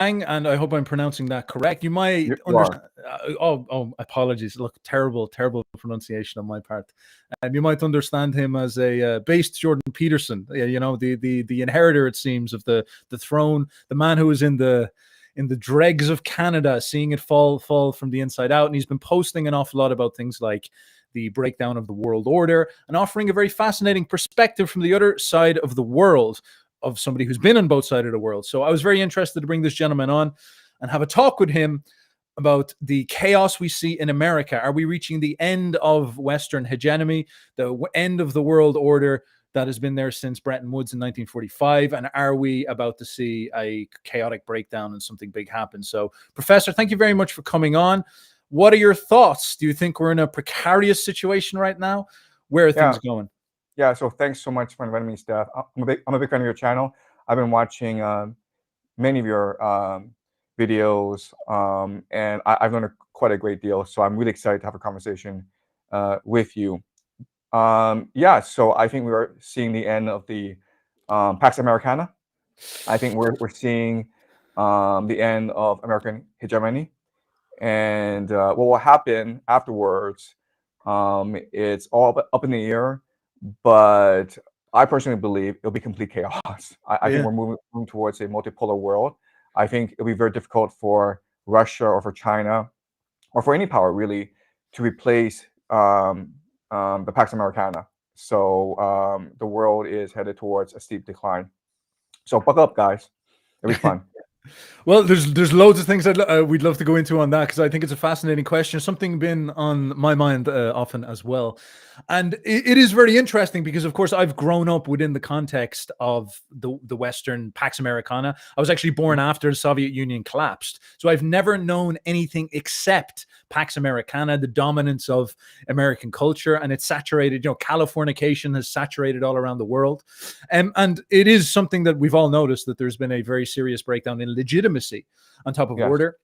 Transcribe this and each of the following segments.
and I hope I'm pronouncing that correct. You might You are. understand. Apologies. Look, terrible pronunciation on my part. You might understand him as a based Jordan Peterson. The inheritor, it seems, of the throne, the man who was in the dregs of Canada, seeing it fall from the inside out, and he's been posting an awful lot about things like the breakdown of the world order and offering a very fascinating perspective from the other side of the world, of somebody who's been on both sides of the world. So I was very interested to bring this gentleman on and have a talk with him about the chaos we see in America. Are we reaching the end of Western hegemony, the end of the world order that has been there since Bretton Woods in 1945? And are we about to see a chaotic breakdown and something big happen? So, Professor, thank you very much for coming on. What are your thoughts? Do you think we're in a precarious situation right now? Where are things going? Yeah, so thanks so much for inviting me, Steph. I'm a big fan of your channel. I've been watching many of your videos, and I've learned quite a great deal. So I'm really excited to have a conversation with you. So I think we are seeing the end of the Pax Americana. I think we're seeing the end of American hegemony, and what will happen afterwards, it's all up in the air. But I personally believe it'll be complete chaos. I think we're moving towards a multipolar world. I think it'll be very difficult for Russia or for China or for any power really to replace the Pax Americana. So the world is headed towards a steep decline. So buckle up, guys. It'll be fun. Well, there's loads of things we'd love to go into on that, because I think it's a fascinating question, something been on my mind often as well. And it is very interesting because, of course, I've grown up within the context of the Western Pax Americana. I was actually born after the Soviet Union collapsed. So I've never known anything except Pax Americana, the dominance of American culture, and it's saturated. Californication has saturated all around the world. And it is something that we've all noticed, that there's been a very serious breakdown in legitimacy on top of order.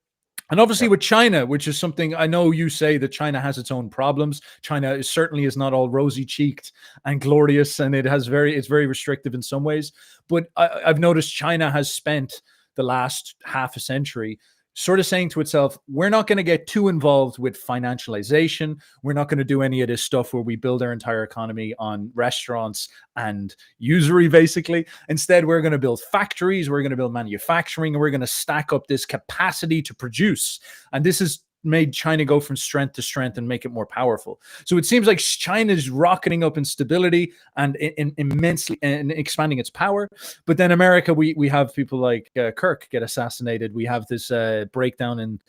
And obviously with China, which is something I know you say that China has its own problems. China certainly is not all rosy cheeked and glorious, and it's very restrictive in some ways. But I've noticed China has spent the last half a century sort of saying to itself, we're not going to get too involved with financialization. We're not going to do any of this stuff where we build our entire economy on restaurants and usury, basically. Instead, we're going to build factories, we're going to build manufacturing, and we're going to stack up this capacity to produce. And this is made China go from strength to strength and make it more powerful. So it seems like China's rocketing up in stability and immensely and expanding its power. But then America, we have people like Kirk get assassinated. We have this breakdown in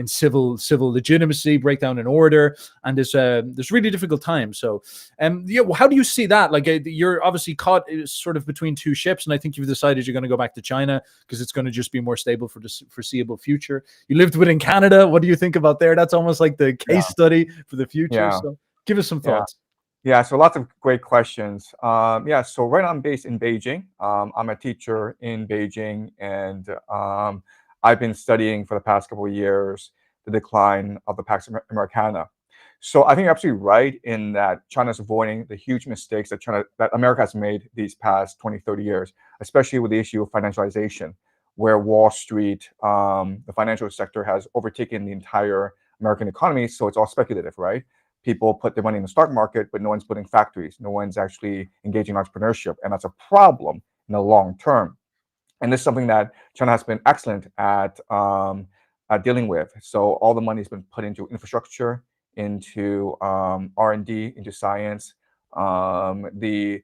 civil legitimacy, breakdown in order, and there's really difficult times. So, how do you see that? Like, you're obviously caught sort of between two ships, and I think you've decided you're going to go back to China because it's going to just be more stable for the foreseeable future. You lived within Canada. What do you think about there? That's almost like the case study for the future. So, give us some thoughts. Yeah, so lots of great questions. So right now I'm based in Beijing. I'm a teacher in Beijing, and I've been studying for the past couple of years the decline of the Pax Americana. So I think you're absolutely right in that China's avoiding the huge mistakes that America has made these past 20, 30 years, especially with the issue of financialization, where Wall Street, the financial sector, has overtaken the entire American economy. So it's all speculative, right? People put their money in the stock market, but no one's building factories. No one's actually engaging in entrepreneurship. And that's a problem in the long term. And this is something that China has been excellent at dealing with. So all the money has been put into infrastructure, into R&D, into science. The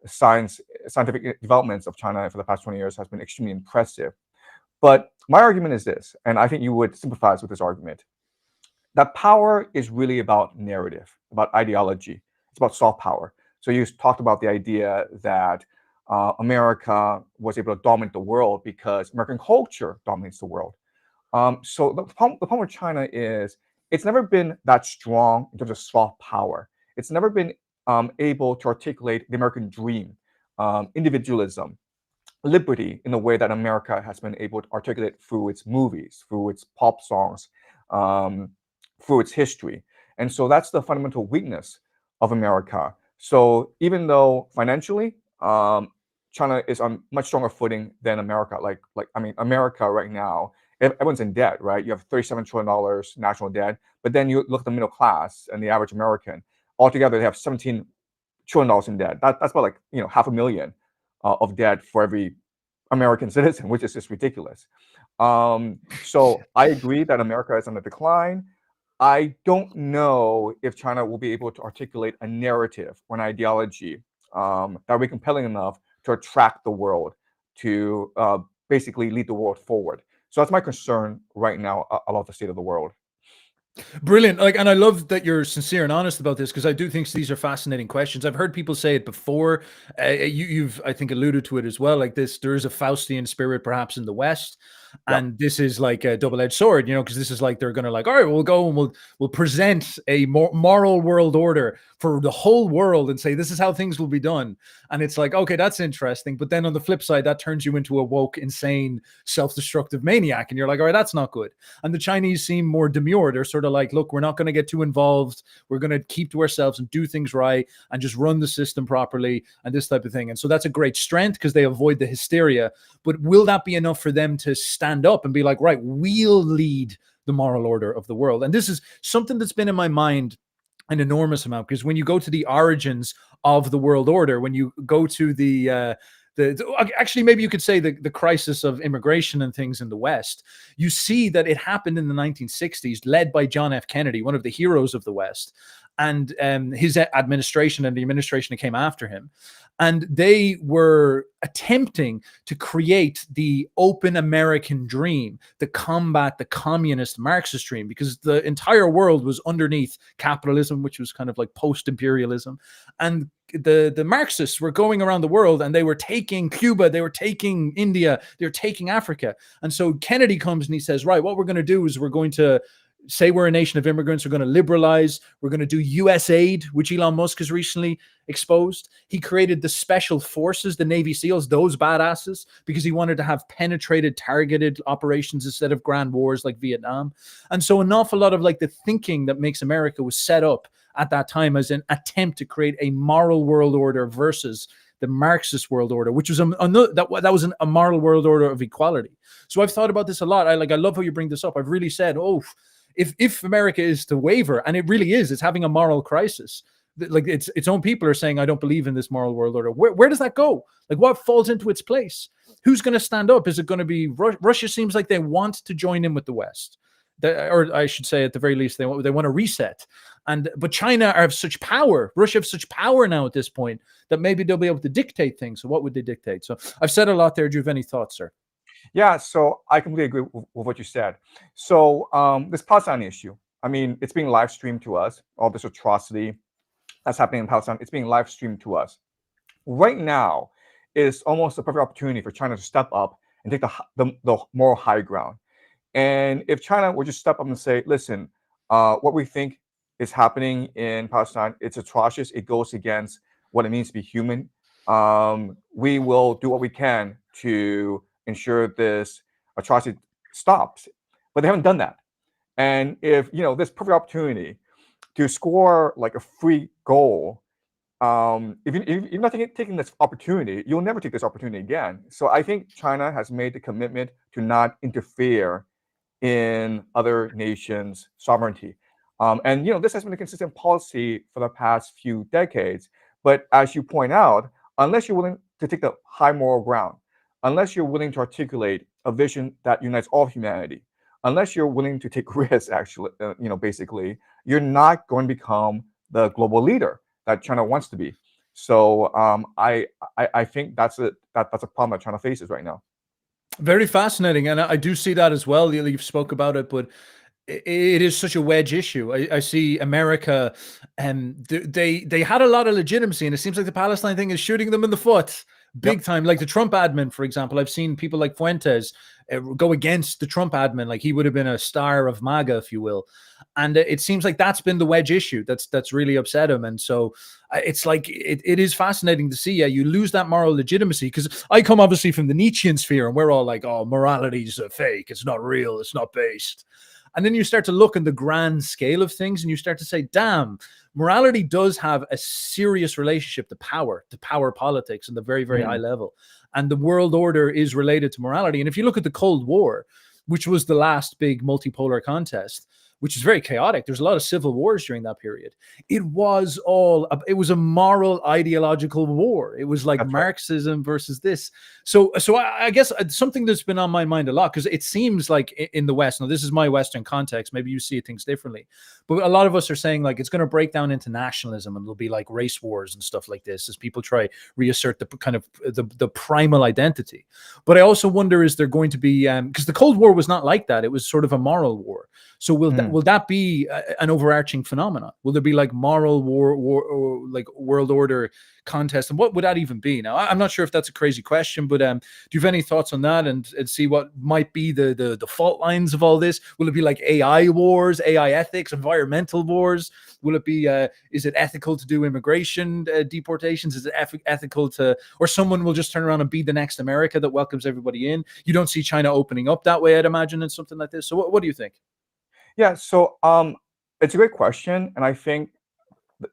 scientific developments of China for the past 20 years has been extremely impressive. But my argument is this, and I think you would sympathize with this argument, that power is really about narrative, about ideology. It's about soft power. So you talked about the idea that America was able to dominate the world because American culture dominates the world. So the problem with China is it's never been that strong in terms of soft power. It's never been able to articulate the American dream, individualism, liberty in the way that America has been able to articulate through its movies, through its pop songs, through its history. And so that's the fundamental weakness of America. So even though financially, China is on much stronger footing than America. I mean, America right now, everyone's in debt, right? You have $37 trillion national debt, but then you look at the middle class and the average American. Altogether, they have $17 trillion in debt. That's about like, you know, half a million of debt for every American citizen, which is just ridiculous. So I agree that America is on the decline. I don't know if China will be able to articulate a narrative or an ideology that will be compelling enough to attract the world, to basically lead the world forward. So that's my concern right now about the state of the world. Brilliant. Like, and I love that you're sincere and honest about this, because I do think these are fascinating questions. I've heard people say it before. You've, I think, alluded to it as well. Like this, there is a Faustian spirit perhaps in the West, and this is like a double-edged sword, you know, because this is like they're going to like, all right, we'll go and we'll present a moral world order for the whole world and say this is how things will be done. And it's like, okay, that's interesting. But then on the flip side, that turns you into a woke, insane, self-destructive maniac, and you're like, all right, that's not good. And the Chinese seem more demure. They're sort of like, look, we're not going to get too involved. We're going to keep to ourselves and do things right and just run the system properly and this type of thing. And so that's a great strength because they avoid the hysteria. But will that be enough for them to stand up and be like, right, we'll lead the moral order of the world? And this is something that's been in my mind an enormous amount, because when you go to the origins of the world order, when you go to actually, maybe you could say the crisis of immigration and things in the West, you see that it happened in the 1960s, led by John F. Kennedy, one of the heroes of the West, and his administration and the administration that came after him. And they were attempting to create the open American dream, to combat the communist Marxist dream, because the entire world was underneath capitalism, which was kind of like post-imperialism. And the Marxists were going around the world and they were taking Cuba, they were taking India, they were taking Africa. And so Kennedy comes and he says, right, what we're going to do is we're going to say we're a nation of immigrants. We're going to liberalize. We're going to do US aid, which Elon Musk has recently exposed. He created the special forces, the Navy SEALs, those badasses, because he wanted to have penetrated, targeted operations instead of grand wars like Vietnam. And so an awful lot of like the thinking that makes America was set up at that time as an attempt to create a moral world order versus the Marxist world order, which was that was a moral world order of equality. So I've thought about this a lot. I love how you bring this up. I've really said, if America is to waver, and it really is, it's having a moral crisis. Like its own people are saying, I don't believe in this moral world order. Where does that go? Like what falls into its place? Who's going to stand up? Is it going to be Russia? Seems like they want to join in with the West. Or I should say, at the very least, they want to reset. But China have such power. Russia have such power now at this point that maybe they'll be able to dictate things. So what would they dictate? So I've said a lot there. Do you have any thoughts, sir? Yeah, so I completely agree with what you said. So this Palestine issue, I mean, it's being live streamed to us. All this atrocity that's happening in Palestine, it's being live streamed to us. Right now is almost a perfect opportunity for China to step up and take the moral high ground. And if China were to step up and say, listen, what we think is happening in Palestine, it's atrocious. It goes against what it means to be human. We will do what we can to ensure this atrocity stops. But they haven't done that. And if, this perfect opportunity to score like a free goal, if you're not taking this opportunity, you'll never take this opportunity again. So I think China has made the commitment to not interfere in other nations' sovereignty. And this has been a consistent policy for the past few decades. But as you point out, unless you're willing to take the high moral ground, unless you're willing to articulate a vision that unites all of humanity, unless you're willing to take risks, actually, basically, you're not going to become the global leader that China wants to be. So I think that's a problem that China faces right now. Very fascinating, and I do see that as well. You've spoke about it, but it is such a wedge issue. I see America, and they had a lot of legitimacy, and it seems like the Palestine thing is shooting them in the foot big time. Like the Trump admin, for example, I've seen people like Fuentes go against the Trump admin, like he would have been a star of MAGA, if you will. And it seems like that's been the wedge issue that's really upset him. And so it's like it is fascinating to see. Yeah, you lose that moral legitimacy, because I come obviously from the Nietzschean sphere, and we're all like, oh, morality is a fake, it's not real, it's not based. And then you start to look in the grand scale of things and you start to say, damn, morality does have a serious relationship to power politics and the very, very high level. And the world order is related to morality. And if you look at the Cold War, which was the last big multipolar contest, which is very chaotic. There's a lot of civil wars during that period. It was a moral ideological war. It was like That's Marxism versus this. So I guess something that's been on my mind a lot, because it seems like in the West, now this is my Western context, maybe you see things differently, but a lot of us are saying like it's going to break down into nationalism and it'll be like race wars and stuff like this as people try reassert the kind of the primal identity. But I also wonder, is there going to be, because the Cold War was not like that. It was sort of a moral war. So will that be an overarching phenomenon? Will there be like moral war or like world order contest? And what would that even be? Now, I'm not sure if that's a crazy question, but do you have any thoughts on that and see what might be the fault lines of all this? Will it be like AI wars, AI ethics, environmental wars? Will it be, is it ethical to do immigration deportations? Is it ethical to, or someone will just turn around and be the next America that welcomes everybody in? You don't see China opening up that way, I'd imagine, in something like this. So what do you think? Yeah, so it's a great question, and I think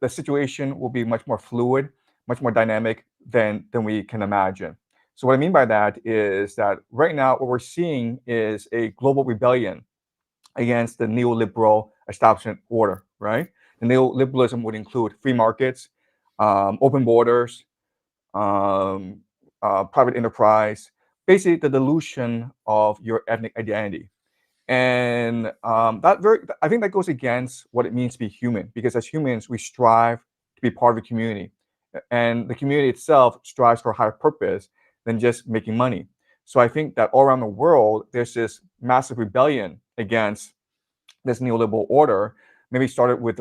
the situation will be much more fluid, much more dynamic than we can imagine. So what I mean by that is that right now what we're seeing is a global rebellion against the neoliberal establishment order, right? The neoliberalism would include free markets, open borders, private enterprise, basically the dilution of your ethnic identity. And I think that goes against what it means to be human, because as humans we strive to be part of a community, and the community itself strives for a higher purpose than just making money. So I think that all around the world there's this massive rebellion against this neoliberal order. Maybe started with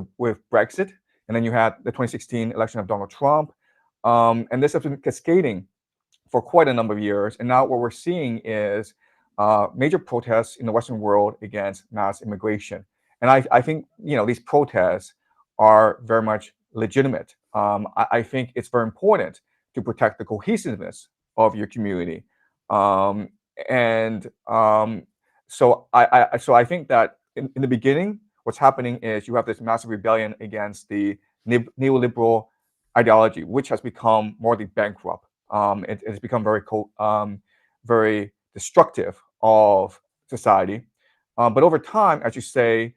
Brexit, and then you had the 2016 election of Donald Trump, and this has been cascading for quite a number of years. And now what we're seeing is major protests in the Western world against mass immigration. And I think these protests are very much legitimate. I think it's very important to protect the cohesiveness of your community. And so I think that in the beginning, what's happening is you have this massive rebellion against the neoliberal ideology, which has become morally bankrupt. It has become very destructive of society. But over time, as you say,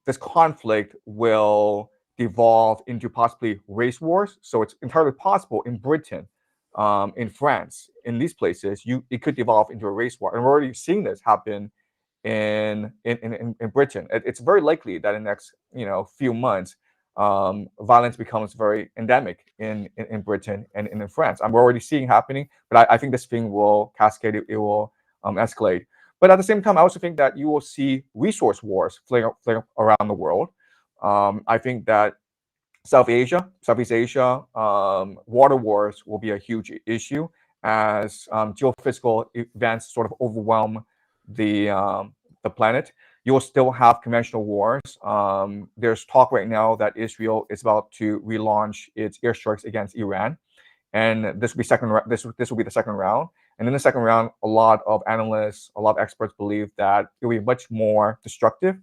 this conflict will devolve into possibly race wars. So it's entirely possible in Britain, in France, in these places, it could devolve into a race war. And we're already seeing this happen in Britain. It's very likely that in the next few months, violence becomes very endemic in Britain and in France. I'm already seeing happening, but I think this thing will cascade. It will escalate. But at the same time, I also think that you will see resource wars flaring around the world. I think that Southeast Asia, water wars will be a huge issue as geophysical events sort of overwhelm the planet. You will still have conventional wars. There's talk right now that Israel is about to relaunch its airstrikes against Iran, and this will be this will be the second round. And in the second round, a lot of analysts, a lot of experts believe that it will be much more destructive,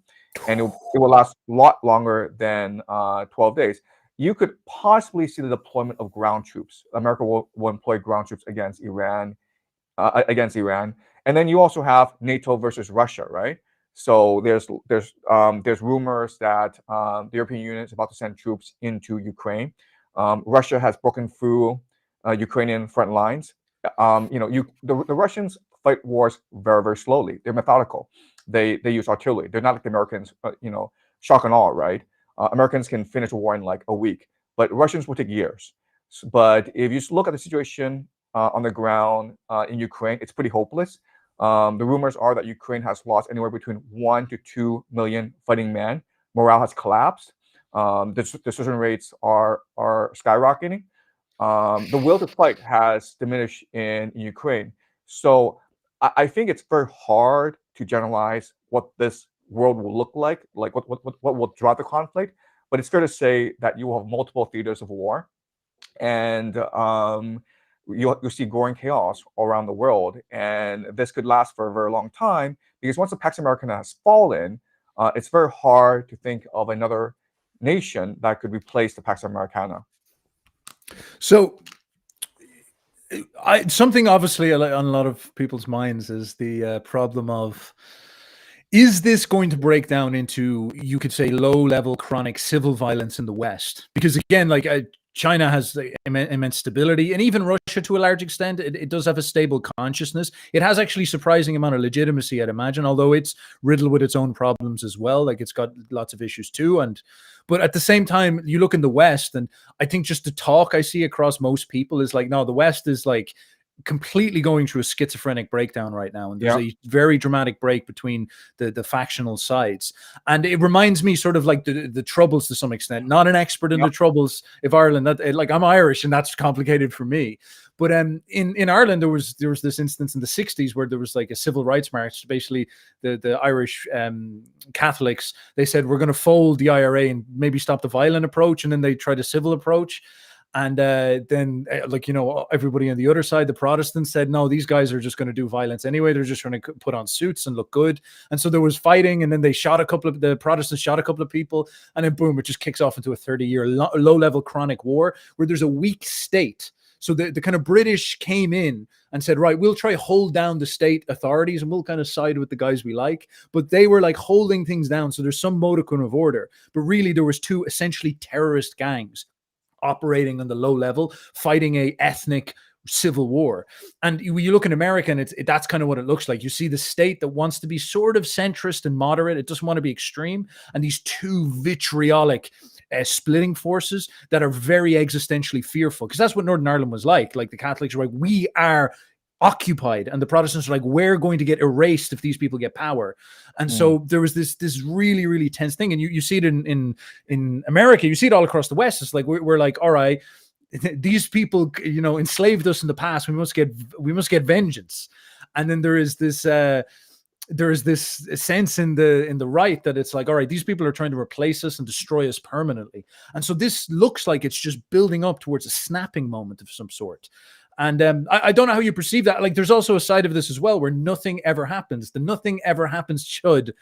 and it will last a lot longer than 12 days. You could possibly see the deployment of ground troops. America will employ ground troops against Iran, and then you also have NATO versus Russia, right? So there's rumors that the European Union is about to send troops into Ukraine. Russia has broken through Ukrainian front lines. The Russians fight wars very, very slowly. They're methodical. They use artillery. They're not like the Americans, shock and awe, right? Americans can finish a war in like a week, but Russians will take years. But if you look at the situation on the ground in Ukraine, it's pretty hopeless. The rumors are that Ukraine has lost anywhere between 1 to 2 million fighting men. Morale has collapsed. Decision rates are skyrocketing. The will to fight has diminished in Ukraine. So I think it's very hard to generalize what this world will look like what will drive the conflict. But it's fair to say that you will have multiple theaters of war, and you'll see growing chaos all around the world, and this could last for a very long time, because once the Pax Americana has fallen, it's very hard to think of another nation that could replace the Pax Americana. So, something obviously on a lot of people's minds is the problem of, is this going to break down into, you could say, low-level chronic civil violence in the West? Because again, like China has immense stability, and even Russia, to a large extent, it does have a stable consciousness. It has actually surprising amount of legitimacy, I'd imagine, although it's riddled with its own problems as well. Like, it's got lots of issues too. But at the same time, you look in the West, and I think just the talk I see across most people is like, no, the West is like completely going through a schizophrenic breakdown right now, and there's a very dramatic break between the factional sides, and it reminds me sort of like the Troubles to some extent. Not an expert in the Troubles of Ireland, like I'm Irish, and that's complicated for me. But in Ireland, there was this instance in the 60s where there was like a civil rights march. Basically, the Irish Catholics, they said, we're going to fold the IRA and maybe stop the violent approach, and then they tried a civil approach. And then, like, you know, everybody on the other side, the Protestants, said, no, these guys are just going to do violence anyway. They're just trying to put on suits and look good. And so there was fighting, and then the Protestants shot a couple of people, and then boom, it just kicks off into a 30-year low-level chronic war where there's a weak state. So the kind of British came in and said, right, we'll try hold down the state authorities and we'll kind of side with the guys we like. But they were like holding things down. So there's some modicum of order. But really, there was two essentially terrorist gangs operating on the low level, fighting a ethnic civil war. And when you look in America, and that's kind of what it looks like. You see the state that wants to be sort of centrist and moderate. It doesn't want to be extreme. And these two vitriolic splitting forces that are very existentially fearful, because that's what Northern Ireland was like. Like, the Catholics were like, we are occupied, and the Protestants are like, we're going to get erased if these people get power. And so there was this really, really tense thing. And you see it in America, you see it all across the West. It's like we're like, all right, these people, you know, enslaved us in the past. We must get vengeance. And then there is this sense in the right that it's like, all right, these people are trying to replace us and destroy us permanently. And so this looks like it's just building up towards a snapping moment of some sort. And I don't know how you perceive that. Like, there's also a side of this as well where nothing ever happens. The nothing ever happens should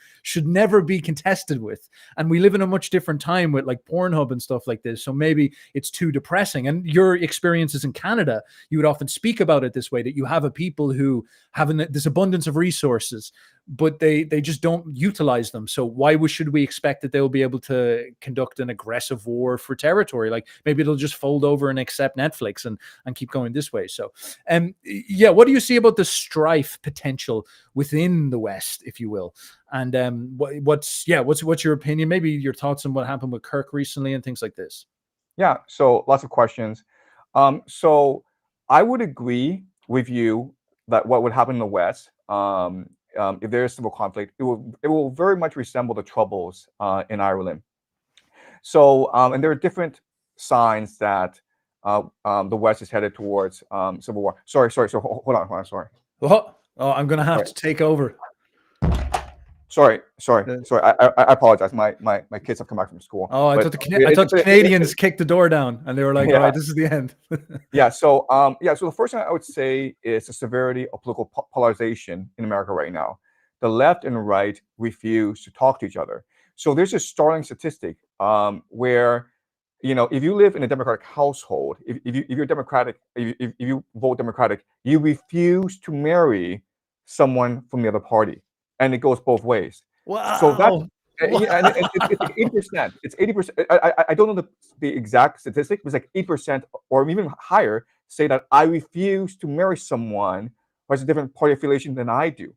never be contested with. And we live in a much different time with like Pornhub and stuff like this. So maybe it's too depressing. And your experiences in Canada, you would often speak about it this way, that you have a people who have this abundance of resources, but they just don't utilize them. So why should we expect that they'll be able to conduct an aggressive war for territory? Like, maybe it'll just fold over and accept Netflix and keep going this way. So, what do you see about the strife potential within the West, if you will? And what's your opinion? Maybe your thoughts on what happened with Kirk recently and things like this. Yeah, so lots of questions. So I would agree with you that what would happen in the West, if there is civil conflict, it will very much resemble the Troubles in Ireland. So, and there are different signs that the West is headed towards civil war. Sorry. So hold on. Sorry. Oh, I'm gonna have to take over. Sorry. I apologize. My kids have come back from school. Oh, I thought the Canadians kicked the door down and they were like, all right, this is the end. Yeah. So the first thing I would say is the severity of political polarization in America right now. The left and right refuse to talk to each other. So there's a startling statistic where, you know, if you live in a Democratic household, if you're Democratic, if you vote Democratic, you refuse to marry someone from the other party. And it goes both ways. Wow. So that, and it's 80%. It's 80%. I don't know the exact statistic, but it's like 8% or even higher say that I refuse to marry someone who has a different party affiliation than I do.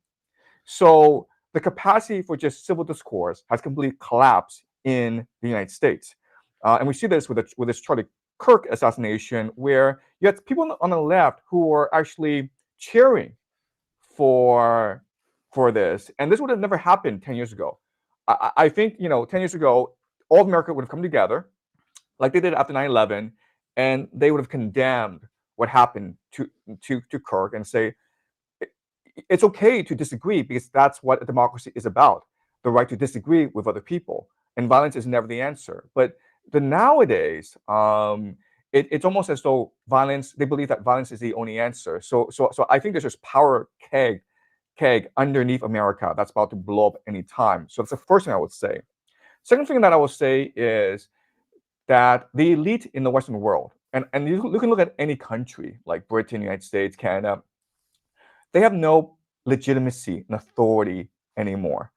So the capacity for just civil discourse has completely collapsed in the United States. And we see this with this Charlie Kirk assassination, where you had people on the left who were actually cheering for this, and this would have never happened 10 years ago. I think, you know, 10 years ago, all of America would have come together like they did after 9/11, and they would have condemned what happened to Kirk and say, it's okay to disagree, because that's what a democracy is about, the right to disagree with other people, and violence is never the answer. But nowadays, it's almost as though they believe that violence is the only answer. So I think there's this power keg underneath America that's about to blow up any time. So that's the first thing I would say. Second thing that I will say is that the elite in the Western world, and you can look at any country like Britain, United States, Canada, they have no legitimacy and authority anymore.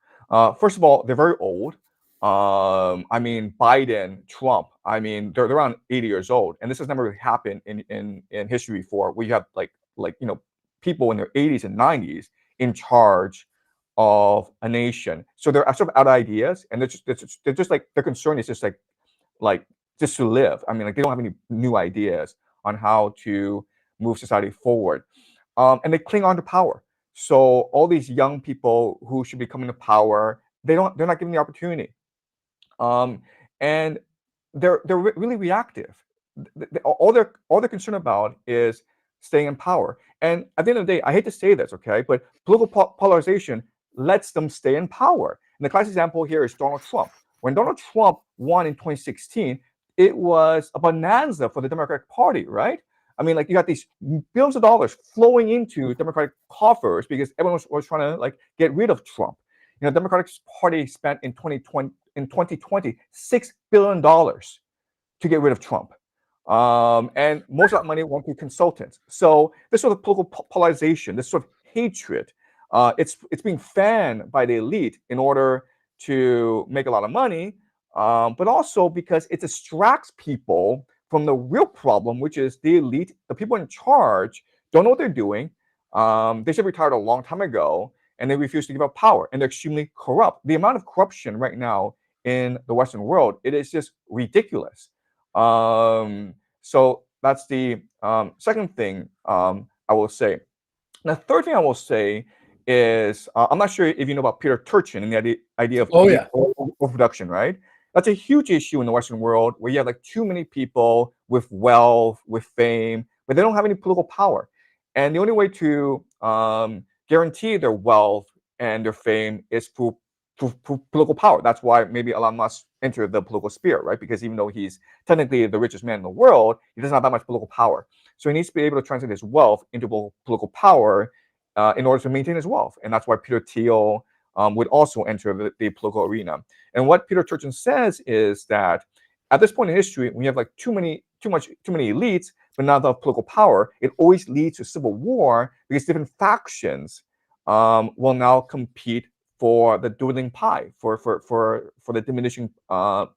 First of all, they're very old. I mean, Biden, Trump, I mean, they're around 80 years old, and this has never really happened in history before, where you have like people in their 80s and 90s in charge of a nation. So they're sort of out of ideas, and they're just like, their concern is just like just to live. I mean, like, they don't have any new ideas on how to move society forward, and they cling on to power. So all these young people who should be coming to power, they're not given the opportunity, and they're really reactive. All they're concerned about is staying in power. And at the end of the day, I hate to say this, okay, but political polarization lets them stay in power. And the classic example here is Donald Trump. When Donald Trump won in 2016, it was a bonanza for the Democratic Party, right? I mean, like, you got these billions of dollars flowing into Democratic coffers because everyone was trying to like get rid of Trump. You know, the Democratic Party spent in 2020 $6 billion to get rid of Trump. And most of that money went to consultants. So this sort of political polarization, this sort of hatred, it's being fanned by the elite in order to make a lot of money, but also because it distracts people from the real problem, which is the elite, the people in charge, don't know what they're doing. They should have retired a long time ago, and they refuse to give up power, and they're extremely corrupt. The amount of corruption right now in the Western world, it is just ridiculous. So that's the second thing I will say. The third thing I will say is, I'm not sure if you know about Peter Turchin and the idea of overproduction, right? That's a huge issue in the Western world, where you have like too many people with wealth, with fame, but they don't have any political power. And the only way to guarantee their wealth and their fame is through political power. That's why maybe Elon Musk entered the political sphere, right? Because even though he's technically the richest man in the world, he doesn't have that much political power. So he needs to be able to translate his wealth into political power in order to maintain his wealth. And that's why Peter Thiel would also enter the political arena. And what Peter Turchin says is that at this point in history, when you have like too many elites, but not enough political power, it always leads to civil war, because different factions will now compete for the dwindling pie, for the diminishing the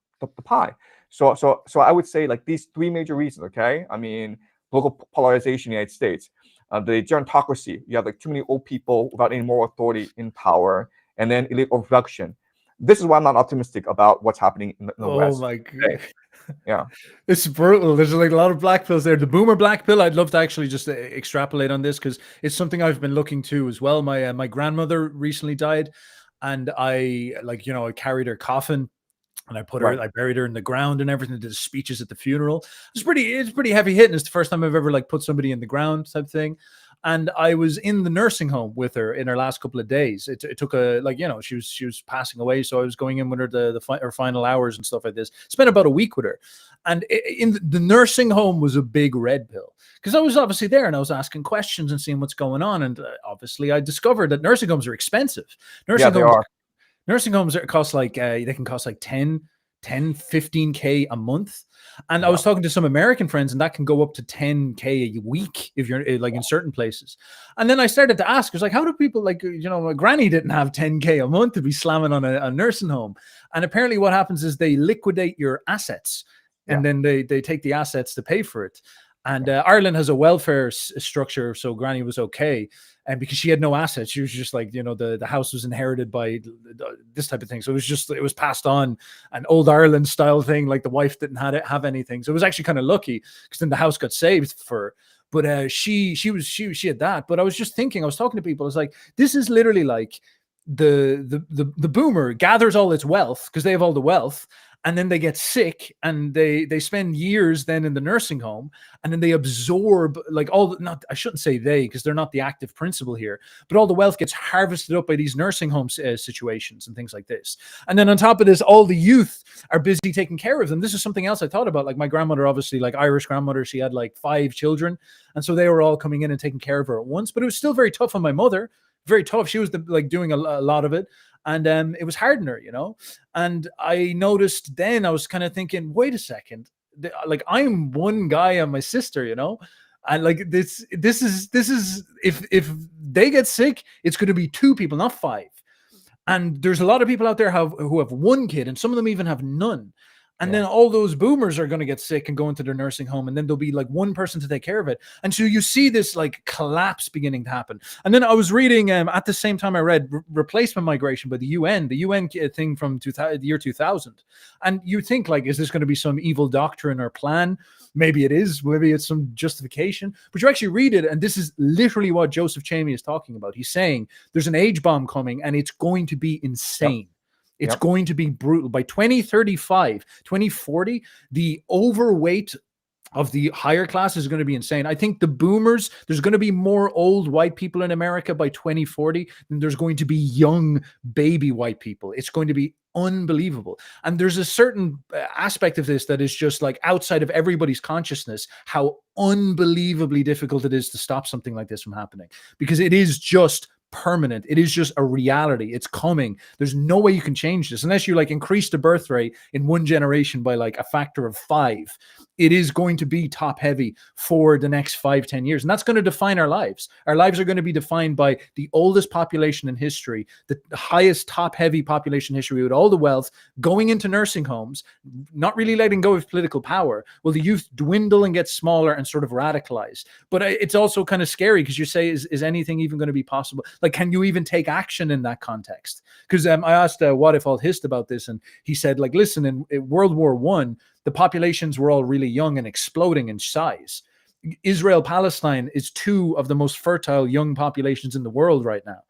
pie. So I would say like these three major reasons. Okay, I mean, political polarization in the United States, the gerontocracy. You have like too many old people without any moral authority in power, and then elite overproduction. This is why I'm not optimistic about what's happening in the West. Oh my god. Yeah, it's brutal. There's like a lot of black pills there. The boomer black pill, I'd love to actually just extrapolate on this, because it's something I've been looking to as well. My grandmother recently died, and I carried her coffin, and I put her, I buried her in the ground and everything, did speeches at the funeral. It's pretty heavy hitting. It's the first time I've ever like put somebody in the ground type thing. And I was in the nursing home with her in her last couple of days. It took she was passing away, so I was going in with her her final hours and stuff like this. Spent about a week with her, and in the nursing home was a big red pill, because I was obviously there and I was asking questions and seeing what's going on, and obviously I discovered that nursing homes are expensive. Nursing homes cost like they can cost like 15K a month. And I was talking to some American friends, and that can go up to 10K a week if you're like in certain places. And then I started to ask, I was like, how do people my granny didn't have 10K a month to be slamming on a nursing home. And apparently what happens is they liquidate your assets, and then they take the assets to pay for it. And Ireland has a welfare structure, so granny was okay. And because she had no assets, she was just like, the house was inherited by this type of thing. So it was passed on, an old Ireland style thing. Like the wife didn't have anything. So it was actually kind of lucky, because then the house got saved for her. But she had that. But I was just thinking, I was talking to people, I was like, this is literally like the boomer gathers all its wealth, because they have all the wealth, and then they get sick, and they spend years then in the nursing home, and then they absorb like not, I shouldn't say they, because they're not the active principle here, but all the wealth gets harvested up by these nursing home situations and things like this. And then on top of this, all the youth are busy taking care of them. This is something else I thought about. Like my grandmother, obviously, like Irish grandmother, she had like 5 children, and so they were all coming in and taking care of her at once. But it was still very tough on my mother, very tough. She was like doing a lot of it, and it was hard on her, And I noticed then, I was kind of thinking, wait a second, like I'm one guy on my sister, and like this is if they get sick, it's going to be 2 people, not 5. And there's a lot of people out there who have 1 kid, and some of them even have none. And then all those boomers are going to get sick and go into their nursing home, and then there'll be like 1 person to take care of it. And so you see this like collapse beginning to happen. And then I was reading at the same time I read replacement migration by the UN thing from the year 2000. And you think like, is this going to be some evil doctrine or plan? Maybe it is. Maybe it's some justification. But you actually read it, and this is literally what Joseph Chamey is talking about. He's saying there's an age bomb coming, and it's going to be insane. It's going to be brutal. By 2035, 2040, the overweight of the higher class is going to be insane. I think the boomers, there's going to be more old white people in America by 2040 than there's going to be young baby white people. It's going to be unbelievable. And there's a certain aspect of this that is just like outside of everybody's consciousness, how unbelievably difficult it is to stop something like this from happening, because it is just permanent. It is just a reality. It's coming. There's no way you can change this unless you like increase the birth rate in 1 generation by like a factor of 5. It is going to be top heavy for the next 5-10 years. And that's going to define our lives. Our lives are going to be defined by the oldest population in history, the highest top heavy population in history with all the wealth going into nursing homes, not really letting go of political power. Will the youth dwindle and get smaller and sort of radicalized? But it's also kind of scary, because you say, is anything even going to be possible? Like, can you even take action in that context? Because I asked What If Alt Hist about this, and he said, like, listen, in World War I, the populations were all really young and exploding in size. Israel, Palestine is 2 of the most fertile young populations in the world right now.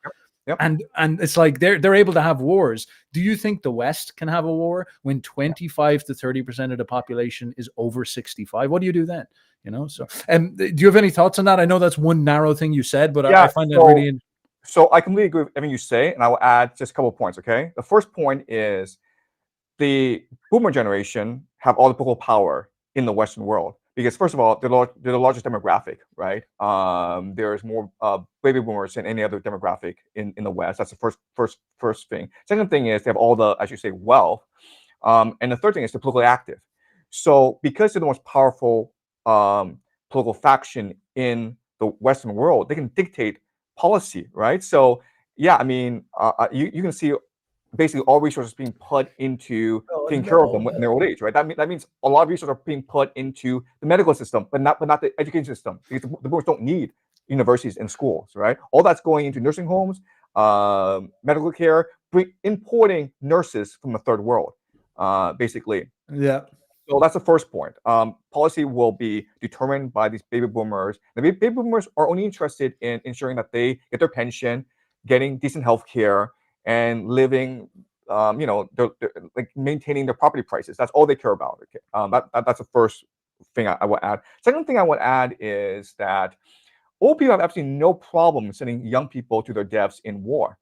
Yep. And it's like they're able to have wars. Do you think the West can have a war when 25 to 30% of the population is over 65? What do you do then? So do you have any thoughts on that? I know that's one narrow thing you said, but I find that really interesting. So I completely agree with everything you say, and I will add just a couple of points, okay? The first point is the boomer generation have all the political power in the Western world because, first of all, they're the largest demographic, right? There's more baby boomers than any other demographic in the West. That's the first thing. Second thing is they have all the, as you say, wealth. And the third thing is they're politically active. So because they're the most powerful political faction in the Western world, they can dictate policy, right? So yeah, I mean, you can see basically all resources being put into taking care of them in their old age, right? That means a lot of resources are being put into the medical system, but not the education system, because the boomers don't need universities and schools, right? All that's going into nursing homes, medical care, importing nurses from the third world, basically. Yeah. So that's the first point. Policy will be determined by these baby boomers. The baby boomers are only interested in ensuring that they get their pension, getting decent health care, and living, they're like maintaining their property prices. That's all they care about. Okay? That's the first thing I would add. Second thing I would add is that old people have absolutely no problem sending young people to their deaths in war,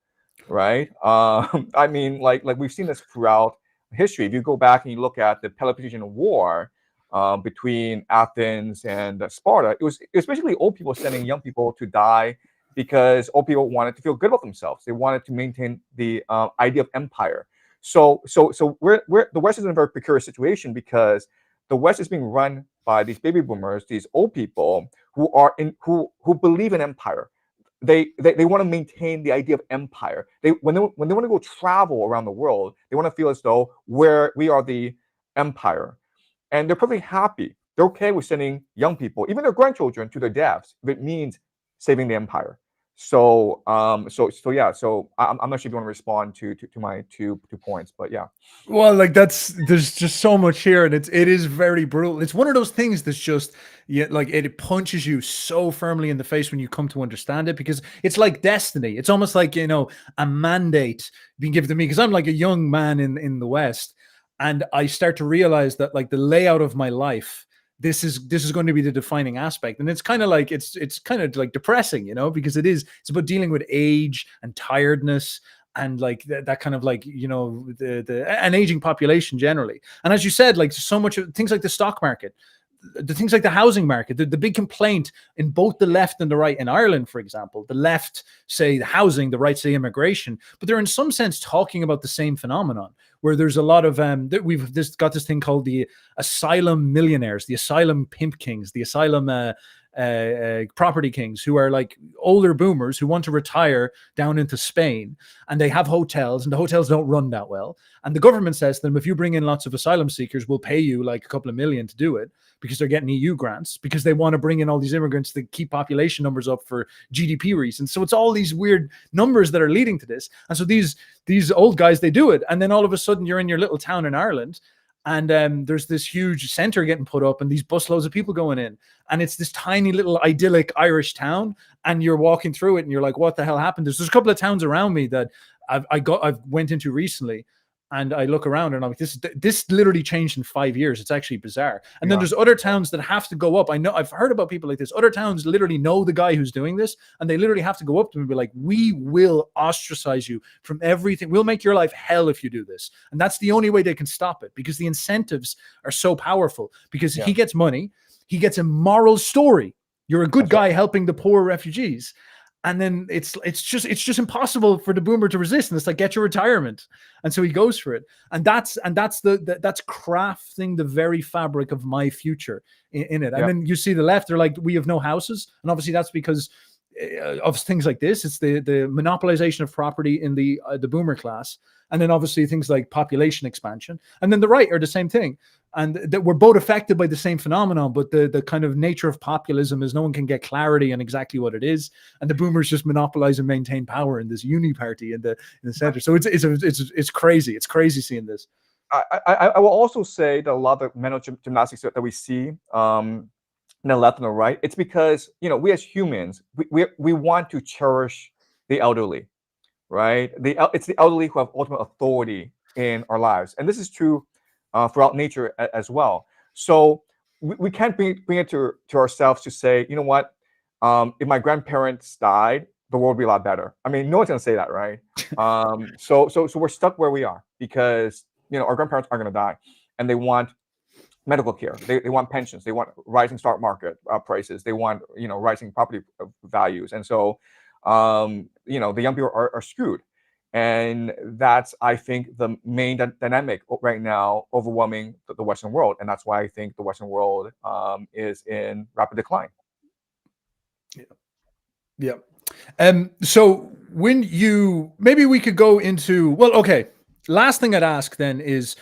right? I mean, like we've seen this throughout history. If you go back and you look at the Peloponnesian War between Athens and Sparta, it was basically old people sending young people to die because old people wanted to feel good about themselves. They wanted to maintain the idea of empire. So we're the West is in a very precarious situation because the West is being run by these baby boomers, these old people who believe in empire. They want to maintain the idea of empire. When they want to go travel around the world, they want to feel as though we are the empire, and they're perfectly happy. They're okay with sending young people, even their grandchildren, to their deaths if it means saving the empire. So yeah. So I'm not sure if you want to respond to my two points, but yeah. Well, like there's just so much here, and it is very brutal. It's one of those things that's just like it punches you so firmly in the face when you come to understand it, because it's like destiny. It's almost like a mandate being given to me, because I'm like a young man in the West. And I start to realize that like the layout of my life, this is going to be the defining aspect. And it's kind of like it's kind of like depressing, you know, because it's about dealing with age and tiredness and like that kind of like, you know, the an aging population generally. And as you said, like so much of things like the stock market, the things like the housing market, the big complaint in both the left and the right in Ireland, for example, the left say the housing, the right say immigration, but they're in some sense talking about the same phenomenon where there's a lot of we've got this thing called the asylum millionaires, the asylum pimp kings, the asylum property kings, who are like older boomers who want to retire down into Spain, and they have hotels, and the hotels don't run that well, and the government says to them, if you bring in lots of asylum seekers, we'll pay you like a couple of million to do it, because they're getting EU grants, because they want to bring in all these immigrants to keep population numbers up for GDP reasons. So it's all these weird numbers that are leading to this. And so these old guys, they do it. And then all of a sudden you're in your little town in Ireland, and there's this huge center getting put up and these busloads of people going in. And it's this tiny little idyllic Irish town. And you're walking through it and you're like, what the hell happened? There's a couple of towns around me that I've went into recently. And I look around and I'm like, this literally changed in 5 years. It's actually bizarre. And then there's other towns that have to go up. I know, I've heard about people like this. Other towns literally know the guy who's doing this, and they literally have to go up to him and be like, we will ostracize you from everything. We'll make your life hell if you do this. And that's the only way they can stop it, because the incentives are so powerful, because he gets money, he gets a moral story. You're a good guy helping the poor refugees. And then it's just impossible for the boomer to resist. And it's like, get your retirement. And so he goes for it. And that's crafting the very fabric of my future in it. And then you see the left, they're like, we have no houses. And obviously that's because of things like this. It's the monopolization of property in the boomer class. And then obviously things like population expansion. And then the right are the same thing. And that we're both affected by the same phenomenon, but the kind of nature of populism is no one can get clarity on exactly what it is, and the boomers just monopolize and maintain power in this uni party in the center. So it's crazy. It's crazy seeing this. I will also say that a lot of the mental gymnastics that we see in the left and the right, it's because, you know, we as humans, we want to cherish the elderly, right? It's the elderly who have ultimate authority in our lives, and this is true throughout nature as well. So we can't bring it to ourselves to say, you know what, if my grandparents died, the world would be a lot better. I mean, no one's gonna say that, right? So we're stuck where we are because, you know, our grandparents are gonna die, and they want medical care, they want pensions, they want rising stock market prices, they want, you know, rising property values, and so you know, the young people are screwed. And that's, I think, the main dynamic right now overwhelming the Western world. And that's why I think the Western world is in rapid decline. Yeah. So when maybe we could go into, well, okay. Last thing I'd ask then is,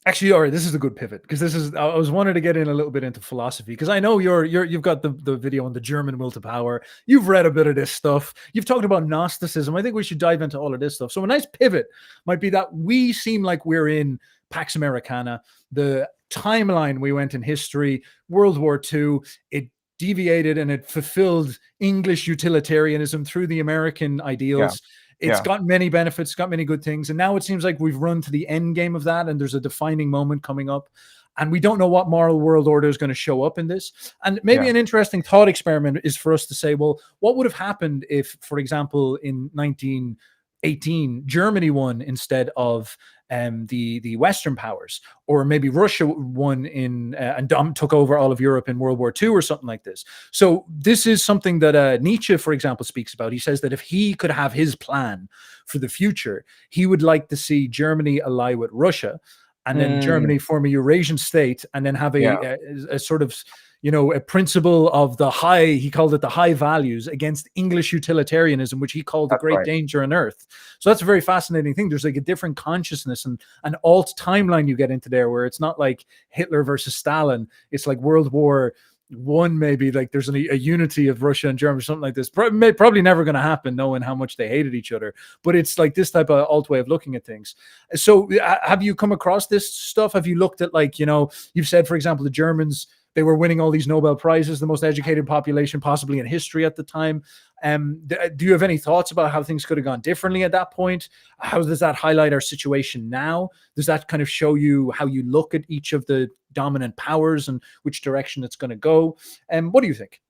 actually, all right, this is a good pivot, because I was wanting to get in a little bit into philosophy, because I know you've got the video on the German will to power. You've read a bit of this stuff. You've talked about Gnosticism. I think we should dive into all of this stuff. So a nice pivot might be that we seem like we're in Pax Americana, the timeline we went in history, World War II. It deviated and it fulfilled English utilitarianism through the American ideals. It's got many benefits, got many good things. And now it seems like we've run to the end game of that, and there's a defining moment coming up. And we don't know what moral world order is going to show up in this. And maybe an interesting thought experiment is for us to say, well, what would have happened if, for example, in 1918, Germany won instead of the Western powers, or maybe Russia won and took over all of Europe in World War II or something like this. So this is something that Nietzsche, for example, speaks about. He says that if he could have his plan for the future, he would like to see Germany ally with Russia, and then Germany form a Eurasian state, and then have a sort of, you know, a principle of the high, he called it the high values, against English utilitarianism, which he called the great danger on earth. So that's a very fascinating thing. There's like a different consciousness and an alt timeline you get into there, where it's not like Hitler versus Stalin. It's like World War I, maybe, like there's a unity of Russia and Germany, something like this. Probably never going to happen, knowing how much they hated each other. But it's like this type of alt way of looking at things. So have you come across this stuff? Have you looked at, like, you know, you've said, for example, the Germans They were winning all these Nobel Prizes, the most educated population possibly in history at the time. Do you have any thoughts about how things could have gone differently at that point? How does that highlight our situation now? Does that kind of show you how you look at each of the dominant powers and which direction it's going to go? What do you think?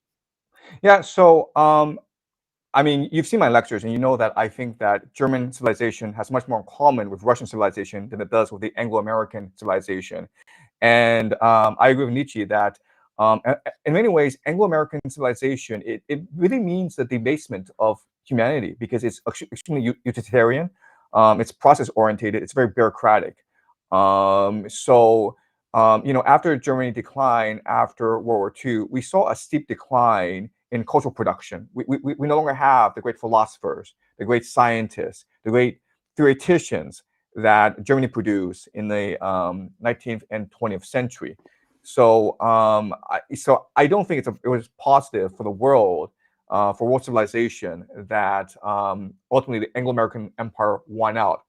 Yeah, so I mean, you've seen my lectures, and you know that I think that German civilization has much more in common with Russian civilization than it does with the Anglo-American civilization. And I agree with Nietzsche that in many ways, Anglo-American civilization, it really means the debasement of humanity because it's extremely utilitarian, it's process-oriented, it's very bureaucratic. After Germany declined after World War II, we saw a steep decline in cultural production. We no longer have the great philosophers, the great scientists, the great theoreticians that Germany produced in the 19th and 20th century. So I don't think it was positive for the world, for world civilization, that ultimately the Anglo-American Empire won out.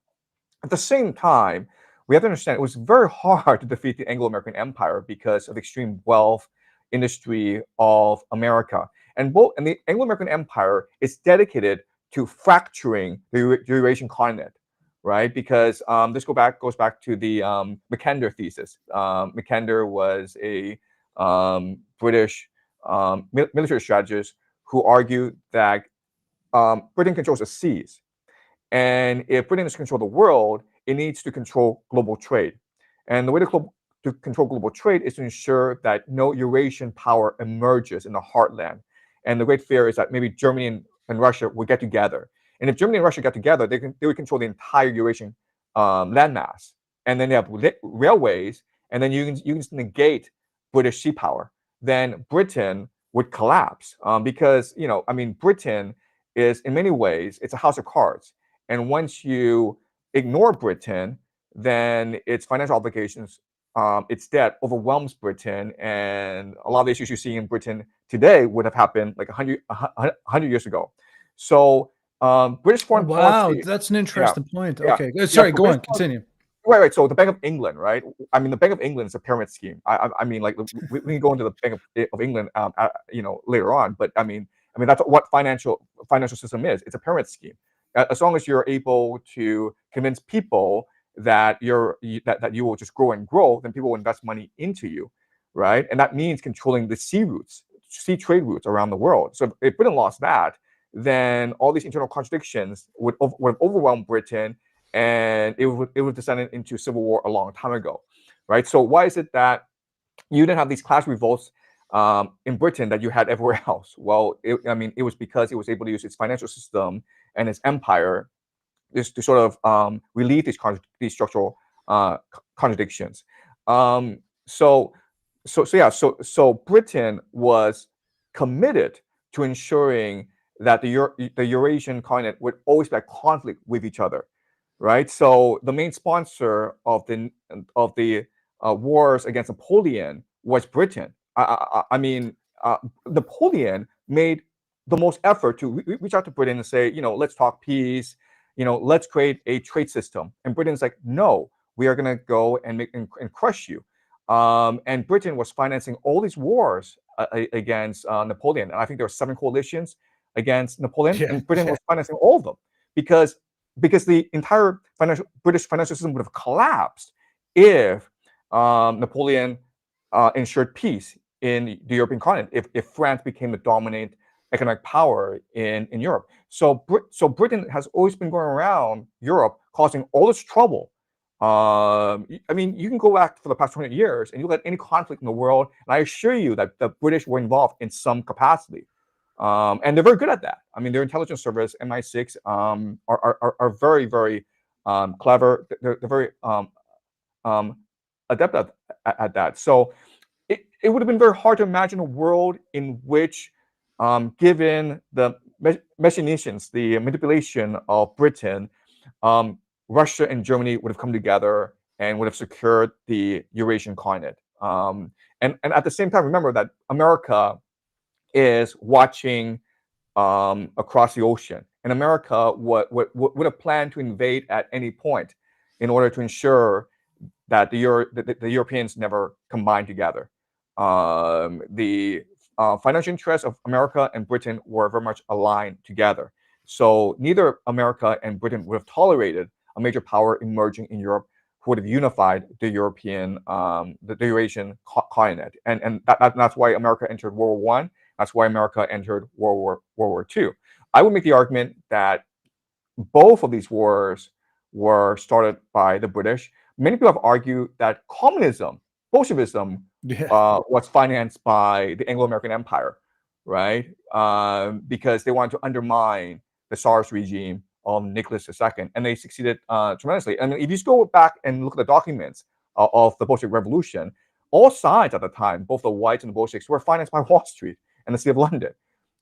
At the same time, we have to understand it was very hard to defeat the Anglo-American Empire because of the extreme wealth industry of America. And the Anglo-American Empire is dedicated to fracturing the Eurasian continent, right? Because this goes back to the Mackinder thesis. Mackinder was a British military strategist who argued that Britain controls the seas. And if Britain is to control the world, it needs to control global trade. And the way to control global trade is to ensure that no Eurasian power emerges in the heartland. And the great fear is that maybe Germany and Russia would get together. And if Germany and Russia get together, they would control the entire Eurasian landmass. And then they have railways, and then you can just negate British sea power. Then Britain would collapse because, Britain is in many ways, it's a house of cards. And once you ignore Britain, then its financial obligations, its debt overwhelms Britain, and a lot of the issues you see in Britain today would have happened like 100 years ago. So British foreign policy. That's an interesting point. Yeah, Okay, sorry, go on, continue. Right. So the Bank of England, right? I mean, the Bank of England is a pyramid scheme. I mean, like we can go into the Bank of England, later on. But I mean, that's what financial system is. It's a pyramid scheme. As long as you're able to convince people that that you will just grow and grow, then people will invest money into you, right? And that means controlling the sea trade routes around the world. So if Britain lost that, then all these internal contradictions would overwhelm Britain, and it would descend into civil war a long time ago, right? So why is it that you didn't have these class revolts in Britain that you had everywhere else? Well, it was because it was able to use its financial system and its empire is to sort of relieve these structural contradictions. So Britain was committed to ensuring that the Eurasian continent would always be at conflict with each other, right? So the main sponsor of the wars against Napoleon was Britain. Napoleon made the most effort to reach out to Britain and say, let's talk peace, let's create a trade system. And Britain's like, no, we are going to go and crush you. And Britain was financing all these wars against Napoleon. And I think there were 7 coalitions against Napoleon, and Britain was financing all of them because the entire British financial system would have collapsed if Napoleon ensured peace in the European continent, if France became the dominant economic power in Europe. So Britain has always been going around Europe causing all this trouble. You can go back for the past 200 years and you look at any conflict in the world, and I assure you that the British were involved in some capacity. And they're very good at that. I mean, their intelligence service, MI6, are very, very clever. They're very adept at that. So it would have been very hard to imagine a world in which, given the machinations, the manipulation of Britain, Russia and Germany would have come together and would have secured the Eurasian continent. And at the same time, remember that America is watching across the ocean, and America would have planned to invade at any point in order to ensure that the Europeans never combine together. the financial interests of America and Britain were very much aligned together. So neither America and Britain would have tolerated a major power emerging in Europe who would have unified the European, the Eurasian continent. And that's why America entered World War I. That's why America entered World War II. I would make the argument that both of these wars were started by the British. Many people have argued that communism, Bolshevism, was financed by the Anglo-American Empire, right? Because they wanted to undermine the Tsarist regime of Nicholas II, and they succeeded tremendously. And if you just go back and look at the documents of the Bolshevik Revolution, all sides at the time, both the whites and the Bolsheviks, were financed by Wall Street and the City of London.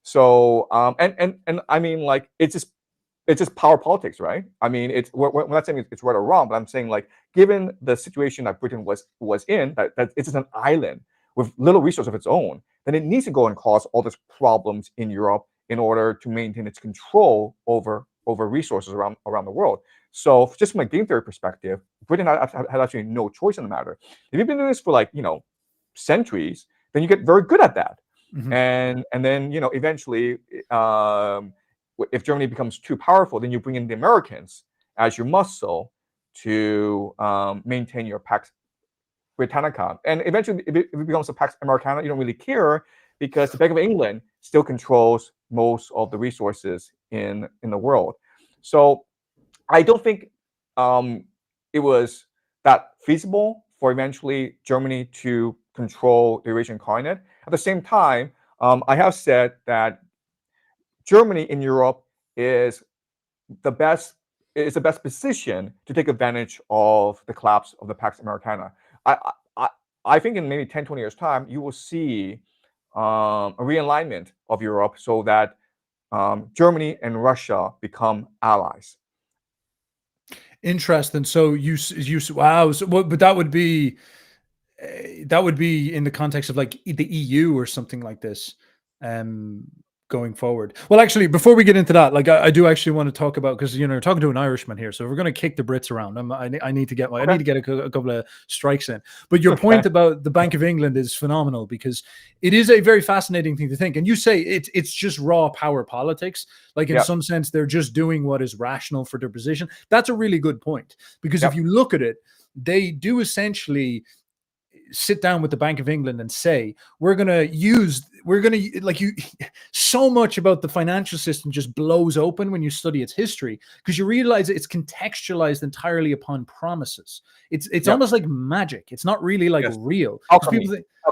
So, and I mean, like, it's just power politics, right? I mean, we're not saying it's right or wrong, but I'm saying, like, given the situation that Britain was in, that it's just an island with little resource of its own, then it needs to go and cause all these problems in Europe in order to maintain its control over resources around the world. So just from a game theory perspective, Britain had actually no choice in the matter. If you've been doing this for, like, centuries, then you get very good at that. Mm-hmm. And then, eventually, if Germany becomes too powerful, then you bring in the Americans as your muscle to maintain your Pax Britannica. And eventually, if it becomes a Pax Americana, you don't really care, because the Bank of England still controls most of the resources in the world. So I don't think it was that feasible for eventually Germany to control the Eurasian continent. At the same time, I have said that Germany in Europe is the best position to take advantage of the collapse of the Pax Americana. I think in maybe 10, 20 years' time, you will see a realignment of Europe so that Germany and Russia become allies. Interesting. So you wow. So, but that would be in the context of, like, the EU or something like this, going forward. Well, actually, before we get into that, like, I do actually want to talk about, because you're talking to an Irishman here, so we're going to kick the Brits around. I need to get I need to get a couple of strikes in. But your point about the Bank of England is phenomenal, because it is a very fascinating thing to think. And you say it's just raw power politics. Like, in some sense, they're just doing what is rational for their position. That's a really good point, because if you look at it, they do essentially sit down with the Bank of England and say, so much about the financial system just blows open when you study its history, because you realize it's contextualized entirely upon promises. It's almost like magic. It's not really like real. Alchemy.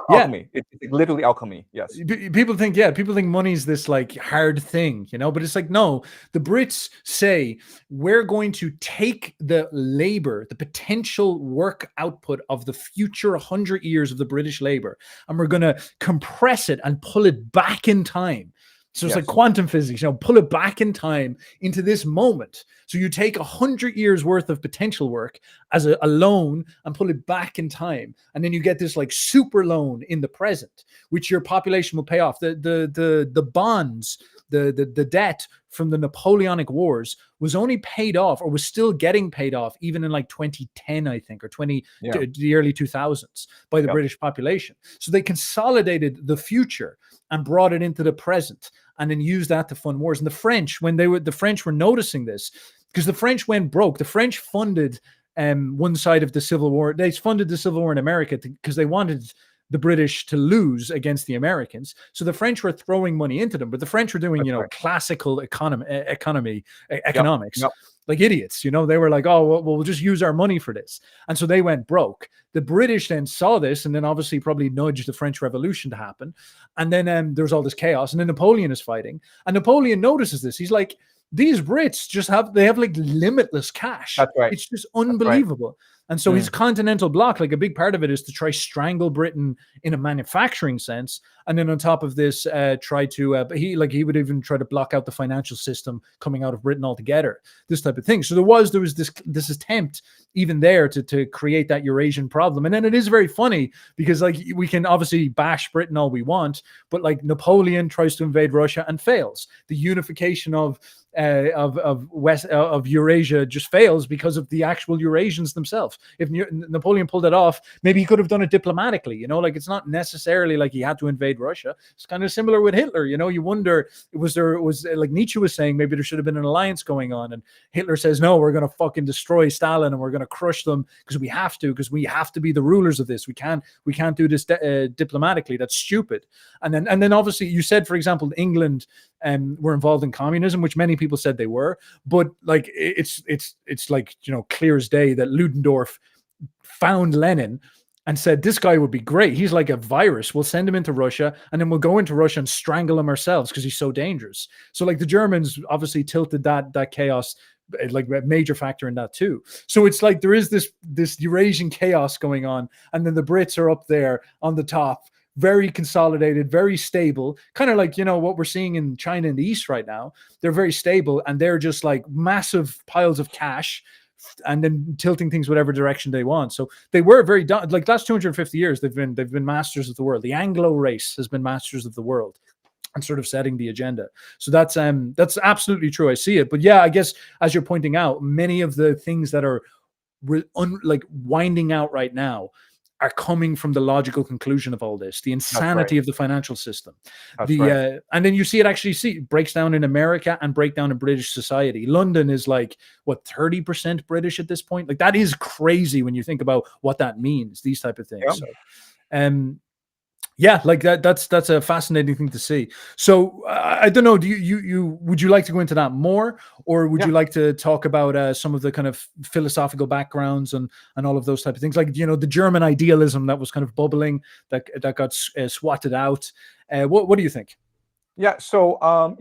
Alchemy. It's literally alchemy. Yes. People think money's this, like, hard thing, but it's like, no, the Brits say, we're going to take the labor, the potential work output of the future 100 years of the British labor, and we're going to compress it and pull it back in time. So it's like quantum physics, pull it back in time into this moment. So you take 100 years worth of potential work as a loan and pull it back in time. And then you get this, like, super loan in the present, which your population will pay off. The bonds, the debt from the Napoleonic Wars was only paid off, or was still getting paid off, even in, like, 2010, I think, or the early 2000s, by the British population. So they consolidated the future and brought it into the present, and then used that to fund wars. And the French, the French were noticing this, because the French went broke. The French funded one side of the Civil War. They funded the Civil War in America because they wanted the British to lose against the Americans. So the French were throwing money into them, but the French were doing, classical economics, like idiots. They were like, oh, well, we'll just use our money for this. And so they went broke. The British then saw this, and then obviously probably nudged the French Revolution to happen. And then there was all this chaos, and then Napoleon is fighting, and Napoleon notices this. He's like, these Brits have like limitless cash. That's right. It's just unbelievable. Right. And so his continental bloc, like, a big part of it is to try strangle Britain in a manufacturing sense. And then on top of this, try to, he would even try to block out the financial system coming out of Britain altogether, this type of thing. So there was this attempt even there to create that Eurasian problem. And then it is very funny, because, like, we can obviously bash Britain all we want, but, like, Napoleon tries to invade Russia and fails. The unification of Eurasia just fails because of the actual Eurasians themselves. himself. If Napoleon pulled it off, maybe he could have done it diplomatically. You know, like it's not necessarily like he had to invade Russia. It's kind of similar with Hitler. You know, you wonder, was like Nietzsche was saying, maybe there should have been an alliance going on, and Hitler says, no, we're going to fucking destroy Stalin and we're going to crush them because we have to be the rulers of this. We can't do this diplomatically. That's stupid. And then obviously you said, for example, England were involved in communism, which many people said they were, but like it's like, you know, clear as day that Ludendorff found Lenin and said, this guy would be great. He's like a virus. We'll send him into Russia and then we'll go into Russia and strangle him ourselves because he's so dangerous. So like the Germans obviously tilted that chaos, like a major factor in that too. So it's like there is this Eurasian chaos going on, and then the Brits are up there on the top, very consolidated, very stable, kind of like, you know, what we're seeing in China in the East right now. They're very stable and they're just like massive piles of cash and then tilting things whatever direction they want. So they were very like last 250 years they've been masters of the world. The Anglo race has been masters of the world and sort of setting the agenda. So that's absolutely true. I see it. But yeah, I guess as you're pointing out, many of the things that are like winding out right now are coming from the logical conclusion of all this, the insanity of the financial system. And then you see it breaks down in America and break down in British society. London is like, what, 30% British at this point? Like that is crazy when you think about what that means, these type of things. Yeah. So, yeah, like that's a fascinating thing to see. So I don't know, do you would you like to go into that more, or would you like to talk about some of the kind of philosophical backgrounds and all of those type of things, like, you know, the German idealism that was kind of bubbling that got swatted out? What do you think? Yeah, so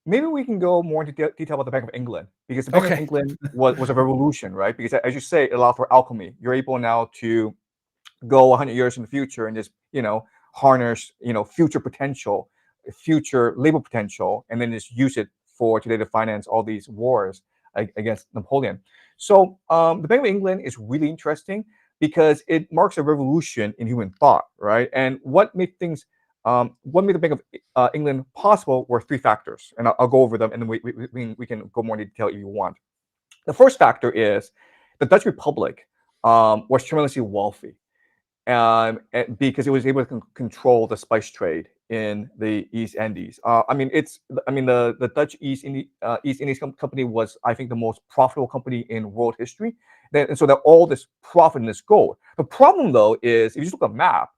maybe we can go more into detail about the Bank of England, because the Bank of England was a revolution, right? Because as you say, it allowed for alchemy. You're able now to go 100 years in the future and just, you know, harness, you know, future potential, future labor potential, and then just use it for today to finance all these wars against Napoleon. So the Bank of England is really interesting because it marks a revolution in human thought, right? And what made the Bank of England possible were three factors, and I'll go over them, and then we can go more into detail if you want. The first factor is the Dutch Republic was tremendously wealthy. Because it was able to control the spice trade in the East Indies. The Dutch East Indies Company was, I think, the most profitable company in world history. And so that all this profit and this gold. The problem, though, is if you just look at a map,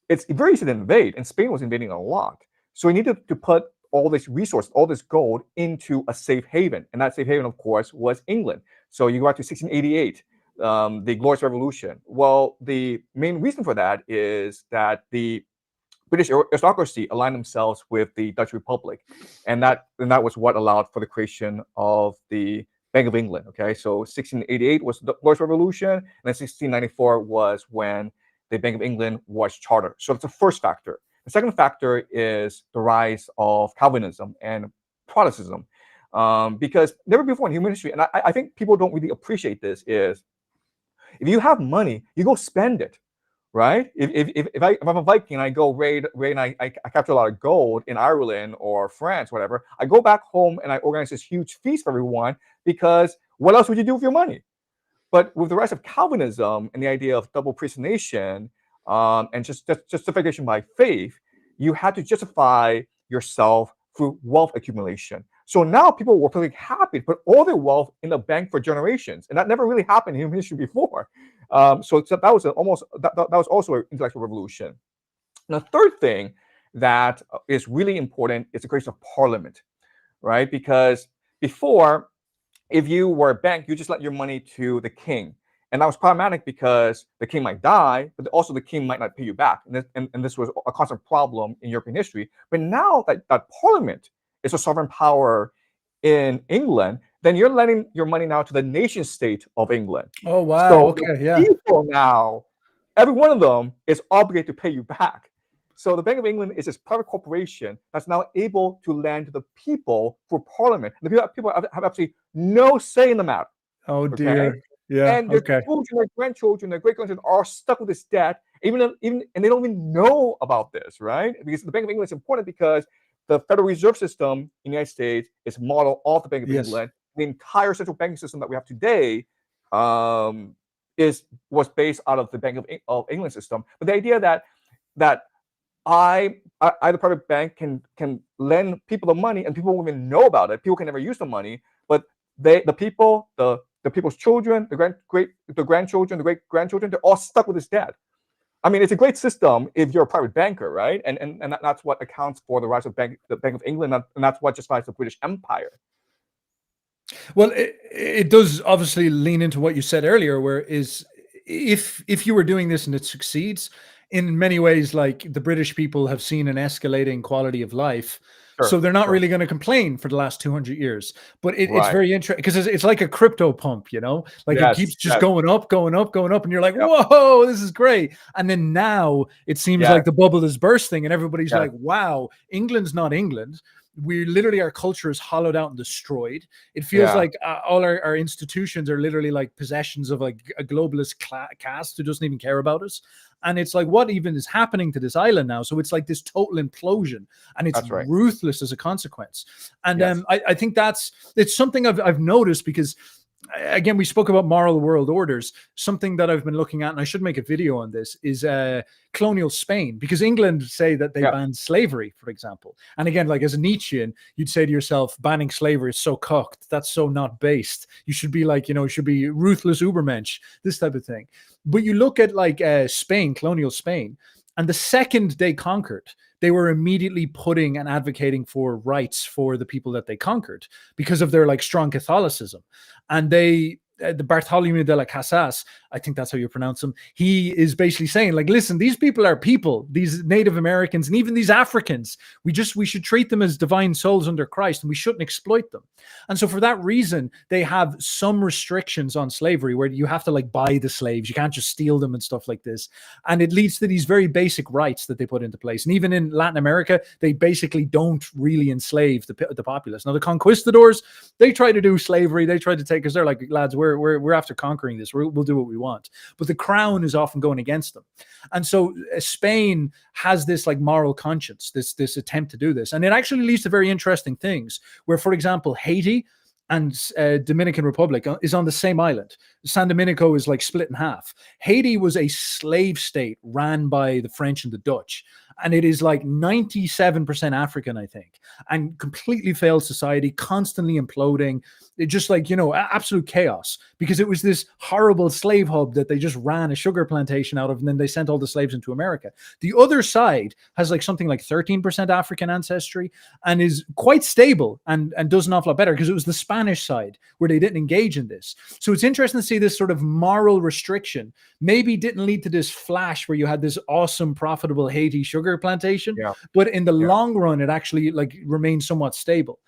it's very easy to invade, and Spain was invading a lot. So we needed to put all this resource, all this gold, into a safe haven, and that safe haven, of course, was England. So you go out to 1688. The Glorious Revolution. Well, the main reason for that is that the British aristocracy aligned themselves with the Dutch Republic, and that was what allowed for the creation of the Bank of England. Okay, so 1688 was the Glorious Revolution, and then 1694 was when the Bank of England was chartered. So that's the first factor. The second factor is the rise of Calvinism and Protestantism, because never before in human history, and I think people don't really appreciate this, is if you have money, you go spend it, right? If I'm a Viking and I go raid and I capture a lot of gold in Ireland or France, whatever, I go back home and I organize this huge feast for everyone, because what else would you do with your money? But with the rise of Calvinism and the idea of double predestination and just justification by faith, you had to justify yourself through wealth accumulation. So now people were perfectly happy to put all their wealth in the bank for generations, and that never really happened in human history before. So that was also an intellectual revolution. And the third thing that is really important is the creation of Parliament, right? Because before, if you were a bank, you just let your money to the king, and that was problematic because the king might die, but also the king might not pay you back, and this was a constant problem in European history. But now that Parliament is a sovereign power in England, then you're letting your money now to the nation state of England. Oh, wow. So okay, yeah. People now, every one of them is obligated to pay you back. So the Bank of England is this private corporation that's now able to lend to the people through Parliament. And the people have absolutely no say in the matter. Oh, dear. Yeah. And their children, their grandchildren, their great-grandchildren are stuck with this debt, and they don't even know about this, right? Because the Bank of England is important because the Federal Reserve System in the United States is modeled off the Bank of England. The entire central banking system that we have today was based out of the Bank of England system. But the idea that the private bank can lend people the money and people won't even know about it. People can never use the money, but the people's children, the grandchildren, the great grandchildren, they're all stuck with this debt. I mean, it's a great system if you're a private banker, right? And that's what accounts for the rise of the Bank of England, and that's what justifies the British Empire. Well, it does obviously lean into what you said earlier, where is if you were doing this and it succeeds, in many ways, like the British people have seen an escalating quality of life. Sure, So they're not sure. really going to complain for the last 200 years. But it's Right. very interesting because it's like a crypto pump, you know, like it Yes, keeps just yes. going up, going up, going up. And you're like, Yep. whoa, this is great. And then now it seems Yes. like the bubble is bursting and everybody's Yes. like, wow, England's not England. We literally, our culture is hollowed out and destroyed. It feels Yeah. like all our institutions are literally like possessions of like a globalist caste who doesn't even care about us. And it's like, what even is happening to this island now? So it's like this total implosion, and it's That's right. ruthless as a consequence. And Yes. I think it's something I've noticed because, again, we spoke about moral world orders. Something that I've been looking at, and I should make a video on this, is colonial Spain, because England say that they banned slavery, for example. And again, like as a Nietzschean, you'd say to yourself, banning slavery is so cocked. That's so not based. You should be like, it should be ruthless Ubermensch, this type of thing. But you look at like Spain, colonial Spain, and the second they conquered, they were immediately putting and advocating for rights for the people that they conquered because of their like strong Catholicism. And the Bartholomew de las Casas, I think that's how you pronounce him, he is basically saying, like, listen, these people are people, these Native Americans and even these Africans, we should treat them as divine souls under Christ, and we shouldn't exploit them. And so for that reason, they have some restrictions on slavery where you have to like buy the slaves, you can't just steal them and stuff like this. And it leads to these very basic rights that they put into place. And even in Latin America, they basically don't really enslave the populace. Now the conquistadors, they try to do slavery, they try to take, because they're like, lads, we're after conquering this, we'll do what we want. But the crown is often going against them. And so Spain has this like moral conscience, this attempt to do this. And it actually leads to very interesting things where, for example, Haiti and Dominican Republic is on the same island. San Dominico is like split in half. Haiti was a slave state ran by the French and the Dutch. And it is like 97% African, I think, and completely failed society, constantly imploding. It just like, absolute chaos, because it was this horrible slave hub that they just ran a sugar plantation out of, and then they sent all the slaves into America. The other side has like something like 13% African ancestry and is quite stable and does an awful lot better, because it was the Spanish side where they didn't engage in this. So it's interesting to see this sort of moral restriction maybe didn't lead to this flash where you had this awesome, profitable Haiti sugar plantation, but in the long run, it actually like remained somewhat stable.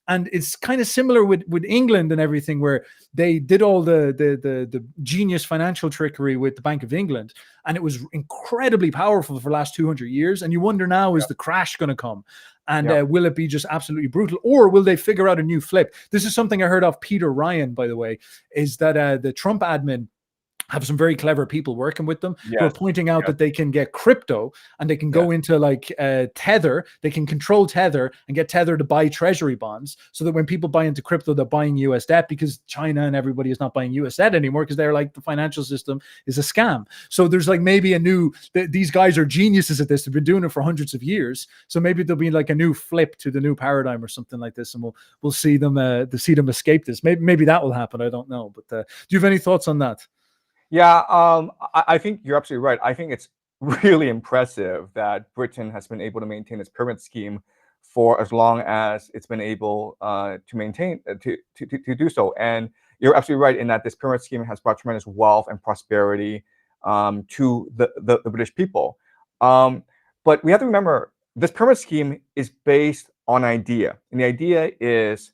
And it's kind of similar with England and everything, where they did all the genius financial trickery with the Bank of England, and it was incredibly powerful for the last 200 years. And you wonder now, is the crash going to come? And will it be just absolutely brutal, or will they figure out a new flip? This is something I heard of Peter Ryan, by the way, is that the Trump admin have some very clever people working with them who are pointing out that they can get crypto and they can go into like Tether. They can control Tether and get Tether to buy treasury bonds, so that when people buy into crypto, they're buying US debt, because China and everybody is not buying US debt anymore, because they're like, the financial system is a scam. So there's like maybe these guys are geniuses at this. They've been doing it for hundreds of years. So maybe there'll be like a new flip to the new paradigm or something like this, and we'll see them escape this. Maybe that will happen. I don't know. But do you have any thoughts on that? Yeah, I think you're absolutely right. I think it's really impressive that Britain has been able to maintain its pyramid scheme for as long as it's been able to maintain to do so. And you're absolutely right in that this pyramid scheme has brought tremendous wealth and prosperity to the British people. But we have to remember, this pyramid scheme is based on an idea, and the idea is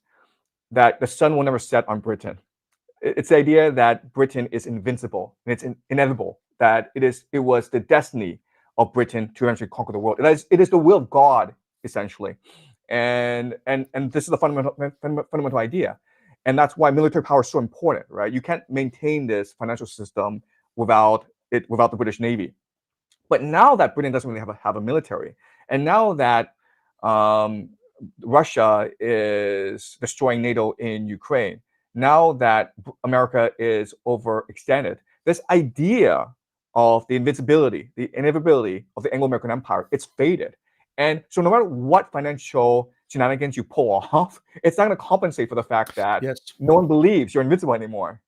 that the sun will never set on Britain. It's the idea that Britain is invincible and it's inevitable, that it was the destiny of Britain to eventually conquer the world. It is the will of God, essentially. And this is the fundamental idea. And that's why military power is so important, right? You can't maintain this financial system without the British Navy. But now that Britain doesn't really have a military, and now that Russia is destroying NATO in Ukraine, now that America is overextended, this idea of the invincibility, the inevitability of the Anglo-American Empire, it's faded. And so no matter what financial shenanigans you pull off, it's not going to compensate for the fact that Yes. no one believes you're invincible anymore.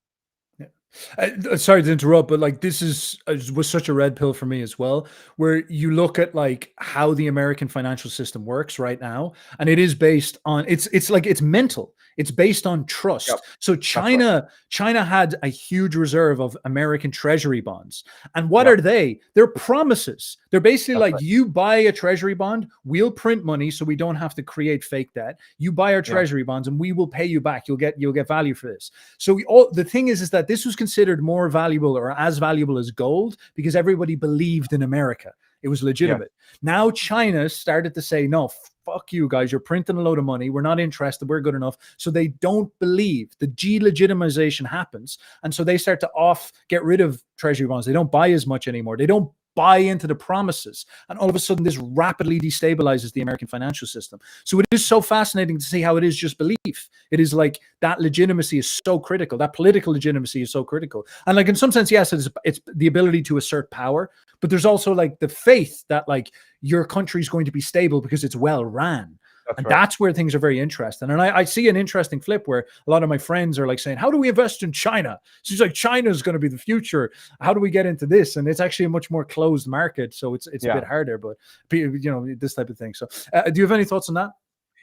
Sorry to interrupt, but like this was such a red pill for me as well, where you look at like how the American financial system works right now, and it is based on it's like it's mental. It's based on trust. Yep, So that's right. China had a huge reserve of American treasury bonds. And what Yep, are they? They're promises. They're basically that's like right. you buy a treasury bond, we'll print money so we don't have to create fake debt. You buy our Yeah, treasury bonds and we will pay you back. You'll get value for this. So all the thing is that this was considered more valuable or as valuable as gold because everybody believed in America. It was yeah, legitimate. Now China started to say, no, fuck you guys. You're printing a load of money. We're not interested. We're good enough. So they don't believe. The delegitimization happens. And so they start to get rid of treasury bonds. They don't buy as much anymore. They don't buy into the promises. And all of a sudden, this rapidly destabilizes the American financial system. So it is so fascinating to see how it is just belief. It is like that legitimacy is so critical. That political legitimacy is so critical. And like in some sense, yes, it's the ability to assert power, but there's also like the faith that like your country is going to be stable because it's well ran. that's And right. that's where things are very interesting. And I see an interesting flip where a lot of my friends are like saying, how do we invest in China? So it's like China is going to be the future. How do we get into this? And it's actually a much more closed market. So it's a Yeah. bit harder, but you know, this type of thing. So do you have any thoughts on that?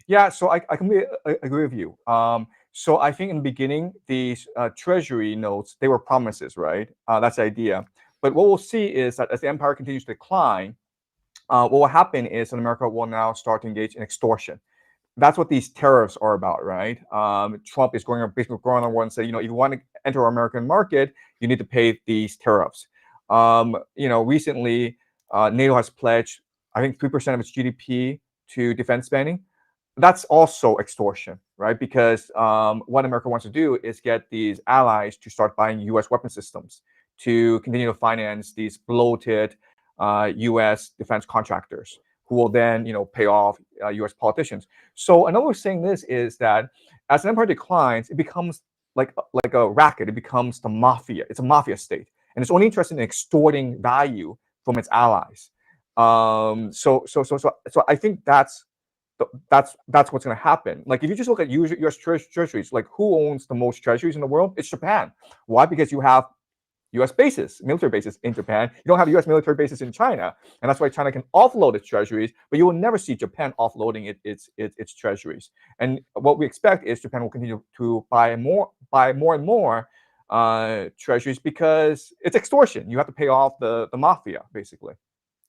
Yeah, so I completely agree with you. So I think in the beginning, these treasury notes, they were promises, right? That's the idea. But what we'll see is that as the empire continues to decline, what will happen is that America will now start to engage in extortion. That's what these tariffs are about, right? Trump is basically going on one and say, if you want to enter our American market, you need to pay these tariffs. Recently, NATO has pledged, I think, 3% of its GDP to defense spending. That's also extortion, right? Because what America wants to do is get these allies to start buying U.S. weapon systems to continue to finance these bloated U.S. defense contractors who will then, pay off U.S. politicians. So another way of saying this is that as an empire declines, it becomes like a racket. It becomes the mafia. It's a mafia state, and it's only interested in extorting value from its allies. So I think that's what's going to happen. Like if you just look at U.S. treasuries, like who owns the most treasuries in the world? It's Japan. Why? Because you have U.S. bases, military bases in Japan. You don't have U.S. military bases in China, and that's why China can offload its treasuries. But you will never see Japan offloading its treasuries. And what we expect is Japan will continue to buy more and more treasuries because it's extortion. You have to pay off the mafia, basically.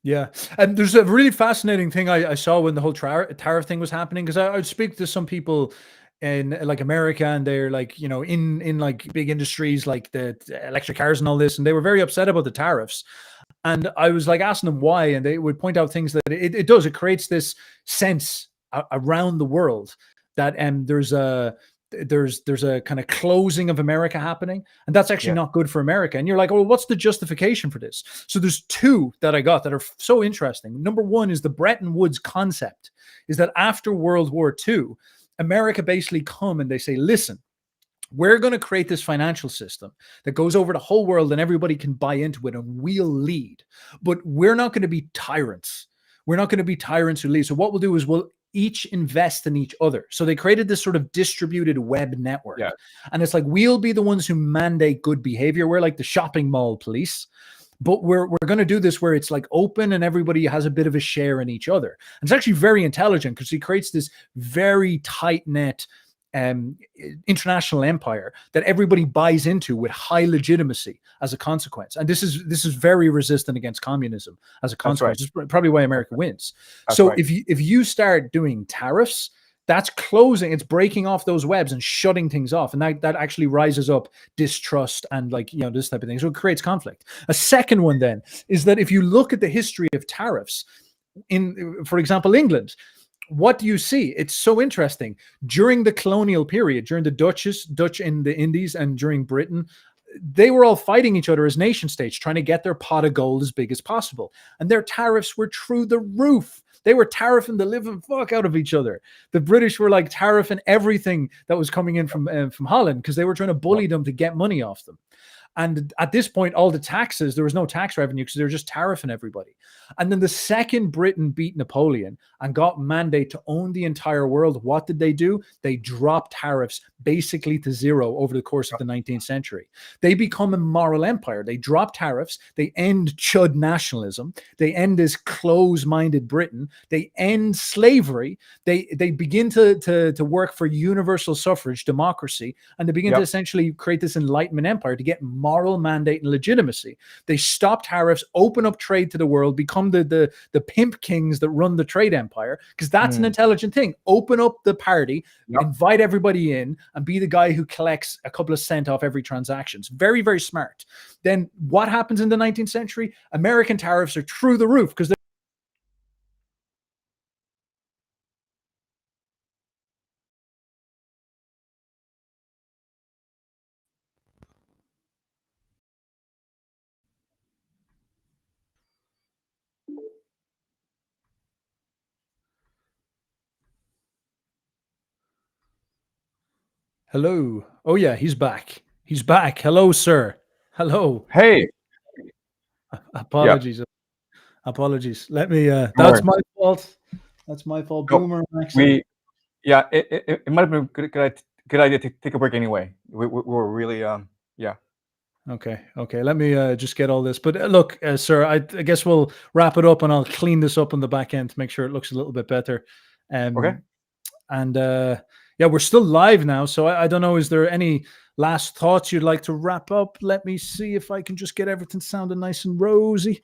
Yeah. And there's a really fascinating thing I saw when the whole tariff thing was happening, because I would speak to some people in like America, and they're like, you know, in like big industries like the electric cars and all this, and they were very upset about the tariffs. And I was like asking them why, and they would point out things that it creates this sense around the world that there's a kind of closing of America happening, and that's actually Yeah. not good for America. And you're like, well, what's the justification for this? So there's two that I got that are so interesting. Number one is the Bretton Woods concept, is that after World War II, America basically come and they say, listen, we're going to create this financial system that goes over the whole world and everybody can buy into it and we'll lead. But we're not going to be tyrants. We're not going to be tyrants who lead. So what we'll do is we'll each invest in each other. So they created this sort of distributed web network. Yeah. And it's like, we'll be the ones who mandate good behavior. We're like the shopping mall police. But we're going to do this where it's like open and everybody has a bit of a share in each other. And it's actually very intelligent because he creates this very tight net international empire that everybody buys into with high legitimacy as a consequence. And this is very resistant against communism as a consequence. That's right. It's probably why America wins. That's So right. if you start doing tariffs, that's closing, it's breaking off those webs and shutting things off. And that actually rises up distrust and like, you know, this type of thing. So it creates conflict. A second one then is that if you look at the history of tariffs in, for example, England, what do you see? It's so interesting. During the colonial period, during the Dutch in the Indies and during Britain, they were all fighting each other as nation states, trying to get their pot of gold as big as possible. And their tariffs were through the roof. They were tariffing the living fuck out of each other. The British were like tariffing everything that was coming in from Holland because they were trying to bully them to get money off them. And at this point, all the taxes, there was no tax revenue because they were just tariffing everybody. And then the second Britain beat Napoleon and got mandate to own the entire world, what did they do? They dropped tariffs basically to zero over the course of the 19th century. They become a moral empire. They drop tariffs. They end chud nationalism. They end this close-minded Britain. They end slavery. They begin to work for universal suffrage, democracy, and they begin to essentially create this Enlightenment empire to get moral mandate and legitimacy. They stop tariffs, open up trade to the world, become the pimp kings that run the trade empire, because that's an intelligent thing. Open up the party, invite everybody in, and be the guy who collects a couple of cents off every transaction. It's very, very smart. Then what happens in the 19th century? American tariffs are through the roof because hello. Oh yeah, he's back. He's back. Hello, sir. Hello. Hey. Apologies. Apologies. Let me. Don't That's worry. my fault. That's my fault. No, Boomer accent. it might have been good idea to take a break anyway. We were really yeah. Okay. Let me just get all this. But look, sir, I guess we'll wrap it up, and I'll clean this up on the back end to make sure it looks a little bit better. Okay. And yeah, we're still live now, so I don't know. Is there any last thoughts you'd like to wrap up? Let me see if I can just get everything sounding nice and rosy.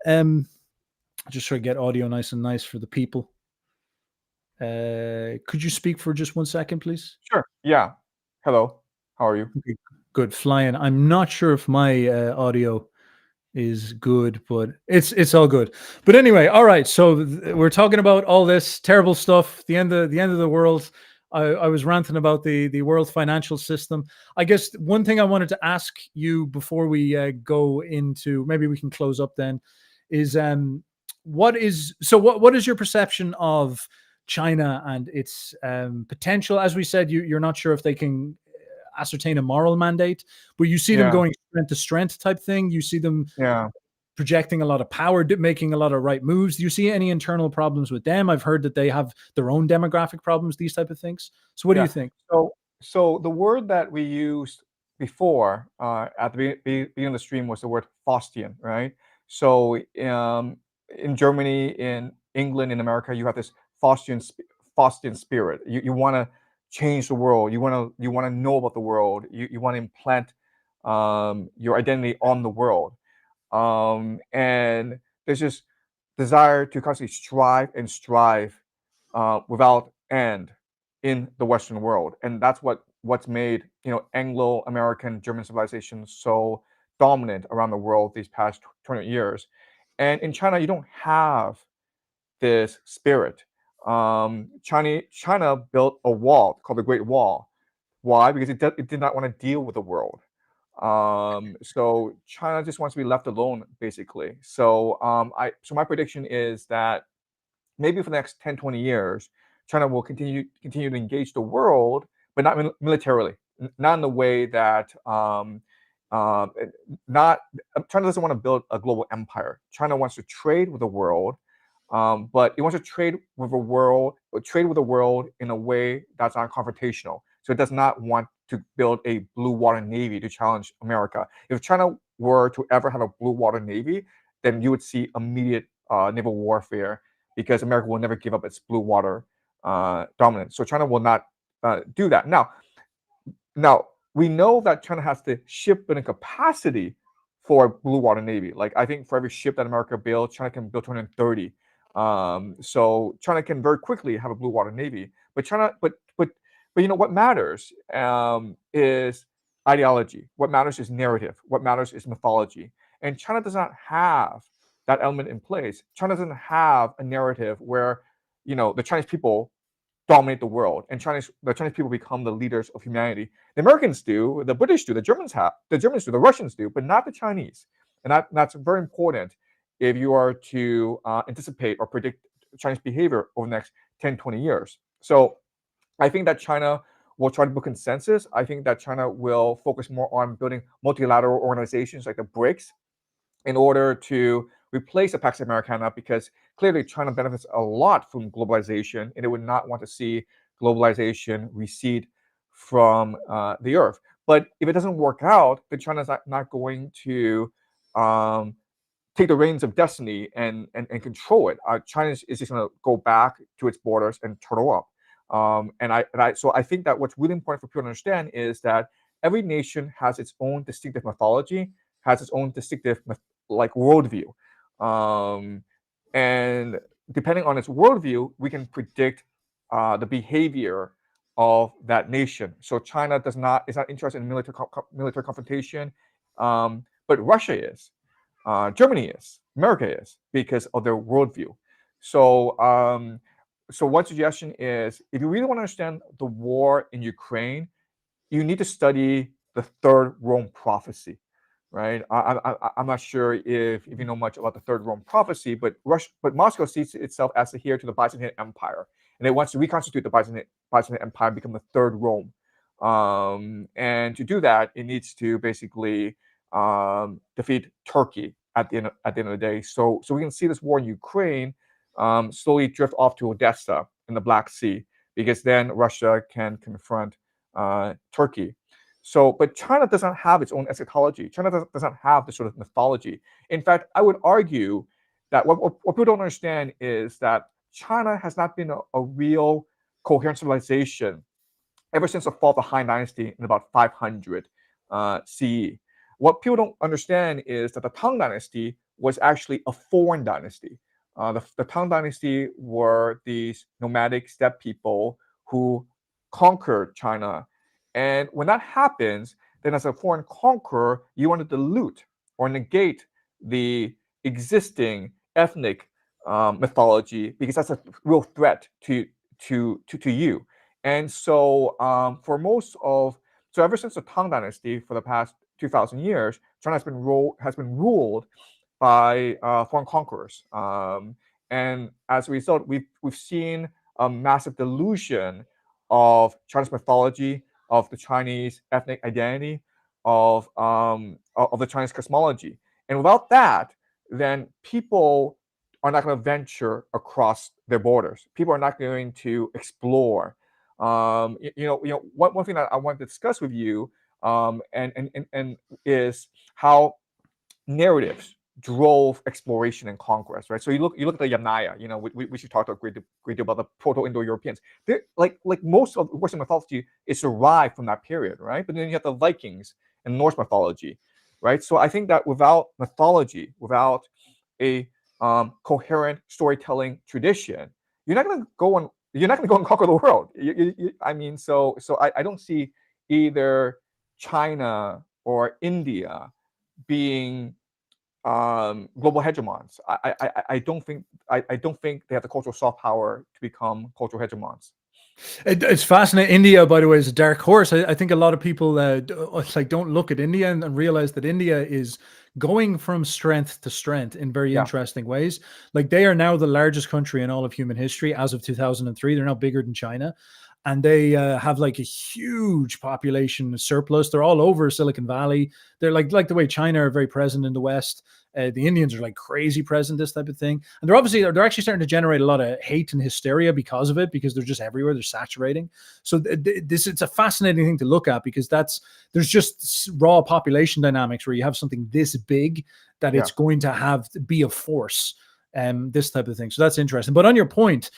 Just try to get audio nice and nice for the people. Could you speak for just 1 second, please? Sure. Yeah. Hello. How are you? Okay, good. Flying. I'm not sure if my audio is good, but it's all good. But anyway, all right. So we're talking about all this terrible stuff. The end of the world. I was ranting about the world financial system. I guess one thing I wanted to ask you before we go into, maybe we can close up then, is what is your perception of China and its potential? As we said, you're not sure if they can ascertain a moral mandate, but you see them going strength to strength type thing. You see them projecting a lot of power, making a lot of right moves. Do you see any internal problems with them? I've heard that they have their own demographic problems, these type of things. So what do you think? So the word that we used before at the beginning of the stream was the word Faustian, right? So in Germany, in England, in America, you have this Faustian spirit. You want to change the world. You want to know about the world. You want to implant your identity on the world. And there's this desire to constantly strive without end in the Western world, and that's what's made Anglo-American German civilization so dominant around the world these past 20 years. And in China, you don't have this spirit. China built a wall called the Great Wall. Why? Because it did not want to deal with the world. So China just wants to be left alone, basically. So my prediction is that maybe for the next 10, 20 years, China will continue to engage the world, but not militarily, not in the way that not China doesn't want to build a global empire. China wants to trade with the world, but it wants to trade with the world in a way that's not confrontational. So it does not want to build a blue water navy to challenge America. If China were to ever have a blue water navy, then you would see immediate naval warfare, because America will never give up its blue water dominance. So China will not do that. Now we know that China has the shipbuilding capacity for a blue water navy. Like, I think for every ship that America builds, China can build 230. So China can very quickly have a blue water navy. But what matters is ideology. What matters is narrative. What matters is mythology. And China does not have that element in place. China doesn't have a narrative where the Chinese people dominate the world and the Chinese people become the leaders of humanity. The Americans do, the British do, the Germans do, the Russians do, but not the Chinese. And that's very important if you are to anticipate or predict Chinese behavior over the next 10, 20 years. So I think that China will try to build consensus. I think that China will focus more on building multilateral organizations like the BRICS in order to replace the Pax Americana, because clearly China benefits a lot from globalization, and it would not want to see globalization recede from the earth. But if it doesn't work out, then China's not going to take the reins of destiny and control it. China is just going to go back to its borders and turtle up. So I think that what's really important for people to understand is that every nation has its own distinctive mythology, has its own distinctive worldview, and depending on its worldview, we can predict the behavior of that nation. So China is not interested in military confrontation, but Russia is, Germany is, America is, because of their worldview. So one suggestion is, if you really want to understand the war in Ukraine, you need to study the Third Rome prophecy, right? I'm not sure if you know much about the Third Rome prophecy, but Moscow sees itself as the heir to the Byzantine Empire, and it wants to reconstitute the Byzantine Empire and become the Third Rome. And to do that, it needs to basically defeat Turkey at the end of the day. So we can see this war in Ukraine slowly drift off to Odessa in the Black Sea, because then Russia can confront Turkey. So, but China doesn't have its own eschatology. China doesn't have this sort of mythology. In fact, I would argue that what people don't understand is that China has not been a real coherent civilization ever since the fall of the Han Dynasty in about 500 CE. What people don't understand is that the Tang Dynasty was actually a foreign dynasty. The Tang Dynasty were these nomadic steppe people who conquered China. And when that happens, then as a foreign conqueror, you want to dilute or negate the existing ethnic mythology, because that's a real threat to you. And so ever since the Tang Dynasty, for the past 2,000 years, China has been ruled by foreign conquerors. And as a result, we've seen a massive dilution of Chinese mythology, of the Chinese ethnic identity, of the Chinese cosmology. And without that, then people are not going to venture across their borders. People are not going to explore. One thing that I want to discuss with you and is how narratives drove exploration and conquest, right? So you look at the Yamnaya, we should talk a great deal about the Proto-Indo-Europeans. They're like most of Western mythology is derived from that period, right? But then you have the Vikings and Norse mythology, right? So I think that without mythology, without a coherent storytelling tradition, you're not going to go and conquer the world. I don't see either China or India being global hegemons. I don't think they have the cultural soft power to become cultural hegemons. It's fascinating. India, by the way, is a dark horse. I think a lot of people don't look at India and realize that India is going from strength to strength in very interesting ways. Like, they are now the largest country in all of human history as of 2003. They're now bigger than China. And they have like a huge population surplus. They're all over Silicon Valley. They're like the way China are very present in the West. The Indians are like crazy present, this type of thing. And they're actually starting to generate a lot of hate and hysteria because of it, because they're just everywhere. They're saturating. So it's a fascinating thing to look at, because there's just raw population dynamics where you have something this big that it's going to be a force, this type of thing. So that's interesting. But on your point,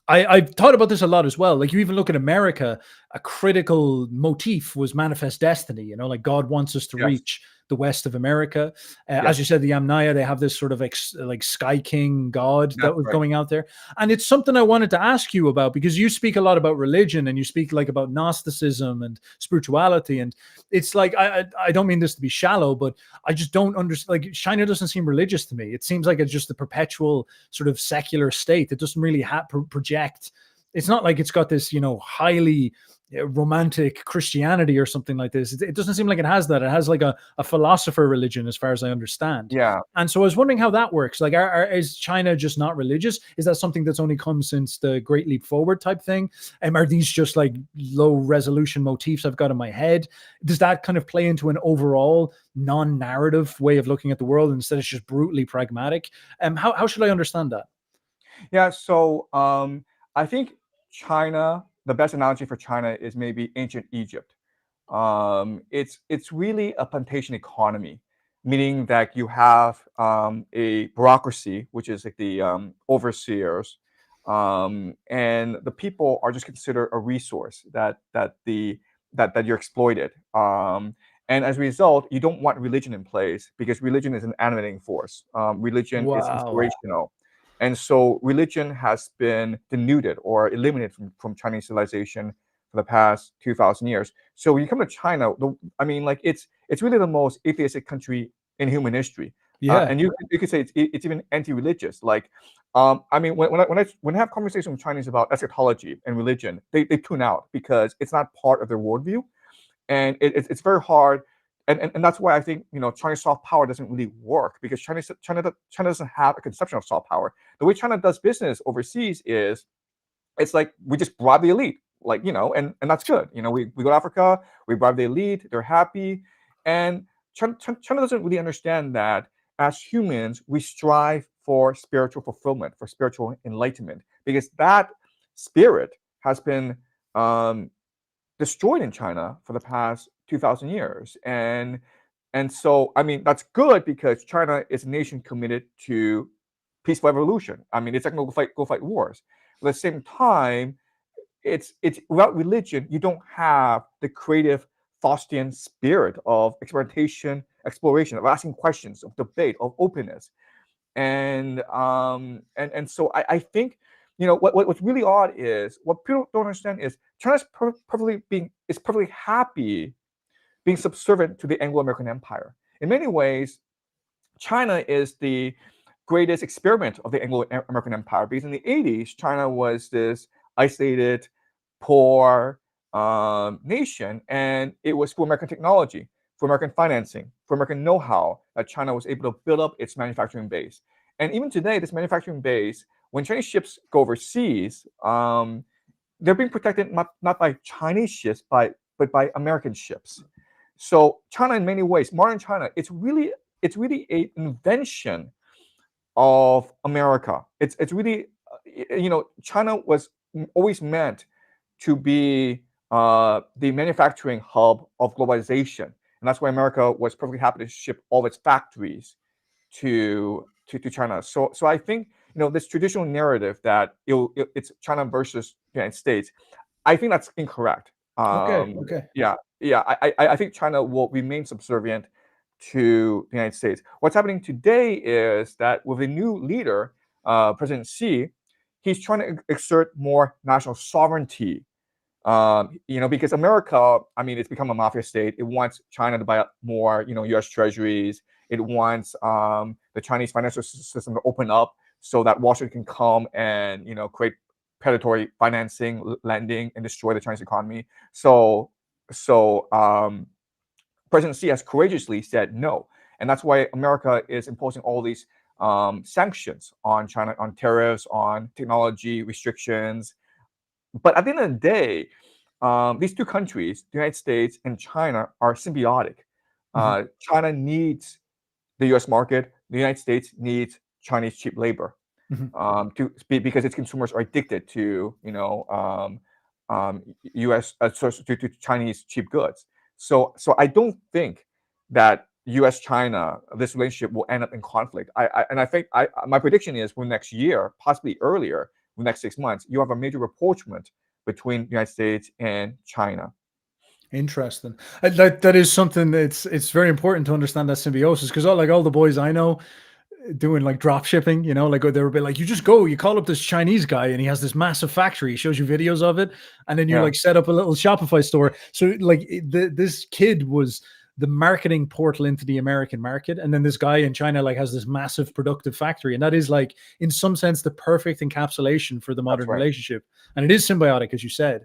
I've thought about this a lot as well. Like, you even look at America, a critical motif was manifest destiny, like God wants us to reach the west of America. As you said, the Yamnaya, they have this sort of like Sky King God that was going out there. And it's something I wanted to ask you about, because you speak a lot about religion, and you speak like about Gnosticism and spirituality. And it's like, I don't mean this to be shallow, but I just don't understand. Like, China doesn't seem religious to me. It seems like it's just a perpetual sort of secular state that doesn't really project. It's not like it's got this, highly romantic Christianity or something like this. It doesn't seem like it has that. It has like a philosopher religion, as far as I understand. Yeah. And so I was wondering how that works. Like, is China just not religious? Is that something that's only come since the Great Leap Forward type thing? Are these just like low resolution motifs I've got in my head? Does that kind of play into an overall non-narrative way of looking at the world instead it's just brutally pragmatic? How should I understand that? Yeah. So I think China, the best analogy for China is maybe ancient Egypt. It's really a plantation economy, meaning that you have a bureaucracy, which is like the overseers, and the people are just considered a resource that you're exploited. And as a result, you don't want religion in place because religion is an animating force. Religion is Wow. inspirational. And so religion has been denuded or eliminated from Chinese civilization for the past 2,000 years. So when you come to China, like it's really the most atheistic country in human history. Yeah. And you could say it's even anti-religious. Like, when I have conversations with Chinese about eschatology and religion, they tune out because it's not part of their worldview, and it's very hard. And that's why I think Chinese soft power doesn't really work, because China doesn't have a conception of soft power. The way China does business overseas is it's like we just bribe the elite, like and that's good. We go to Africa, we bribe the elite, they're happy, and China doesn't really understand that as humans we strive for spiritual fulfillment, for spiritual enlightenment, because that spirit has been destroyed in China for the past 2,000 years. And so, that's good because China is a nation committed to peaceful evolution. It's not going to go fight wars. But at the same time, it's without religion, you don't have the creative Faustian spirit of experimentation, exploration, of asking questions, of debate, of openness. And so I think what's really odd is what people don't understand is China's perfectly happy being subservient to the Anglo-American Empire. In many ways, China is the greatest experiment of the Anglo-American Empire, because in the 80s, China was this isolated, poor nation, and it was for American technology, for American financing, for American know-how that China was able to build up its manufacturing base. And even today, this manufacturing base, when Chinese ships go overseas, they're being protected not by Chinese ships, but by American ships. So China, in many ways, modern China, it's really an invention of America. It's really, China was always meant to be the manufacturing hub of globalization, and that's why America was perfectly happy to ship all of its factories to China. So I think this traditional narrative that it's China versus the United States, I think that's incorrect. Okay. I think China will remain subservient to the United States. What's happening today is that with a new leader, President Xi, he's trying to exert more national sovereignty. Because America, it's become a mafia state. It wants China to buy up more, U.S. treasuries. It wants the Chinese financial system to open up so that Washington can come and create predatory financing, lending, and destroy the Chinese economy. So President Xi has courageously said no, and that's why America is imposing all these sanctions on China, on tariffs, on technology restrictions. But at the end of the day, these two countries, the United States and China, are symbiotic. China needs the U.S. market. The United States needs Chinese cheap labor because its consumers are addicted to U.S. To Chinese cheap goods. So I don't think that U.S.-China, this relationship will end up in conflict. I think my prediction is for next year, possibly earlier, the next 6 months, you have a major rapprochement between the United States and China. Interesting. That is something it's very important to understand that symbiosis, because all the boys I know doing like drop shipping, like they were like, you just go, you call up this Chinese guy and he has this massive factory, he shows you videos of it, and then you like set up a little Shopify store. So like this kid was the marketing portal into the American market, and then this guy in China like has this massive productive factory, and that is like in some sense the perfect encapsulation for the modern relationship, and it is symbiotic, as you said.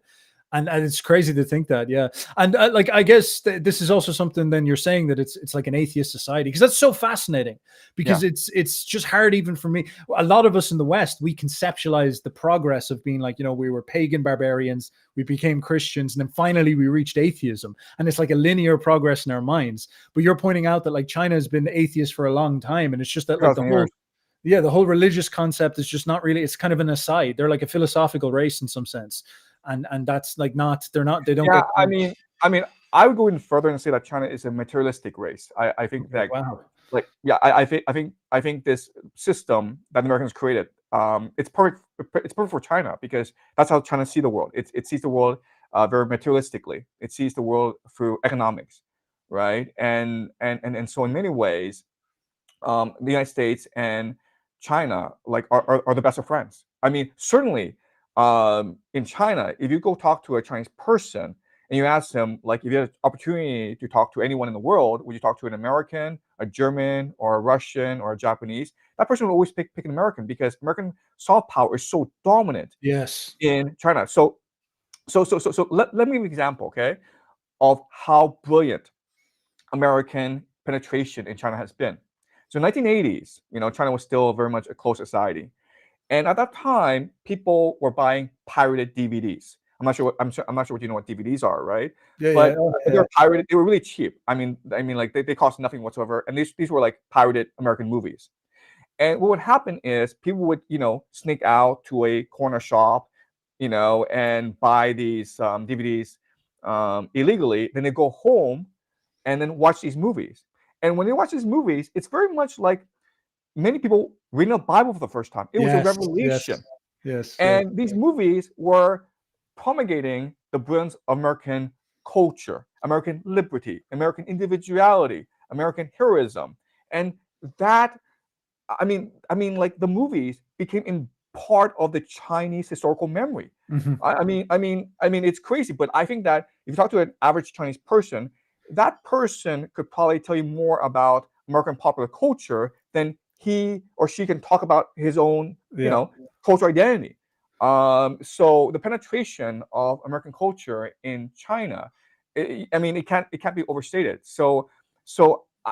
And it's crazy to think that, yeah. And like, I guess this is also something. Then you're saying that it's like an atheist society, because that's so fascinating. Because Yeah, it's just hard even for me. A lot of us in the West, we conceptualize the progress of being like, we were pagan barbarians, we became Christians, and then finally we reached atheism, and it's like a linear progress in our minds. But you're pointing out that like China has been atheist for a long time, and it's just that like 2,000 years. the whole religious concept is just not really. It's kind of an aside. They're like a philosophical race in some sense, and that's like not. They're not. They don't Yeah, get. I mean, I would go even further and say that China is a materialistic race. I think that, Wow. like, yeah, I think this system that the Americans created, it's perfect. It's perfect for China because that's how China sees the world. It sees the world very materialistically. It sees the world through economics, right? And so in many ways, the United States and China like are the best of friends. I mean, certainly, in China, if you go talk to a Chinese person and you ask them, like, if you had an opportunity to talk to anyone in the world, would you talk to an American, a German, or a Russian, or a Japanese? That person will always pick an American because American soft power is so dominant Yes. in China. So let me give you an example, okay, of how brilliant American penetration in China has been. So 1980s, China was still very much a closed society, and at that time, people were buying pirated DVDs. I'm not sure what you know what DVDs are, right? Yeah. Yeah. But Oh, they yeah. were pirated. They were really cheap. I mean, like they cost nothing whatsoever, and these were like pirated American movies. And what would happen is people would, sneak out to a corner shop, and buy these DVDs illegally. Then they go home and then watch these movies. And when they watch these movies, it's very much like many people reading the Bible for the first time. It was a Yes. Yes. revelation. Yes. Yes. And these movies were promulgating the brilliance of American culture, American liberty, American individuality, American heroism. And that, like the movies became in part of the Chinese historical memory. Mhm. It's crazy, but I think that if you talk to an average Chinese person, that person could probably tell you more about American popular culture than he or she can talk about his own, Yeah. cultural identity. So the penetration of American culture in China, it can't be overstated. So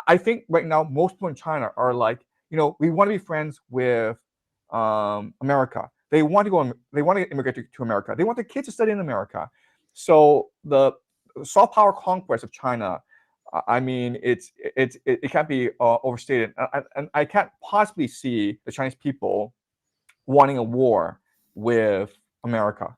I think right now most people in China are like, we want to be friends with America. They want to go. They want to immigrate to America. They want their kids to study in America. So the soft power conquest of China, it can't be overstated. And I can't possibly see the Chinese people wanting a war with America.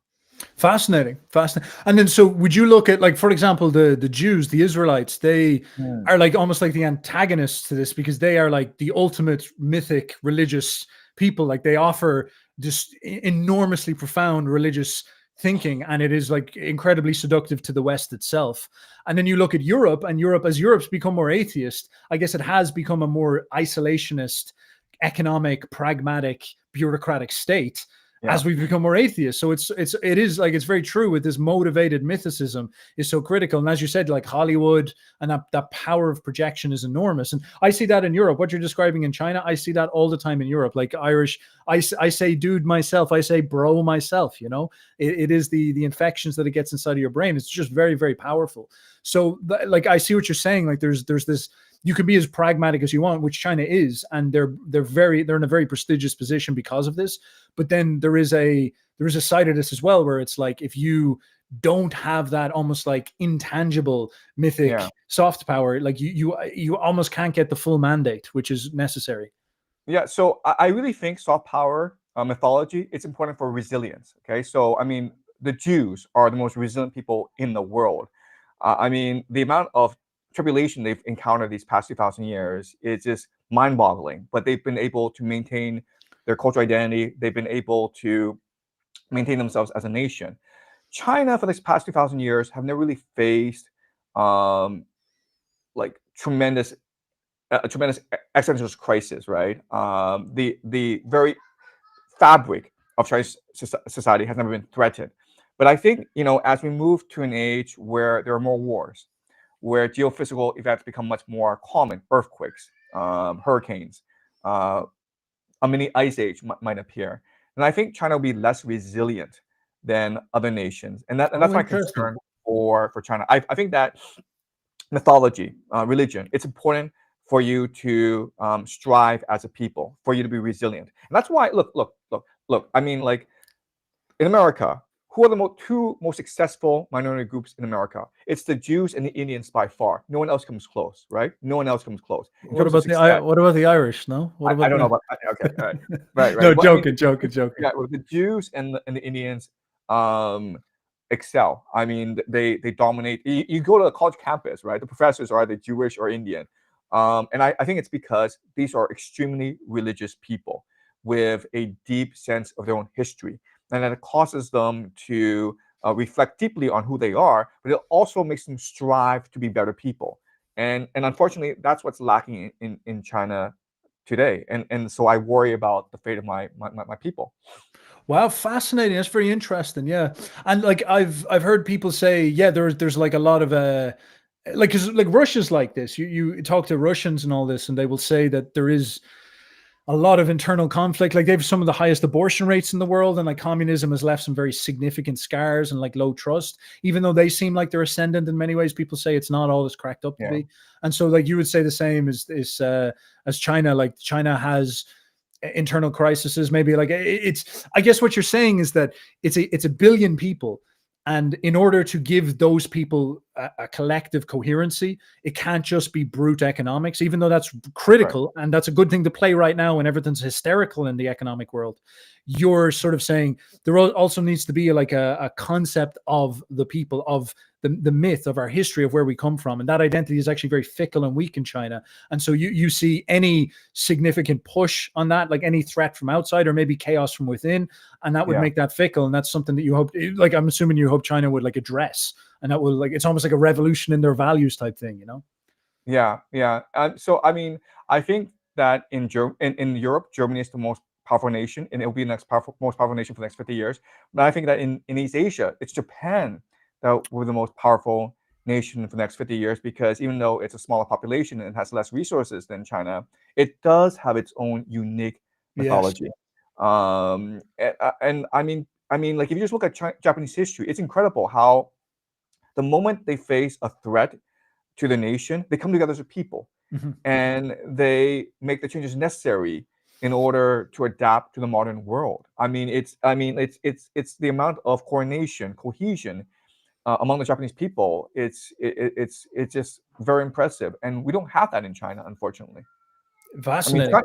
Fascinating, fascinating. And then, so would you look at, like, for example, the Jews, the Israelites? They Hmm. are like almost like the antagonists to this, because they are like the ultimate mythic religious people. Like, they offer just enormously profound religious thinking, and it is like incredibly seductive to the West itself. And then you look at Europe, and Europe, as Europe's become more atheist, I guess it has become a more isolationist, economic, pragmatic, bureaucratic state Yeah. as we've become more atheists. So it is like, it's very true with this motivated mythicism is so critical. And as you said, like Hollywood and that power of projection is enormous. And I see that in Europe. What you're describing in China, I see that all the time in Europe. Like Irish, I say dude myself, I say bro myself. It is the infections that it gets inside of your brain. It's just very, very powerful. So like, I see what you're saying. Like there's this, you can be as pragmatic as you want, which China is, and they're in a very prestigious position because of this. But then there is a side of this as well, where it's like, if you don't have that almost like intangible mythic Yeah. soft power, like you almost can't get the full mandate, which is necessary. Yeah, so I really think soft power mythology it's important for resilience. Okay, so the Jews are the most resilient people in the world. The amount of tribulation they've encountered these past 2,000 years is just mind-boggling. But they've been able to maintain their cultural identity. They've been able to maintain themselves as a nation. China, for this past 2,000 years, have never really faced like tremendous a tremendous existential crisis, right? The very fabric of Chinese society has never been threatened. But I think, as we move to an age where there are more wars, where geophysical events become much more common, earthquakes, hurricanes, uh, a mini ice age might appear, and I think China will be less resilient than other nations, and Oh, that's my interesting. concern for China. I think that mythology, religion, it's important for you to strive as a people, for you to be resilient, and that's why look. I mean, like in America, who are the two most successful minority groups in America? It's the Jews and the Indians by far. No one else comes close, right? No one else comes close in What terms of about success. what about the Irish? No, what I about don't know the? about okay, all right, right. No, Well, I mean, joking. yeah, well, the Jews and the Indians um, excel. I mean, they dominate. You go to a college campus, right? The professors are either Jewish or Indian, and I think it's because these are extremely religious people with a deep sense of their own history, and that it causes them to reflect deeply on who they are, but it also makes them strive to be better people. And unfortunately, that's what's lacking in China today. And so I worry about the fate of my people. Wow, fascinating. That's very interesting. Yeah, and like I've heard people say, yeah, there's like a lot of like because like Russia's like this. You talk to Russians and all this, and they will say that there is a lot of internal conflict. Like they have some of the highest abortion rates in the world, and like communism has left some very significant scars and like low trust. Even though they seem like they're ascendant in many ways, people say it's not all it's cracked up to Yeah. be. And so, like you would say the same as China. Like China has internal crises. Maybe like it's. I guess what you're saying is that it's a billion people. And in order to give those people a collective coherency, it can't just be brute economics, even though that's Right. critical and that's a good thing to play right now when everything's hysterical in the economic world. You're sort of saying there also needs to be like a concept of the people, of the myth of our history of where we come from. And that identity is actually very fickle and weak in China. And so you see any significant push on that, like any threat from outside or maybe chaos from within, and that would Yeah. make that fickle. And that's something that you hope, like I'm assuming you hope China would like address, and that will like it's almost like a revolution in their values type thing, you know? Yeah. Yeah. So I mean, I think that in Europe, Germany is the most powerful nation, and it will be the most powerful nation for the next 50 years. But I think that in East Asia, it's Japan that will be the most powerful nation for the next 50 years, because even though it's a smaller population and has less resources than China, it does have its own unique Yes. mythology. And I mean, like if you just look at Japanese history, it's incredible how the moment they face a threat to the nation, they come together as a people Mhm. and they make the changes necessary in order to adapt to the modern world. It's the amount of coordination, cohesion among the Japanese people. It's just very impressive, and we don't have that in China, unfortunately. I mean, Fascinating.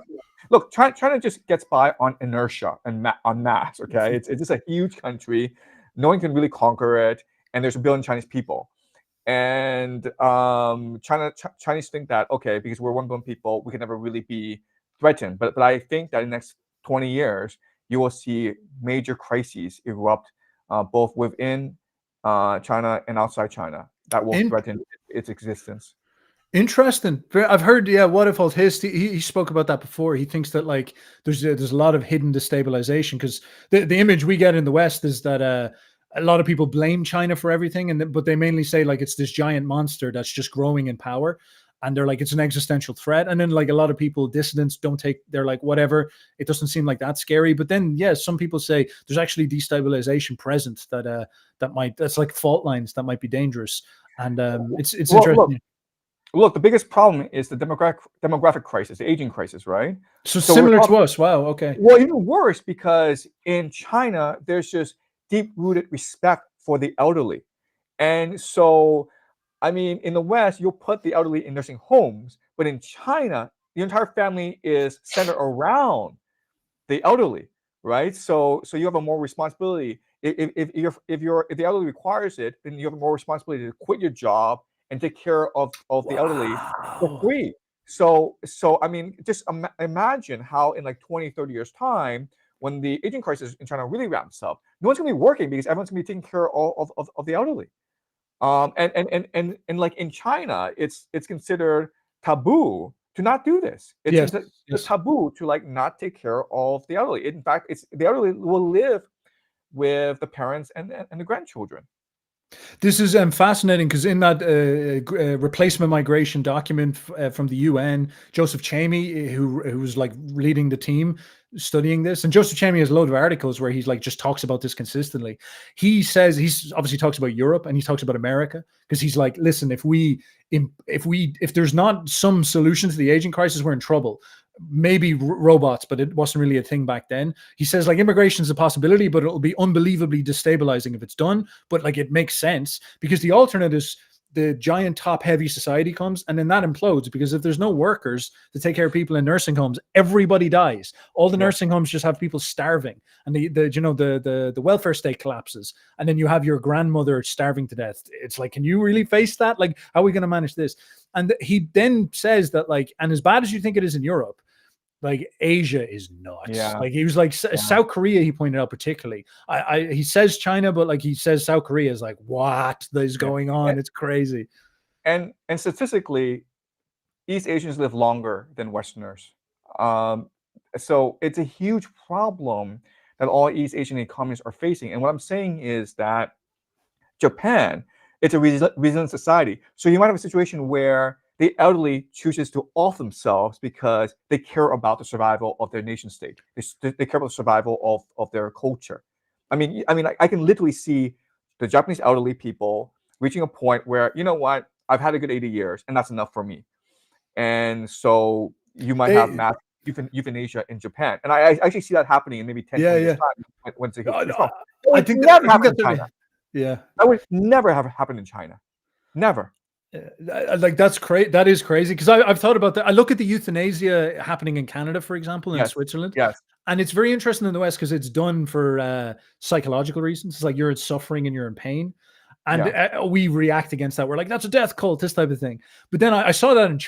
look, China just gets by on inertia and on mass. Okay, it's just a huge country. No one can really conquer it, and there's a billion Chinese people. And Chinese think that, okay, because we're 1 billion people, we can never really be threatened. But I think that in the next 20 years, you will see major crises erupt, both within China and outside China, that will In- threaten its existence. Interesting. I've heard, yeah, what if he spoke about that before. He thinks that like there's a lot of hidden destabilization because the image we get in the West is that a lot of people blame China for everything, but they mainly say like it's this giant monster that's just growing in power, and they're like it's an existential threat. And then like a lot of people, dissidents, they're like whatever, it doesn't seem like that scary. But then yeah, some people say there's actually destabilization present that's like fault lines that might be dangerous. And it's Well, look, interesting. the biggest problem is the demographic crisis, the aging crisis, right? So So we're similar talking, to us. Wow. Okay. well, even worse, because in China, there's just deep-rooted respect for the elderly. And so, I mean, in the West, you'll put the elderly in nursing homes, but in China, the entire family is centered around the elderly, right? So you have a more responsibility. If the elderly requires it, then you have a more responsibility to quit your job and take care of the elderly for Wow. free. So I mean, just imagine how in like 20, 30 years time, when the aging crisis in China really ramps up, no one's gonna be working because everyone's gonna be taking care of the elderly. And like in China, it's considered taboo to not do this. It's Yes. considered Yes. taboo to like not take care of the elderly. In fact, it's the elderly will live with the parents and the grandchildren. This is fascinating because in that replacement migration document from the UN, Joseph Chamey, who was like leading the team, studying this, and Joseph Chamey has a load of articles where he's like just talks about this consistently. He says he's obviously talks about Europe and he talks about America because he's like, listen, if there's not some solution to the aging crisis, we're in trouble. Maybe robots, but it wasn't really a thing back then. He says like immigration is a possibility, but it'll be unbelievably destabilizing if it's done. But like it makes sense because the alternate is the giant top heavy society comes and then that implodes because if there's no workers to take care of people in nursing homes, everybody dies. All the nursing homes just have people starving and the welfare state collapses and then you have your grandmother starving to death. It's like, can you really face that? Like, how are we going to manage this? And he then says that like, and as bad as you think it is in Europe, like Asia is nuts. Yeah. Like he was like South Korea, he pointed out particularly. He says China, but like he says South Korea is like, what is going on? It's crazy. And statistically, East Asians live longer than Westerners. So it's a huge problem that all East Asian economies are facing. And what I'm saying is that Japan, it's a resilient society. So you might have a situation where the elderly chooses to off themselves because they care about the survival of their nation state. They care about the survival of their culture. I mean, I can literally see the Japanese elderly people reaching a point where, you know what, I've had a good 80 years and that's enough for me. And so you might have mass euthanasia in Japan. And I actually see that happening in maybe 10, 20 years time once it hits. I think that happened in China. Yeah. That would never have happened in China. Never. Like that's crazy. That is crazy because I've thought about that. I look at the euthanasia happening in Canada, for example, in Switzerland. Yes. And it's very interesting in the West because it's done for psychological reasons. It's like you're in suffering and you're in pain. And we react against that. We're like, that's a death cult, this type of thing. But then I saw that in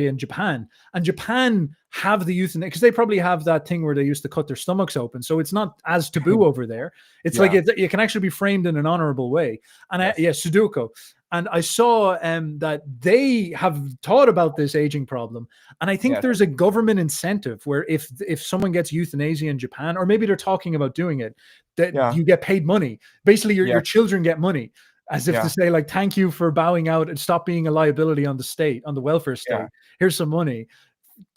in Japan. And Japan have the euthanasia because they probably have that thing where they used to cut their stomachs open. So it's not as taboo over there. It's like it can actually be framed in an honorable way. And Sudoku. And I saw that they have thought about this aging problem. And I think there's a government incentive where if someone gets euthanasia in Japan, or maybe they're talking about doing it, that you get paid money. Basically, your children get money as if to say, like, thank you for bowing out and stop being a liability on the state, on the welfare state. Here's some money.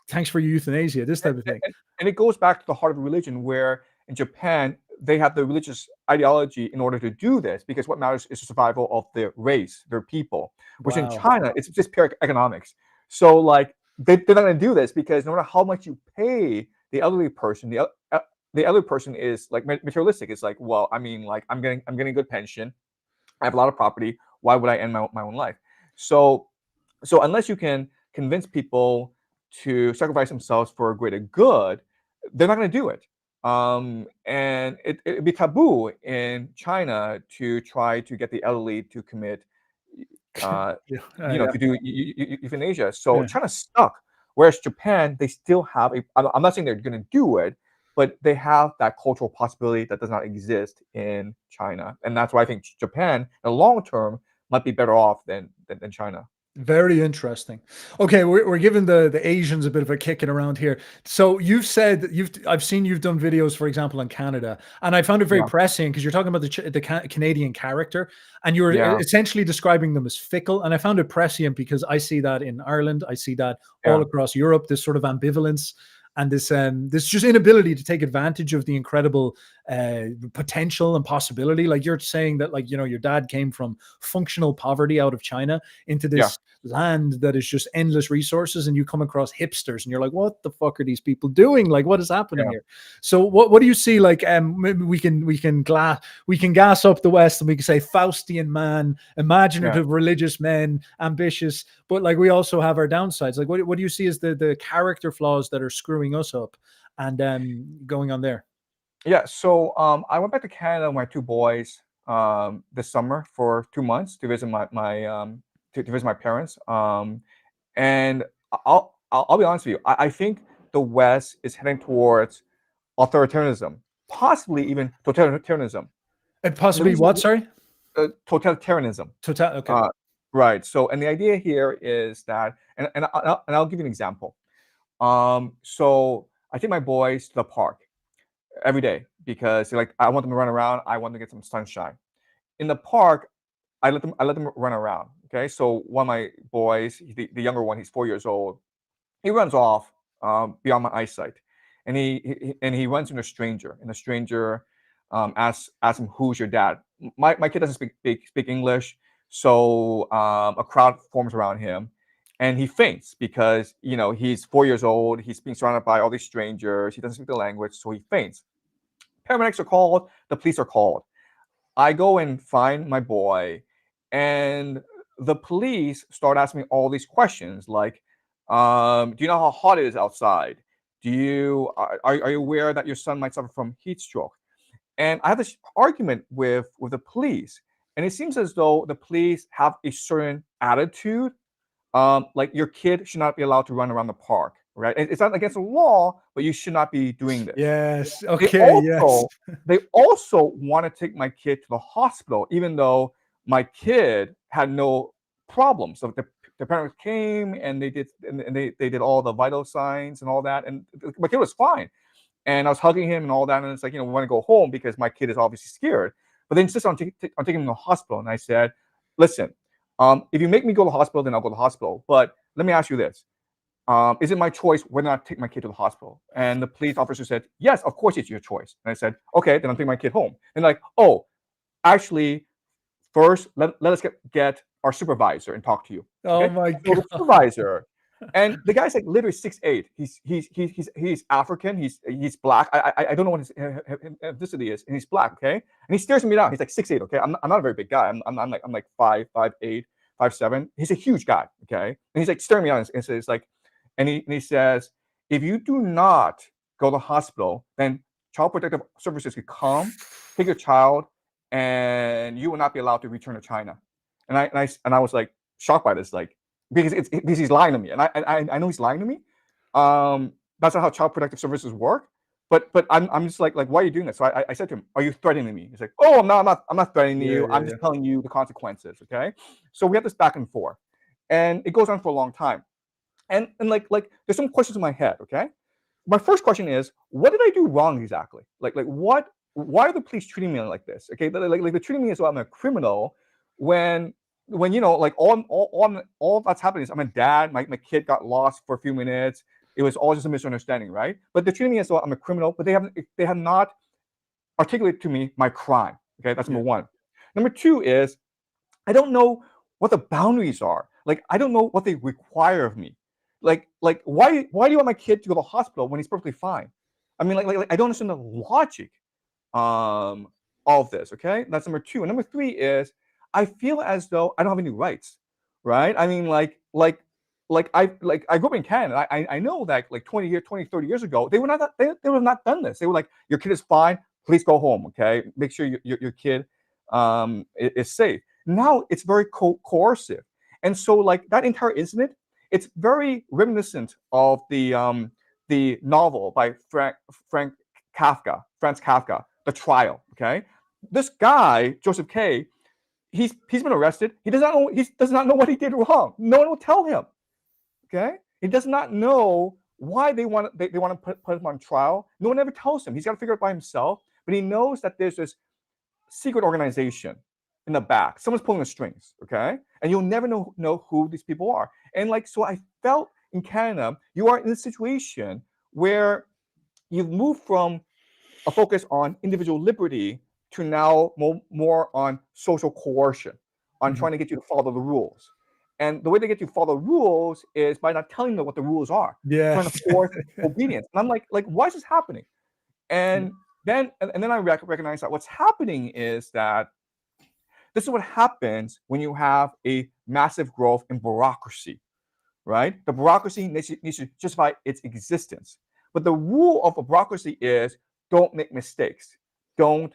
Thanks for your euthanasia, this type of thing. And it goes back to the heart of religion, where in Japan, they have the religious ideology in order to do this, because what matters is the survival of their race, their people, which in China, it's just pure economics. So like they're not going to do this because no matter how much you pay the elderly person, the elderly person is like materialistic. It's like, well, I mean, like I'm getting a good pension. I have a lot of property. Why would I end my own life? So unless you can convince people to sacrifice themselves for a greater good, they're not going to do it. And it'd be taboo in China to try to get the elderly to commit, to do euthanasia. So China's stuck. Whereas Japan, they still have I'm not saying they're going to do it, but they have that cultural possibility that does not exist in China. And that's why I think Japan, in the long term, might be better off than China. Very interesting. Okay, we're giving the Asians a bit of a kicking around here. So you've said that I've seen you've done videos, for example, on Canada, and I found it very pressing because you're talking about the Canadian character, and you're essentially describing them as fickle. And I found it prescient because I see that in Ireland, I see that all across Europe. This sort of ambivalence and this just inability to take advantage of the incredible potential and possibility. Like you're saying that, like, your dad came from functional poverty out of China into this land that is just endless resources, and you come across hipsters and you're like, what the fuck are these people doing? Like, what is happening here? So what do you see? Like, maybe we can gas up the West and we can say Faustian man, imaginative religious men, ambitious, but like we also have our downsides. Like what do you see as the character flaws that are screwing us up and going on there? So I went back to Canada with my two boys this summer for 2 months to visit to visit my parents. And I'll be honest with you, I think the West is heading towards authoritarianism, possibly even totalitarianism. And possibly what? Sorry, totalitarianism. Okay. Right. So, and the idea here is that, and I'll give you an example. So I take my boys to the park every day because they're like, I want them to run around. I want to get some sunshine. In the park, I let them run around. Okay. So one of my boys, the younger one, he's 4 years old. He runs off beyond my eyesight. and he runs into a stranger, and the stranger asks him, "Who's your dad?" My kid doesn't speak English, so a crowd forms around him, and he faints because he's 4 years old. He's being surrounded by all these strangers. He doesn't speak the language, so he faints. Paramedics are called. The police are called. I go and find my boy, and the police start asking me all these questions like, do you know how hot it is outside? Are you aware that your son might suffer from heat stroke? And I have this argument with the police, and it seems as though the police have a certain attitude, like your kid should not be allowed to run around the park, right? It's not against the law, but you should not be doing this. Yes. They Okay. Yes. also want to take my kid to the hospital, even though my kid had no problems. So the parents came and they did all the vital signs and all that, and my kid was fine. And I was hugging him and all that, and it's like, we want to go home because my kid is obviously scared. But they insist on taking him to the hospital, and I said, listen, if you make me go to the hospital, then I'll go to the hospital. But let me ask you this. Is it my choice whether or not to take my kid to the hospital? And the police officer said, yes, of course it's your choice. And I said, okay, then I'm taking my kid home. And like, oh, actually, first, let us get our supervisor and talk to you. Oh Okay? my So God. the supervisor, and the guy's like literally 6'8". He's African. He's black. I don't know what his ethnicity is, and he's black. Okay, and he stares me down. He's like 6'8". Okay, I'm not a very big guy. I'm like 5'8", 5'7". He's a huge guy. Okay, and he's like staring me down and says like, and he says, if you do not go to the hospital, then Child Protective Services could come, take your child, and you will not be allowed to return to China. And I was like shocked by this, like, because he's lying to me, and I know he's lying to me. That's not how Child Protective Services work. But I'm just like why are you doing this? So I said to him, are you threatening me? He's like, oh no, I'm not threatening you. I'm just telling you the consequences. Okay. So we have this back and forth, and it goes on for a long time. And like there's some questions in my head. Okay. My first question is, what did I do wrong exactly? Like what? Why are the police treating me like this? Okay, like they're treating me as though I'm a criminal when like all that's happening is I'm a dad. My kid got lost for a few minutes. It was all just a misunderstanding, right? But they're treating me as though I'm a criminal, but they have not articulated to me my crime. Okay, that's number one. Number two is I don't know what the boundaries are. Like I don't know what they require of me. Like why do you want my kid to go to the hospital when he's perfectly fine? I mean, like I don't understand the logic of this. Okay, that's number two. And number three is I feel as though I don't have any rights, right? I mean, I grew up in Canada. I know that like 30 years ago, they would have not done this. They were like, your kid is fine, please go home. Okay, make sure your kid is safe. Now it's very coercive, and so like that entire incident, it's very reminiscent of the novel by Franz Kafka, The Trial. Okay, this guy Joseph K. He's been arrested. He does not know what he did wrong. No one will tell him. Okay, he does not know why they want to put him on trial. No one ever tells him. He's got to figure it by himself. But he knows that there's this secret organization in the back. Someone's pulling the strings. Okay, and you'll never know who these people are. And like so, I felt in Canada, you are in a situation where you've moved from a focus on individual liberty to now more on social coercion, on trying to get you to follow the rules. And the way they get you to follow the rules is by not telling them what the rules are. Trying to force obedience. And I'm like, why is this happening? And then I recognize that what's happening is that this is what happens when you have a massive growth in bureaucracy, right? The bureaucracy needs to justify its existence. But the rule of a bureaucracy is don't make mistakes. The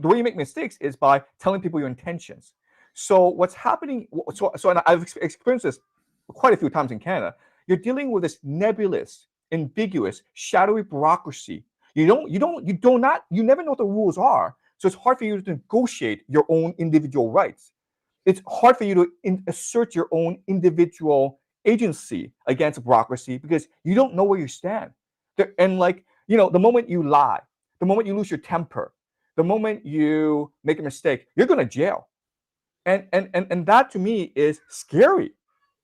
way you make mistakes is by telling people your intentions. So what's happening? And I've experienced this quite a few times in Canada. You're dealing with this nebulous, ambiguous, shadowy bureaucracy. You never know what the rules are. So it's hard for you to negotiate your own individual rights. It's hard for you to assert your own individual agency against bureaucracy because you don't know where you stand. And the moment you lie, the moment you lose your temper, the moment you make a mistake, you're going to jail. And that to me is scary.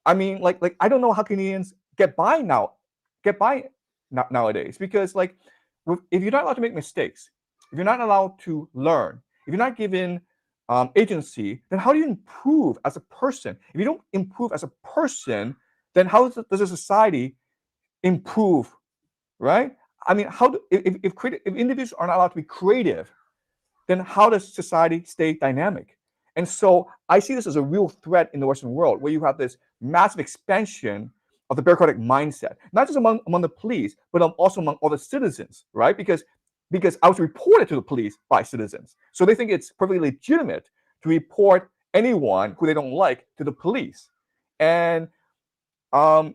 I mean, I don't know how Canadians get by nowadays, because like if you're not allowed to make mistakes, if you're not allowed to learn, if you're not given agency, then how do you improve as a person? If you don't improve as a person, then how does a society improve, right? I mean, how do if individuals are not allowed to be creative, then how does society stay dynamic? And so I see this as a real threat in the Western world, where you have this massive expansion of the bureaucratic mindset, not just among the police, but also among all the citizens, right? Because I was reported to the police by citizens, so they think it's perfectly legitimate to report anyone who they don't like to the police, and um,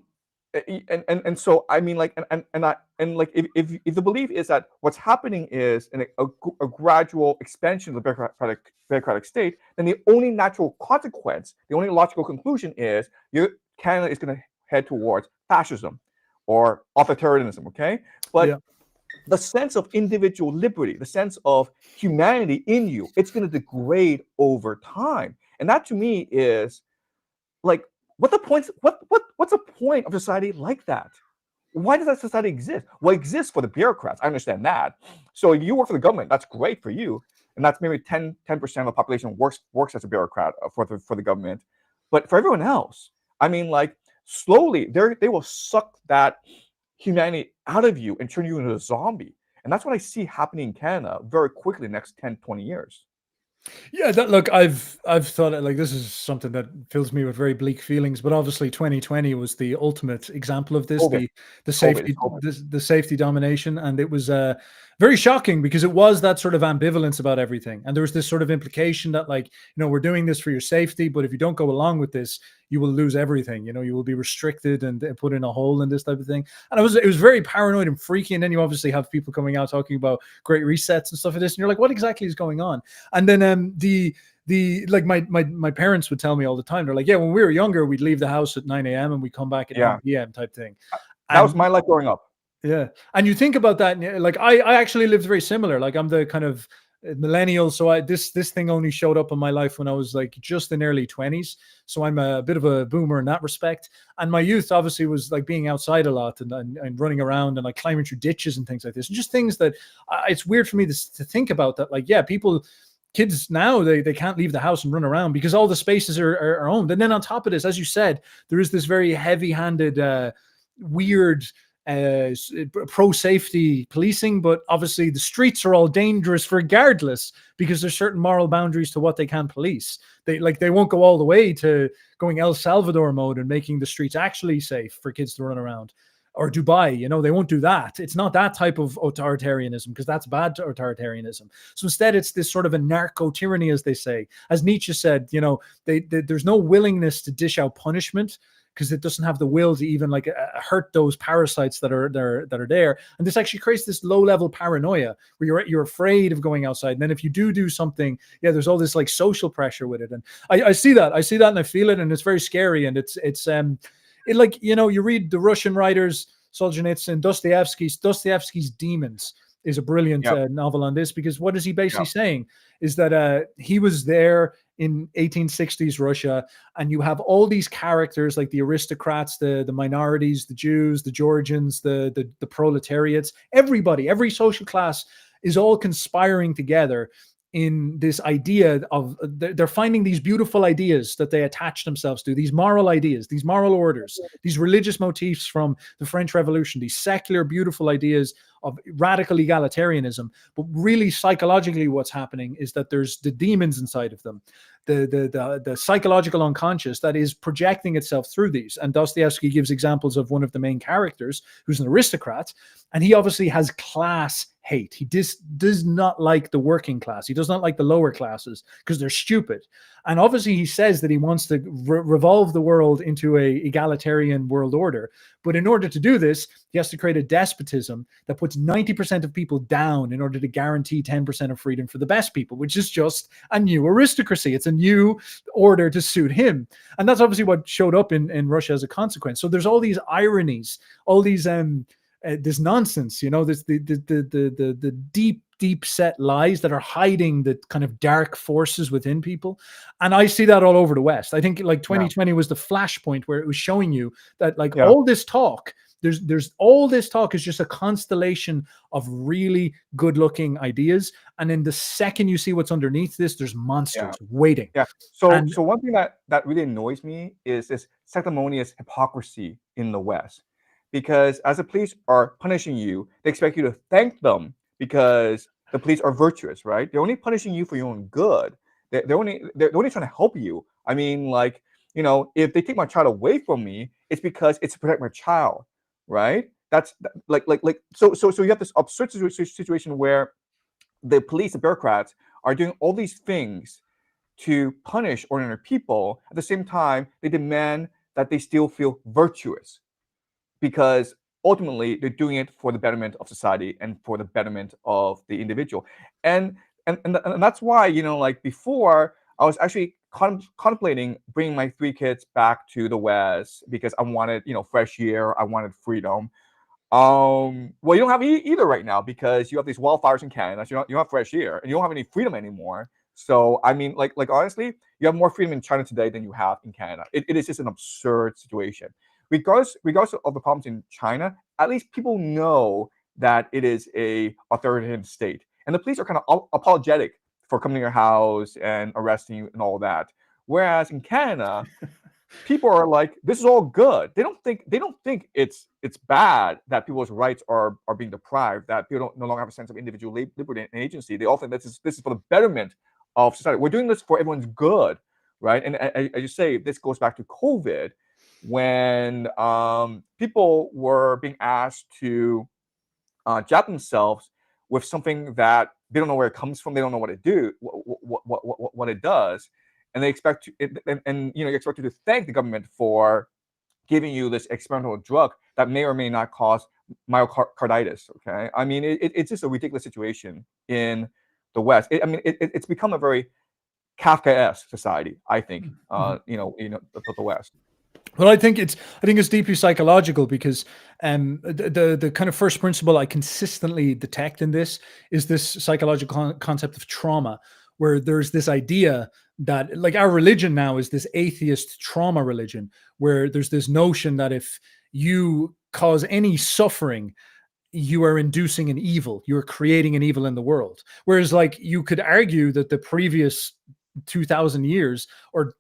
and so I mean, like, and like, if the belief is that what's happening is a gradual expansion of the bureaucratic state, then the only natural consequence, the only logical conclusion is Canada is going to head towards fascism or authoritarianism. Okay, but Yeah. the sense of individual liberty, the sense of humanity in you, it's going to degrade over time, and that to me is like, what's the point of society like that? Why does that society exist? Well, it exists for the bureaucrats. I understand that. So if you work for the government, that's great for you, and that's maybe 10% of the population works as a bureaucrat for the government. But for everyone else, I mean, like, slowly they will suck that humanity out of you and turn you into a zombie. And that's what I see happening in Canada very quickly in the next 10, 20 years. Yeah, look, I've thought it, like, this is something that fills me with very bleak feelings. But obviously, 2020 was the ultimate example of this, COVID, the COVID, safety COVID. the safety domination, and it was very shocking because it was that sort of ambivalence about everything, and there was this sort of implication that, like, we're doing this for your safety, but if you don't go along with this, you will lose everything. You will be restricted and put in a hole and this type of thing. And it was very paranoid and freaky. And then you obviously have people coming out talking about great resets and stuff like this, and you're like, what exactly is going on? And then the like my parents would tell me all the time, they're like, yeah, when we were younger, we'd leave the house at 9 a.m. and we'd come back at 8 p.m. type thing. That was And my life growing up. yeah, and you think about that, and like, I actually lived very similar. Like, I'm the kind of millennial, so this thing only showed up in my life when I was like just in early 20s. So I'm a bit of a boomer in that respect. And my youth obviously was like being outside a lot and running around and like climbing through ditches and things like this, and just things that it's weird for me to think about, that like, yeah, kids now, they can't leave the house and run around because all the spaces are owned. And then on top of this, as you said, there is this very heavy-handed weird pro-safety policing, but obviously the streets are all dangerous regardless, because there's certain moral boundaries to what they can police. They won't go all the way to going El Salvador mode and making the streets actually safe for kids to run around, or Dubai. They won't do that. It's not that type of authoritarianism, because that's bad authoritarianism. So instead, it's this sort of a narco tyranny, as they say. As Nietzsche said, there's no willingness to dish out punishment, because it doesn't have the will to even like hurt those parasites that are there. And this actually creates this low-level paranoia where you're afraid of going outside. And then if you do something, yeah, there's all this like social pressure with it. And I see that and I feel it, and it's very scary. And it's like, you read the Russian writers Solzhenitsyn and Dostoevsky's Demons is a brilliant novel on this, because what is he basically saying is that he was there in 1860s Russia, and you have all these characters like the aristocrats, the minorities, the Jews, the Georgians, the proletariats, every social class is all conspiring together in this idea of they're finding these beautiful ideas that they attach themselves to, these moral ideas, these moral orders, these religious motifs from the French Revolution, these secular, beautiful ideas of radical egalitarianism. But really, psychologically, what's happening is that there's the demons inside of them, the psychological unconscious that is projecting itself through these. And Dostoevsky gives examples of one of the main characters who's an aristocrat, and he obviously has class hate. He does not like the working class. He does not like the lower classes because they're stupid. And obviously he says that he wants to revolve the world into a egalitarian world order. But in order to do this, he has to create a despotism that puts 90% of people down in order to guarantee 10% of freedom for the best people, which is just a new aristocracy. It's a new order to suit him. And that's obviously what showed up in Russia as a consequence. So there's all these ironies, all these this nonsense, this the deep set lies that are hiding the kind of dark forces within people. And I see that all over the West. I think like 2020 was the flashpoint where it was showing you that like all this talk there's all this talk is just a constellation of really good looking ideas, and then the second you see what's underneath this, there's monsters waiting. Yeah. So And one thing that really annoys me is this sanctimonious hypocrisy in the West, because as the police are punishing you, they expect you to thank them because the police are virtuous, right? They're only punishing you for your own good. They're only trying to help you. I mean, like, if they take my child away from me, it's because it's to protect my child, right? That's so you have this absurd situation where the police, the bureaucrats, are doing all these things to punish ordinary people. At the same time, they demand that they still feel virtuous, because ultimately they're doing it for the betterment of society and for the betterment of the individual. And that's why, like before, I was actually contemplating bringing my 3 kids back to the West because I wanted, fresh air, I wanted freedom. Well, you don't have either right now because you have these wildfires in Canada. So you don't have fresh air, and you don't have any freedom anymore. So I mean, like honestly, you have more freedom in China today than you have in Canada. It is just an absurd situation. Regardless of the problems in China, at least people know that it is a authoritarian state, and the police are kind of apologetic for coming to your house and arresting you and all that. Whereas in Canada, people are like, this is all good. They don't think it's bad that people's rights are being deprived, that people no longer have a sense of individual liberty and agency. They all think this is for the betterment of society. We're doing this for everyone's good, right? And as you say, this goes back to COVID, when people were being asked to jab themselves with something that they don't know where it comes from, they don't know what what it does, and they expect you expect you to thank the government for giving you this experimental drug that may or may not cause myocarditis. Okay, I mean, it's just a ridiculous situation in the West. It's become a very Kafkaesque society, I think. The West. Well, I think it's deeply psychological because the kind of first principle I consistently detect in this is this psychological concept of trauma, where there's this idea that, like, our religion now is this atheist trauma religion, where there's this notion that if you cause any suffering, you are inducing an evil, you are creating an evil in the world. Whereas, like, you could argue that the previous 2,000 years or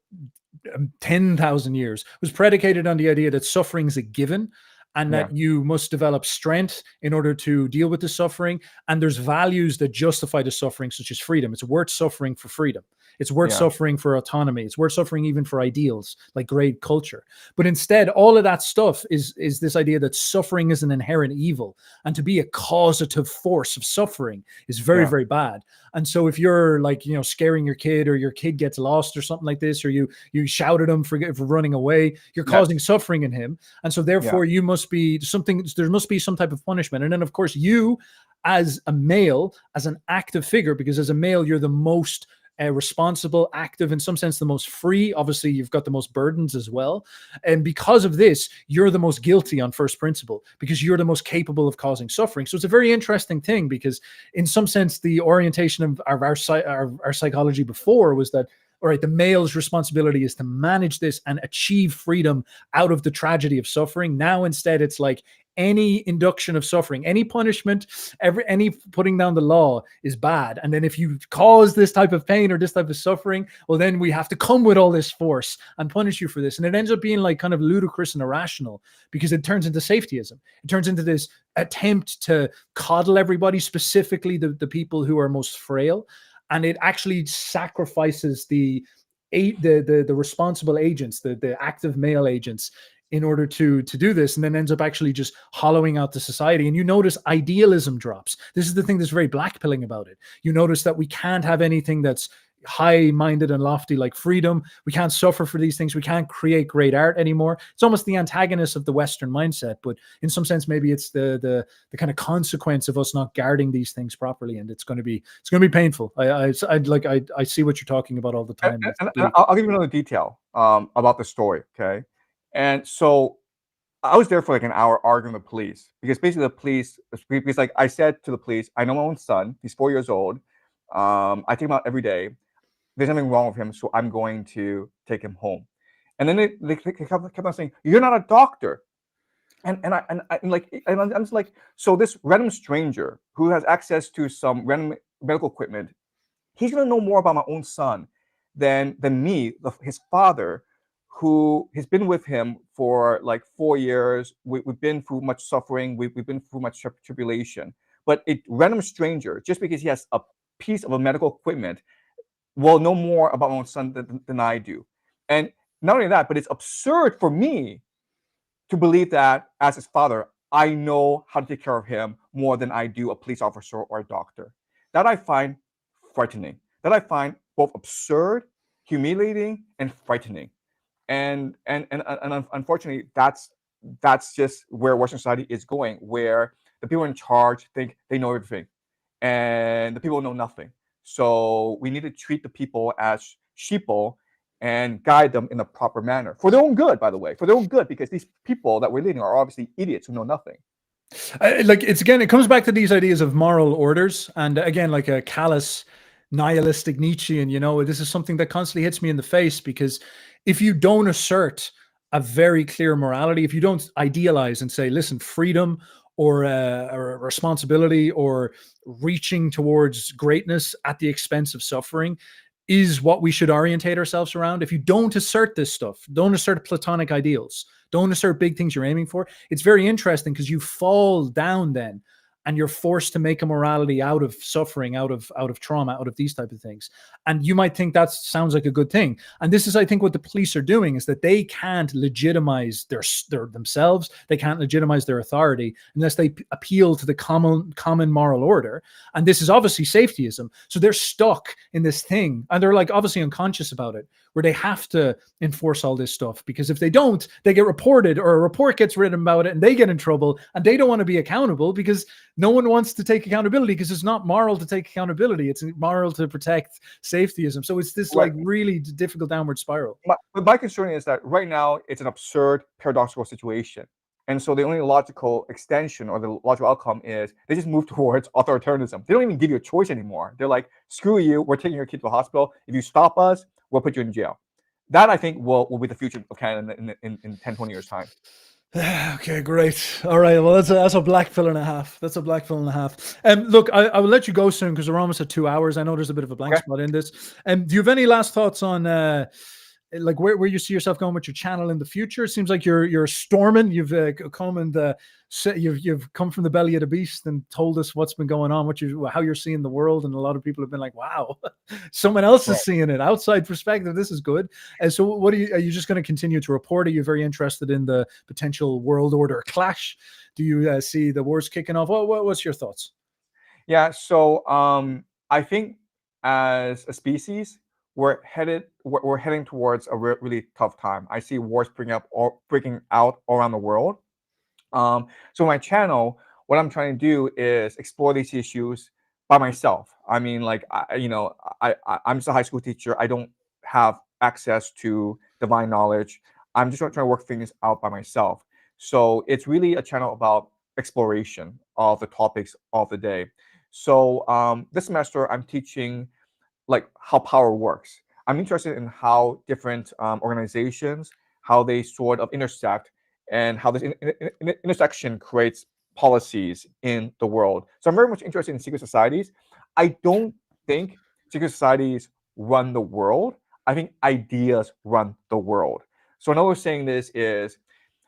10,000 years was predicated on the idea that suffering is a given, and that you must develop strength in order to deal with the suffering. And there's values that justify the suffering, such as freedom. It's worth suffering for freedom. It's worth suffering for autonomy. It's worth suffering even for ideals like great culture. But instead, all of that stuff is this idea that suffering is an inherent evil, and to be a causative force of suffering is very, very bad. And so if you're, like, scaring your kid, or your kid gets lost or something like this, or you shout at him for running away, you're causing suffering in him. And so therefore there must be some type of punishment. And then, of course, you as a male, as an active figure, because as a male, you're the most responsible, active, in some sense, the most free. Obviously, you've got the most burdens as well. And because of this, you're the most guilty on first principle, because you're the most capable of causing suffering. So it's a very interesting thing, because in some sense, the orientation of our psychology before was that, all right, the male's responsibility is to manage this and achieve freedom out of the tragedy of suffering. Now, instead, it's like any induction of suffering, any punishment, any putting down the law is bad. And then if you cause this type of pain or this type of suffering, well, then we have to come with all this force and punish you for this. And it ends up being, like, kind of ludicrous and irrational, because it turns into safetyism. It turns into this attempt to coddle everybody, specifically the people who are most frail. And it actually sacrifices the responsible agents, the active male agents, in order to do this, and then ends up actually just hollowing out the society. And you notice idealism drops. This is the thing that's very blackpilling about it. You notice that we can't have anything that's high-minded and lofty like freedom. We can't suffer for these things. We can't create great art anymore. It's almost the antagonist of the Western mindset, but in some sense, maybe it's the kind of consequence of us not guarding these things properly, and it's going to be painful. I see what you're talking about all the time. And I'll give you another detail about the story, okay? And so I was there for like an hour arguing with the police, because basically because like I said to the police, I know my own son. He's 4 years old. I take him out every day. There's nothing wrong with him, so I'm going to take him home. And then they kept on saying, "You're not a doctor." I'm just like, so this random stranger who has access to some random medical equipment, he's gonna know more about my own son than me, his father, who has been with him for like 4 years. We've been through much suffering. We've been through much tribulation. But a random stranger, just because he has a piece of a medical equipment, will know more about my own son than I do. And not only that, but it's absurd for me to believe that as his father, I know how to take care of him more than I do a police officer or a doctor. That I find frightening. That I find both absurd, humiliating, and frightening. And unfortunately, that's just where Western society is going, where the people in charge think they know everything, and the people know nothing. So we need to treat the people as sheeple and guide them in the proper manner for their own good, by the way, for their own good, because these people that we're leading are obviously idiots who know nothing. Like, it's, again, it comes back to these ideas of moral orders, and again, like a callous, nihilistic Nietzschean. This is something that constantly hits me in the face, because if you don't assert a very clear morality, if you don't idealize and say, listen, freedom or responsibility or reaching towards greatness at the expense of suffering is what we should orientate ourselves around. If you don't assert this stuff, don't assert platonic ideals, don't assert big things you're aiming for, it's very interesting, because you fall down then, and you're forced to make a morality out of suffering, out of trauma, out of these type of things. And you might think that sounds like a good thing. And this is, I think, what the police are doing, is that they can't legitimize their themselves. They can't legitimize their authority unless they appeal to the common moral order. And this is obviously safetyism. So they're stuck in this thing, and they're like obviously unconscious about it, where they have to enforce all this stuff, because if they don't, they get reported, or a report gets written about it, and they get in trouble, and they don't want to be accountable, because no one wants to take accountability, because it's not moral to take accountability. It's moral to protect safetyism. So it's this like really difficult downward spiral. My concern is that right now it's an absurd, paradoxical situation. And so the only logical extension or the logical outcome is they just move towards authoritarianism. They don't even give you a choice anymore. They're like, screw you, we're taking your kid to the hospital. If you stop us, we'll put you in jail. That, I think, will be the future of Canada in 10, 20 years' time. Okay, great. All right. Well, that's a black pill and a half. That's a black pill and a half. Look, I will let you go soon, because we're almost at 2 hours. I know there's a bit of a blank spot in this. Do you have any last thoughts on like where you see yourself going with your channel in the future? It seems like you're storming. You've come and you've come from the belly of the beast and told us what's been going on, how you're seeing the world, and a lot of people have been like, "Wow, someone else is seeing it. Outside perspective, this is good." And so, are you just going to continue to report? Are you very interested in the potential world order clash? Do you see the wars kicking off? What's your thoughts? Yeah. So I think as a species, we're heading towards a really tough time. I see wars breaking out all around the world. So my channel, what I'm trying to do is explore these issues by myself. I mean, like, I'm just a high school teacher. I don't have access to divine knowledge. I'm just trying to work things out by myself. So it's really a channel about exploration of the topics of the day. So this semester, I'm teaching like how power works. I'm interested in how different organizations, how they sort of intersect, and how this intersection creates policies in the world. So I'm very much interested in secret societies. I don't think secret societies run the world. I think ideas run the world. So another way of saying this is,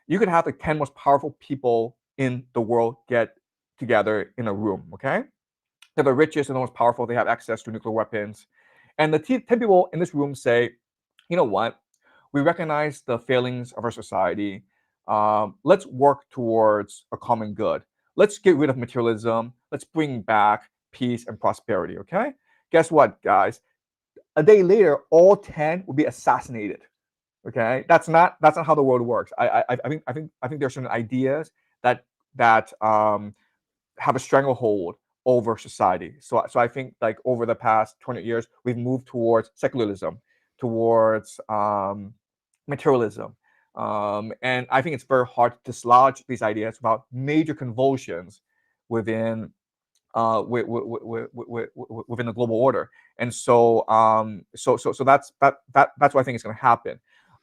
you could have the 10 most powerful people in the world get together in a room, okay? They're the richest and the most powerful. They have access to nuclear weapons. And the 10 people in this room say, you know what? We recognize the failings of our society. Let's work towards a common good. Let's get rid of materialism. Let's bring back peace and prosperity, okay? Guess what, guys? A day later, all 10 will be assassinated. Okay, that's not how the world works. I think there's certain ideas that have a stranglehold over society. So I think, like, over the past 20 years, we've moved towards secularism, towards materialism, and I think it's very hard to dislodge these ideas about major convulsions within within the global order. And so that's what I think is going to happen.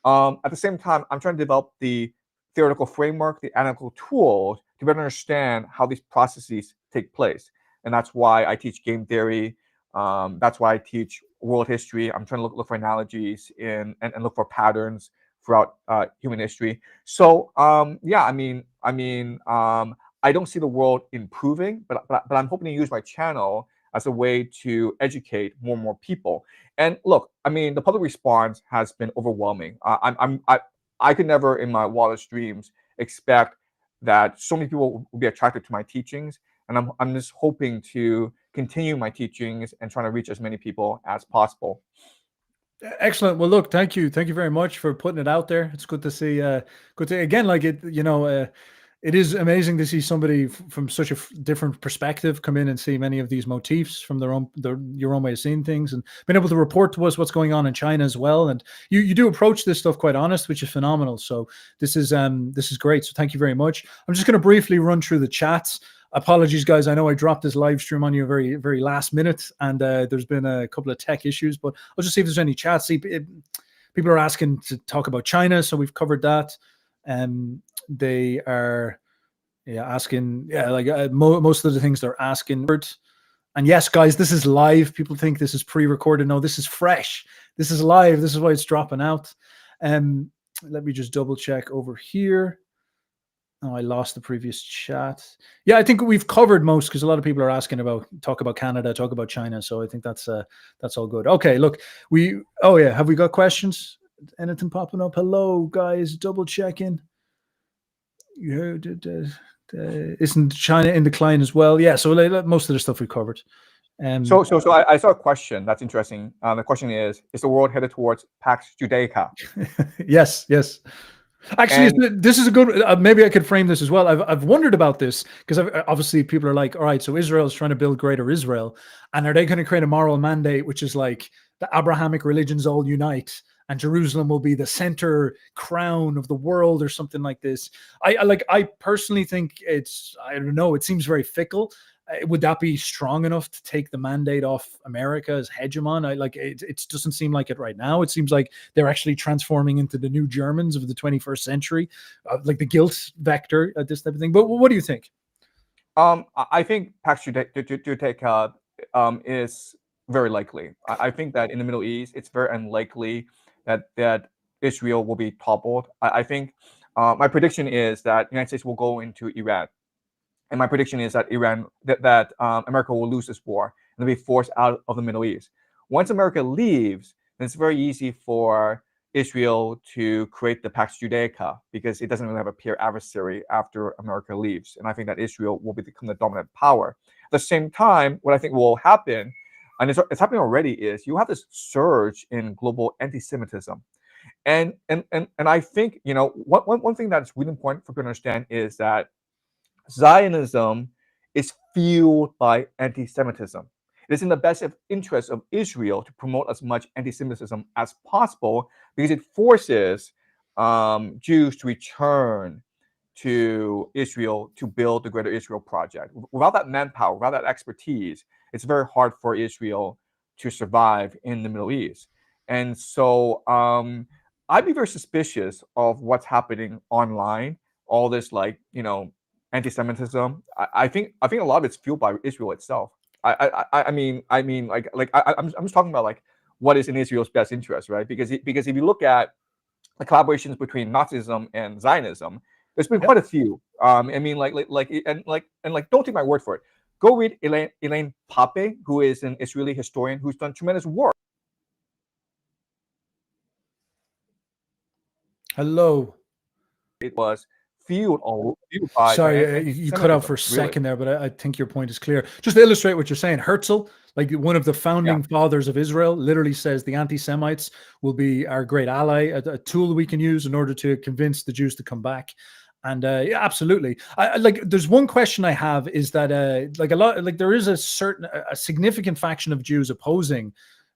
At the same time, I'm trying to develop the theoretical framework, the analytical tools to better understand how these processes take place. And that's why I teach game theory. That's why I teach world history. I'm trying to look for analogies and look for patterns throughout human history. So yeah, I don't see the world improving, but I'm hoping to use my channel as a way to educate more and more people. And look, I mean, the public response has been overwhelming. I could never, in my wildest dreams, expect that so many people will be attracted to my teachings. And I'm just hoping to continue my teachings and trying to reach as many people as possible. Excellent. Well, look, thank you very much for putting it out there. It's good to see. Good to again, like it. It is amazing to see somebody from such a different perspective come in and see many of these motifs from your own way of seeing things, and being able to report to us what's going on in China as well. And you do approach this stuff quite honest, which is phenomenal. So this is great. So thank you very much. I'm just going to briefly run through the chats. Apologies, guys. I know I dropped this live stream on you very, very last minute, and there's been a couple of tech issues, but I'll just see if there's any chats. People are asking to talk about China, so we've covered that. They are asking, most of the things they're asking. And yes, guys, this is live. People think this is pre-recorded. No, this is fresh. This is live. This is why it's dropping out. Let me just double check over here. Oh, I lost the previous chat. Yeah, I think we've covered most, because a lot of people are asking talk about Canada, talk about China. So I think that's all good. Okay, look, have we got questions? Anything popping up? Hello, guys, double checking. Isn't China in decline as well? Yeah, so most of the stuff we covered. So I saw a question that's interesting. The question is the world headed towards Pax Judaica? Yes. Actually, this is a good. Maybe I could frame this as well. I've wondered about this, because obviously people are like, all right, so Israel is trying to build greater Israel, and are they going to create a moral mandate, which is like the Abrahamic religions all unite, and Jerusalem will be the center crown of the world, or something like this? I personally think I don't know. It seems very fickle. Would that be strong enough to take the mandate off America as hegemon? It doesn't seem like it right now. It seems like they're actually transforming into the new Germans of the 21st century, like the guilt vector, this type of thing. But what do you think? I think Pax Judaica is very likely. I think that in the Middle East, it's very unlikely that Israel will be toppled. I think my prediction is that the United States will go into Iran. And my prediction is that America will lose this war and they'll be forced out of the Middle East. Once America leaves, then it's very easy for Israel to create the Pax Judaica, because it doesn't really have a peer adversary after America leaves. And I think that Israel will become the dominant power. At the same time, what I think will happen, and it's happening already, is you have this surge in global anti-Semitism. And I think, one thing that's really important for people to understand is that Zionism is fueled by anti-Semitism. It is in the best interest of Israel to promote as much anti-Semitism as possible, because it forces Jews to return to Israel to build the Greater Israel Project. Without that manpower, without that expertise, it's very hard for Israel to survive in the Middle East. And so I'd be very suspicious of what's happening online. All this, anti-Semitism. I think a lot of it's fueled by Israel itself. I'm just talking about what is in Israel's best interest, right? Because if you look at the collaborations between Nazism and Zionism, there's been quite a few. Don't take my word for it. Go read Elaine Pape, who is an Israeli historian who's done tremendous work. Hello. It was fueled by. Sorry, you cut out for a second there, but I think your point is clear. Just to illustrate what you're saying, Herzl, like one of the founding fathers of Israel, literally says the anti-Semites will be our great ally, a tool we can use in order to convince the Jews to come back. And absolutely. There's one question I have, is that there is a significant faction of Jews opposing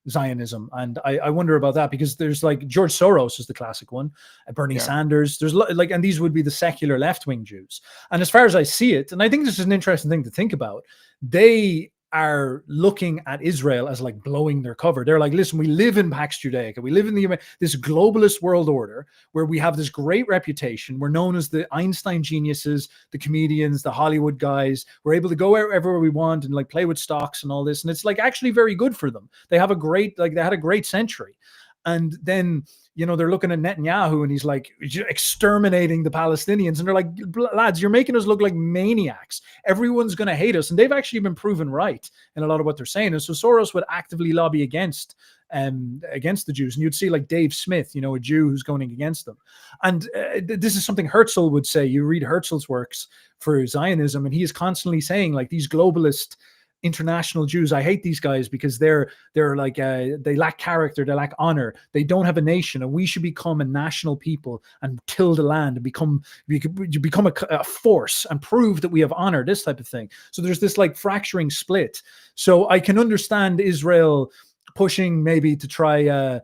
Zionism, and I wonder about that, because there's George Soros is the classic one, Bernie Sanders, there's and these would be the secular left-wing Jews. And as far as I see it, and I think this is an interesting thing to think about, they are looking at Israel as like blowing their cover. They're like, listen, we live in Pax Judaica. We live in this globalist world order where we have this great reputation. We're known as the Einstein geniuses, the comedians, the Hollywood guys. We're able to go wherever we want and like play with stocks and all this. And it's like actually very good for them. They have they had a great century. And then, they're looking at Netanyahu and he's like exterminating the Palestinians. And they're like, lads, you're making us look like maniacs. Everyone's going to hate us. And they've actually been proven right in a lot of what they're saying. And so Soros would actively lobby against the Jews. And you'd see like Dave Smith, a Jew who's going against them. And this is something Herzl would say. You read Herzl's works for Zionism, and he is constantly saying like these globalist international Jews, I hate these guys because they're like they lack character, they lack honor, they don't have a nation, and we should become a national people and till the land and become a force and prove that we have honor, this type of thing. So there's this like fracturing split. So I can understand Israel pushing maybe to try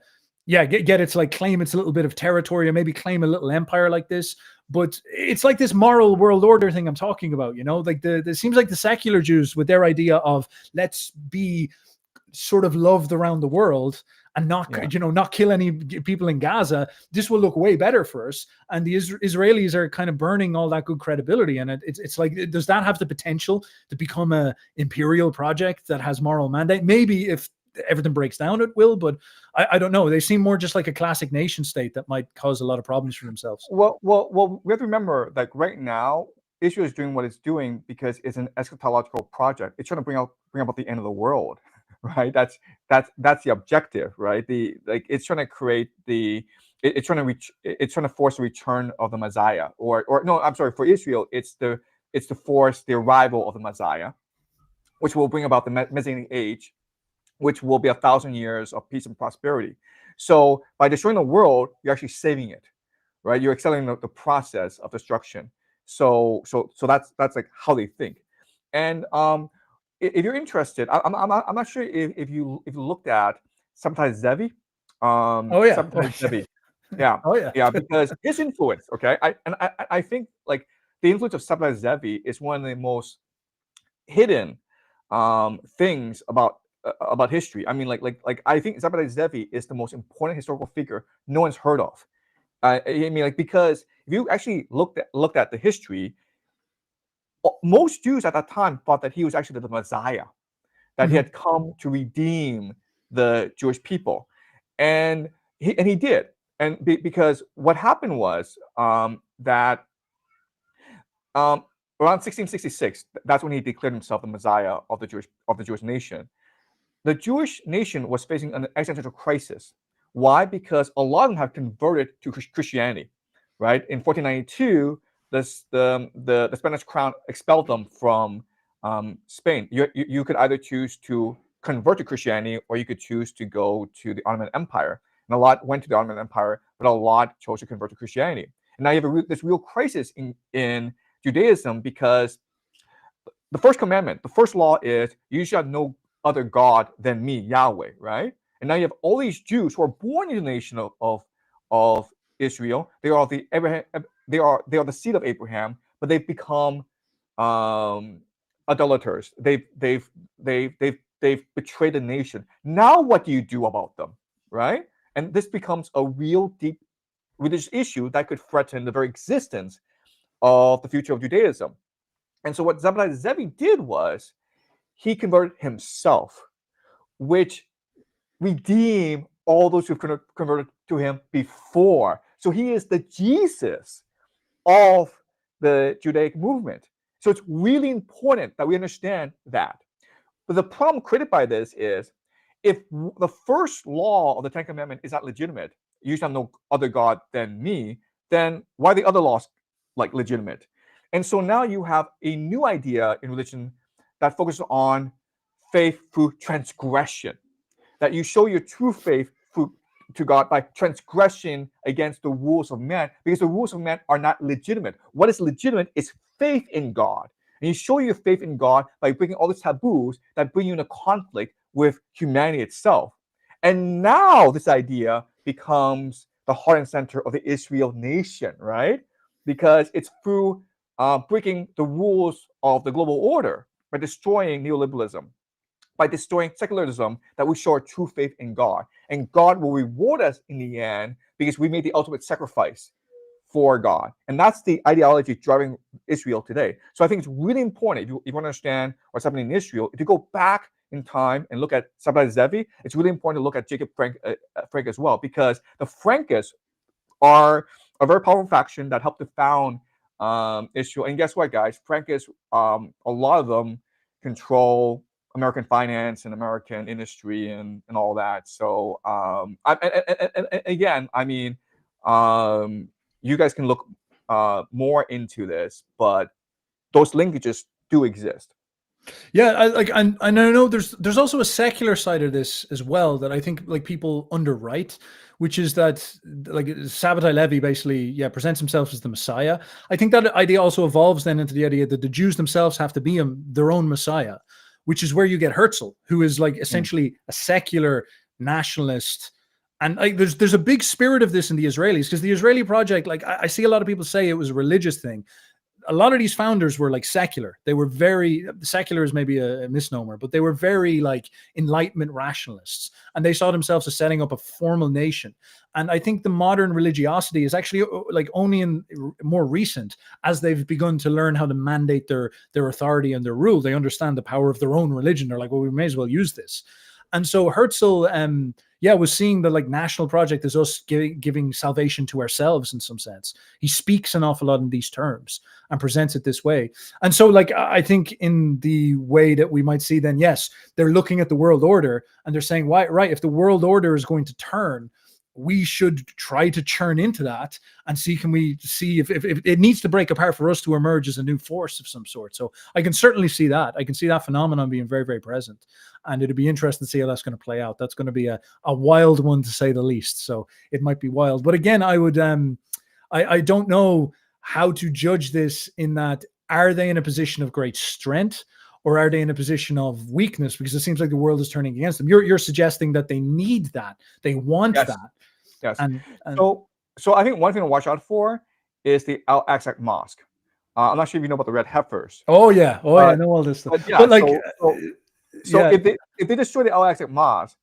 get its like claim its a little bit of territory or maybe claim a little empire like this. But it's like this moral world order thing I'm talking about, like it seems like the secular Jews with their idea of let's be sort of loved around the world and not kill any people in Gaza. This will look way better for us. And the Israelis are kind of burning all that good credibility. And it's like, does that have the potential to become a imperial project that has moral mandate? Maybe if everything breaks down, it will, but I don't know. They seem more just like a classic nation state that might cause a lot of problems for themselves. Well, we have to remember, like right now, Israel is doing what it's doing because it's an eschatological project. It's trying to bring about the end of the world, right? That's the objective, right? It's trying to create it's trying to force the return of the Messiah, or no, I'm sorry, for Israel, it's to force the arrival of the Messiah, which will bring about the Messianic age, which will be 1,000 years of peace and prosperity. So by destroying the world, you're actually saving it, right? You're accelerating the process of destruction. So that's like how they think. And if you're interested, I'm not sure if you looked at Sabbatai Zevi. Zevi. Yeah. Oh yeah. Yeah, because his influence. Okay, I think like the influence of Sabbatai Zevi is one of the most hidden things about history. I mean, like I think Sabbatai Zevi is the most important historical figure no one's heard of. I mean, like, because if you actually looked at the history, most Jews at that time thought that he was actually the Messiah, that he had come to redeem the Jewish people, and he did. And because what happened was that around 1666, that's when he declared himself the Messiah of the Jewish nation. The Jewish nation was facing an existential crisis. Why? Because a lot of them have converted to Christianity, right? In 1492, the Spanish crown expelled them from Spain. You could either choose to convert to Christianity, or you could choose to go to the Ottoman Empire. And a lot went to the Ottoman Empire, but a lot chose to convert to Christianity. And now you have this real crisis in Judaism, because the first commandment, the first law is, you shall have no other God than me, Yahweh, right? And now you have all these Jews who are born in the nation of Israel. They are the seed of Abraham, but they've become idolaters. They've betrayed the nation. Now what do you do about them, right? And this becomes a real deep religious issue that could threaten the very existence of the future of Judaism. And so what Sabbatai Zevi did was, he converted himself, which redeemed all those who converted to him before. So he is the Jesus of the Judaic movement. So it's really important that we understand that. But the problem created by this is, if the first law of the Ten Commandments is not legitimate, you shall have no other God than me, then why are the other laws like legitimate? And so now you have a new idea in religion that focuses on faith through transgression, that you show your true faith to God by transgression against the rules of man, because the rules of man are not legitimate. What is legitimate is faith in God. And you show your faith in God by breaking all the taboos that bring you into conflict with humanity itself. And now this idea becomes the heart and center of the Israel nation, right? Because it's through breaking the rules of the global order, by destroying neoliberalism, by destroying secularism that we show our true faith in God. And God will reward us in the end because we made the ultimate sacrifice for God. And that's the ideology driving Israel today. So I think it's really important, if you want to understand what's happening in Israel, if you go back in time and look at Sabbatai Zevi, it's really important to look at Jacob Frank as well, because the Frankists are a very powerful faction that helped to found Israel. And guess what, guys? Frankists, a lot of them control American finance and American industry and all that. So again, I mean, you guys can look more into this, but those linkages do exist. Yeah, I know there's also a secular side of this as well that I think like people underwrite, which is that like Sabbatai Levi basically presents himself as the Messiah. I think that idea also evolves then into the idea that the Jews themselves have to be their own Messiah, which is where you get Herzl, who is like essentially a secular nationalist. And like there's a big spirit of this in the Israelis, because the Israeli project, like I see a lot of people say it was a religious thing. A lot of these founders were like secular. They were very, secular is maybe a misnomer, but they were very like Enlightenment rationalists, and they saw themselves as setting up a formal nation. And I think the modern religiosity is actually like only in more recent, as they've begun to learn how to mandate their authority and their rule. They understand the power of their own religion. They're like, well, we may as well use this. And so Herzl, was seeing the like national project as us giving salvation to ourselves in some sense. He speaks an awful lot in these terms and presents it this way. And so like, I think in the way that we might see then, yes, they're looking at the world order and they're saying, why, right, if the world order is going to turn, we should try to churn into that and see, can we see if it needs to break apart for us to emerge as a new force of some sort. So I can certainly see that. I can see that phenomenon being very, very present. And it'd be interesting to see how that's going to play out. That's going to be a wild one, to say the least. So it might be wild. But again, I would, I don't know how to judge this in that, are they in a position of great strength or are they in a position of weakness? Because it seems like the world is turning against them. You're suggesting that they need that. They want that. Yes. And so I think one thing to watch out for is the Al-Aqsa Mosque. I'm not sure if you know about the red heifers. Oh yeah, I know all this stuff. But like, if they destroy the Al-Aqsa Mosque,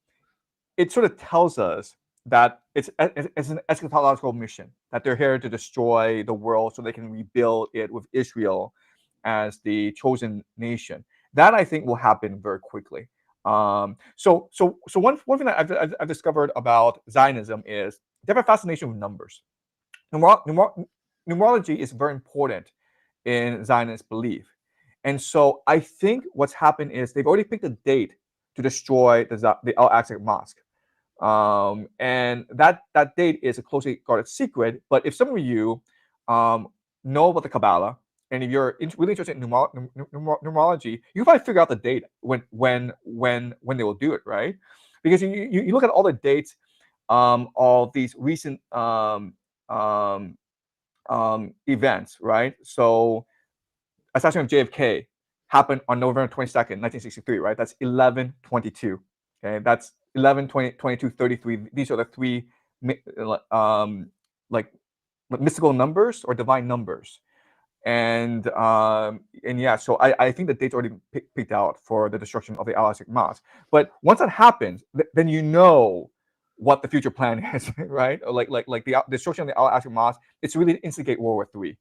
it sort of tells us that it's an eschatological mission, that they're here to destroy the world so they can rebuild it with Israel as the chosen nation. That I think will happen very quickly. So one thing that I've discovered about Zionism is they have a fascination with numbers. Numerology is very important in Zionist belief. And so I think what's happened is they've already picked a date to destroy the Al-Aqsa Mosque. And that date is a closely guarded secret. But if some of you know about the Kabbalah, and if you're really interested in numerology, you can probably figure out the date when they will do it, right? Because you look at all the dates of these recent events, right? So assassination of JFK happened on November 22nd, 1963, right? That's 11/22. Okay, that's 11, 20, 22, 33. These are the three like mystical numbers or divine numbers. And yeah, so I think the date's already picked out for the destruction of the Al-Aqsa Mosque. But once that happens, then you know what the future plan is, right? Like the destruction of the Al-Aqsa Mosque, it's really to instigate World War III.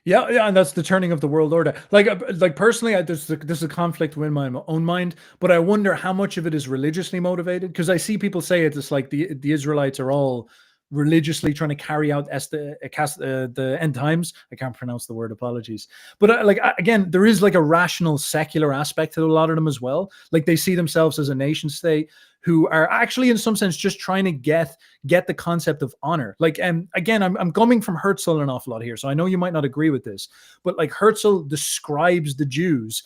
Yeah, and that's the turning of the world order. Like personally, this is a conflict within my own mind, but I wonder how much of it is religiously motivated, because I see people say it's like the Israelites are all religiously trying to carry out the end times. I can't pronounce the word, apologies. But again, there is like a rational secular aspect to a lot of them as well. Like they see themselves as a nation state who are actually in some sense just trying to get the concept of honor. Like, again, I'm coming from Herzl an awful lot here, so I know you might not agree with this, but like Herzl describes the Jews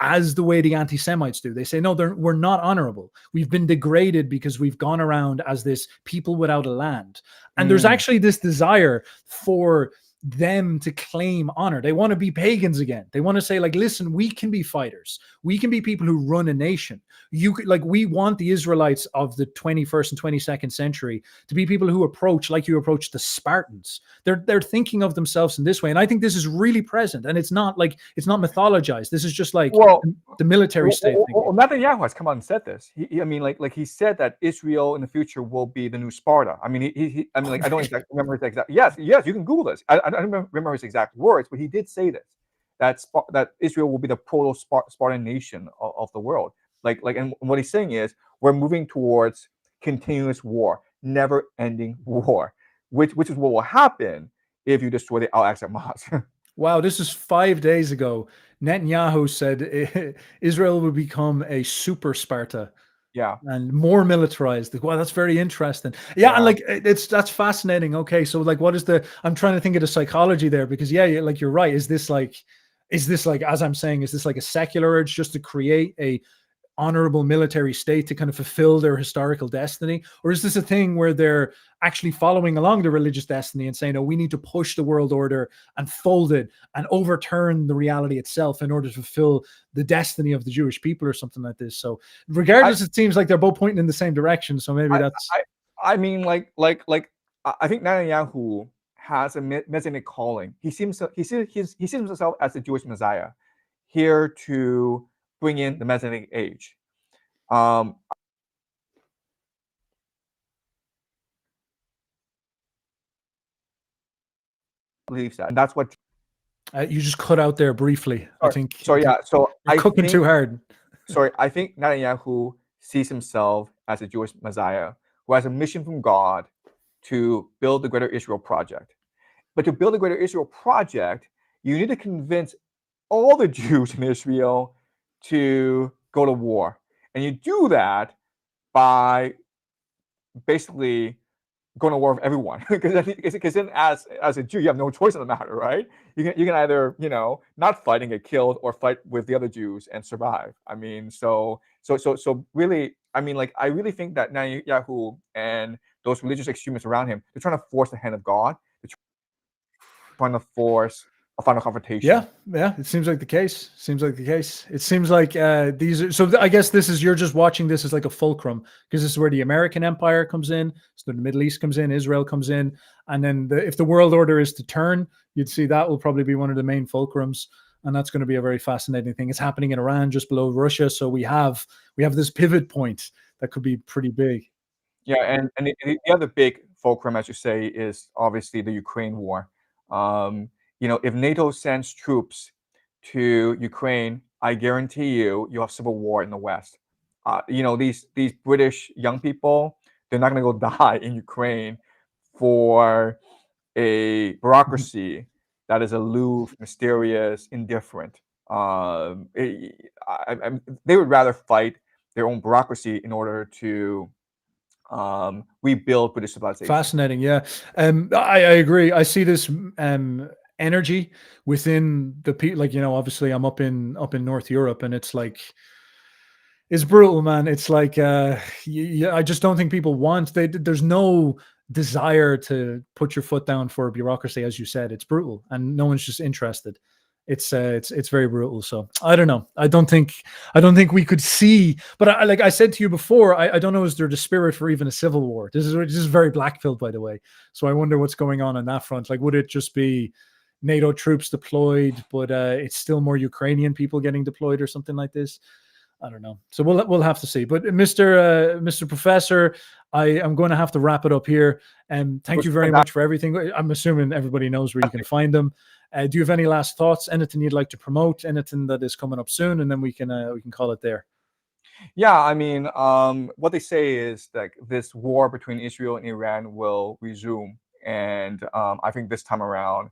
as the way the anti-Semites do. They say, no, we're not honorable. We've been degraded because we've gone around as this people without a land. And there's actually this desire for them to claim honor. They want to be pagans again. They want to say, like, listen, we can be fighters. We can be people who run a nation. You could, like, we want the Israelites of the 21st and 22nd century to be people who approach like you approach the Spartans. They're thinking of themselves in this way, and I think this is really present. And it's not mythologized. This is just like the military state thing. Netanyahu has come out and said this. I mean, like he said that Israel in the future will be the new Sparta. I mean, I mean, like, I don't exactly remember his exact. Yes, you can Google this. I don't remember his exact words, but he did say this, that Israel will be the proto-Spartan nation of the world. And what he's saying is we're moving towards continuous war, never-ending war, which is what will happen if you destroy the Al-Aqsa Mosque. Wow, this is 5 days ago. Netanyahu said Israel will become a super Sparta. Yeah. And more militarized. Wow, that's very interesting. Yeah, and like that's fascinating. Okay, so like what is I'm trying to think of the psychology there, because like you're right. Is this like, as I'm saying, is this like a secular urge just to create a honorable military state to kind of fulfill their historical destiny? Or is this a thing where they're actually following along the religious destiny and saying, oh, we need to push the world order and fold it and overturn the reality itself in order to fulfill the destiny of the Jewish people, or something like this? So regardless, it seems like they're both pointing in the same direction. So maybe that's... I mean, I think Netanyahu has a messianic calling. He sees himself as the Jewish Messiah, here to bring in the Messianic age. Believes that, and that's what you just cut out there briefly. I think. So yeah, so I'm cooking too hard. Sorry, I think Netanyahu sees himself as a Jewish Messiah who has a mission from God to build the Greater Israel Project. But to build the Greater Israel Project, you need to convince all the Jews in Israel to go to war. And you do that by basically going to war with everyone. Because then as a Jew, you have no choice in the matter, right? You can either, not fight and get killed, or fight with the other Jews and survive. I mean, so really, I mean, like, I really think that Netanyahu and those religious extremists around him, they're trying to force the hand of God. They're trying to force a final confrontation. Yeah, it seems like the case. It seems like these are, so I guess you're just watching this as like a fulcrum, because this is where the American empire comes in, so the Middle East comes in, Israel comes in, and then if the world order is to turn, you'd see that will probably be one of the main fulcrums, and that's going to be a very fascinating thing. It's happening in Iran, just below Russia, so we have this pivot point that could be pretty big. Yeah, and the other big fulcrum, as you say, is obviously the Ukraine war. If NATO sends troops to Ukraine, I guarantee you'll have civil war in the West. These British young people, they're not going to go die in Ukraine for a bureaucracy that is aloof, mysterious, indifferent. They would rather fight their own bureaucracy in order to rebuild British civilization. Fascinating, yeah. I agree. I see this energy within the people. Like, obviously I'm up in North Europe, and it's like, it's brutal, man. It's like I just don't think people there's no desire to put your foot down for a bureaucracy. As you said, it's brutal, and no one's just interested. It's very brutal. So I don't know. I don't think we could see. But like I said to you before, I don't know, is there the spirit for even a civil war? This is very black-pilled, by the way. So I wonder what's going on that front. Like, would it just be NATO troops deployed, but it's still more Ukrainian people getting deployed, or something like this? I don't know. So we'll have to see. But Mr. Professor, I'm going to have to wrap it up here. And thank you very much for everything. I'm assuming everybody knows where you can find them. Do you have any last thoughts? Anything you'd like to promote? Anything that is coming up soon, and then we can call it there. Yeah, I mean, what they say is that this war between Israel and Iran will resume, and I think this time around,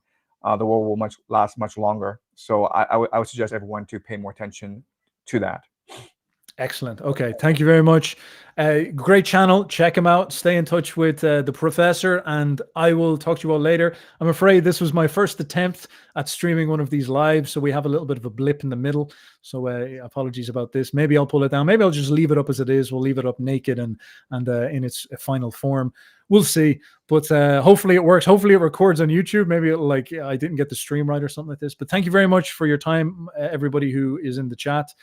the war will last much longer. So I would suggest everyone to pay more attention to that. Excellent. Okay. Thank you very much. Great channel. Check him out. Stay in touch with the professor, and I will talk to you all later. I'm afraid this was my first attempt at streaming one of these live, so we have a little bit of a blip in the middle. So apologies about this. Maybe I'll pull it down. Maybe I'll just leave it up as it is. We'll leave it up naked and in its final form. We'll see. But hopefully it works. Hopefully it records on YouTube. Maybe it'll, I didn't get the stream right or something like this. But thank you very much for your time, everybody who is in the chat.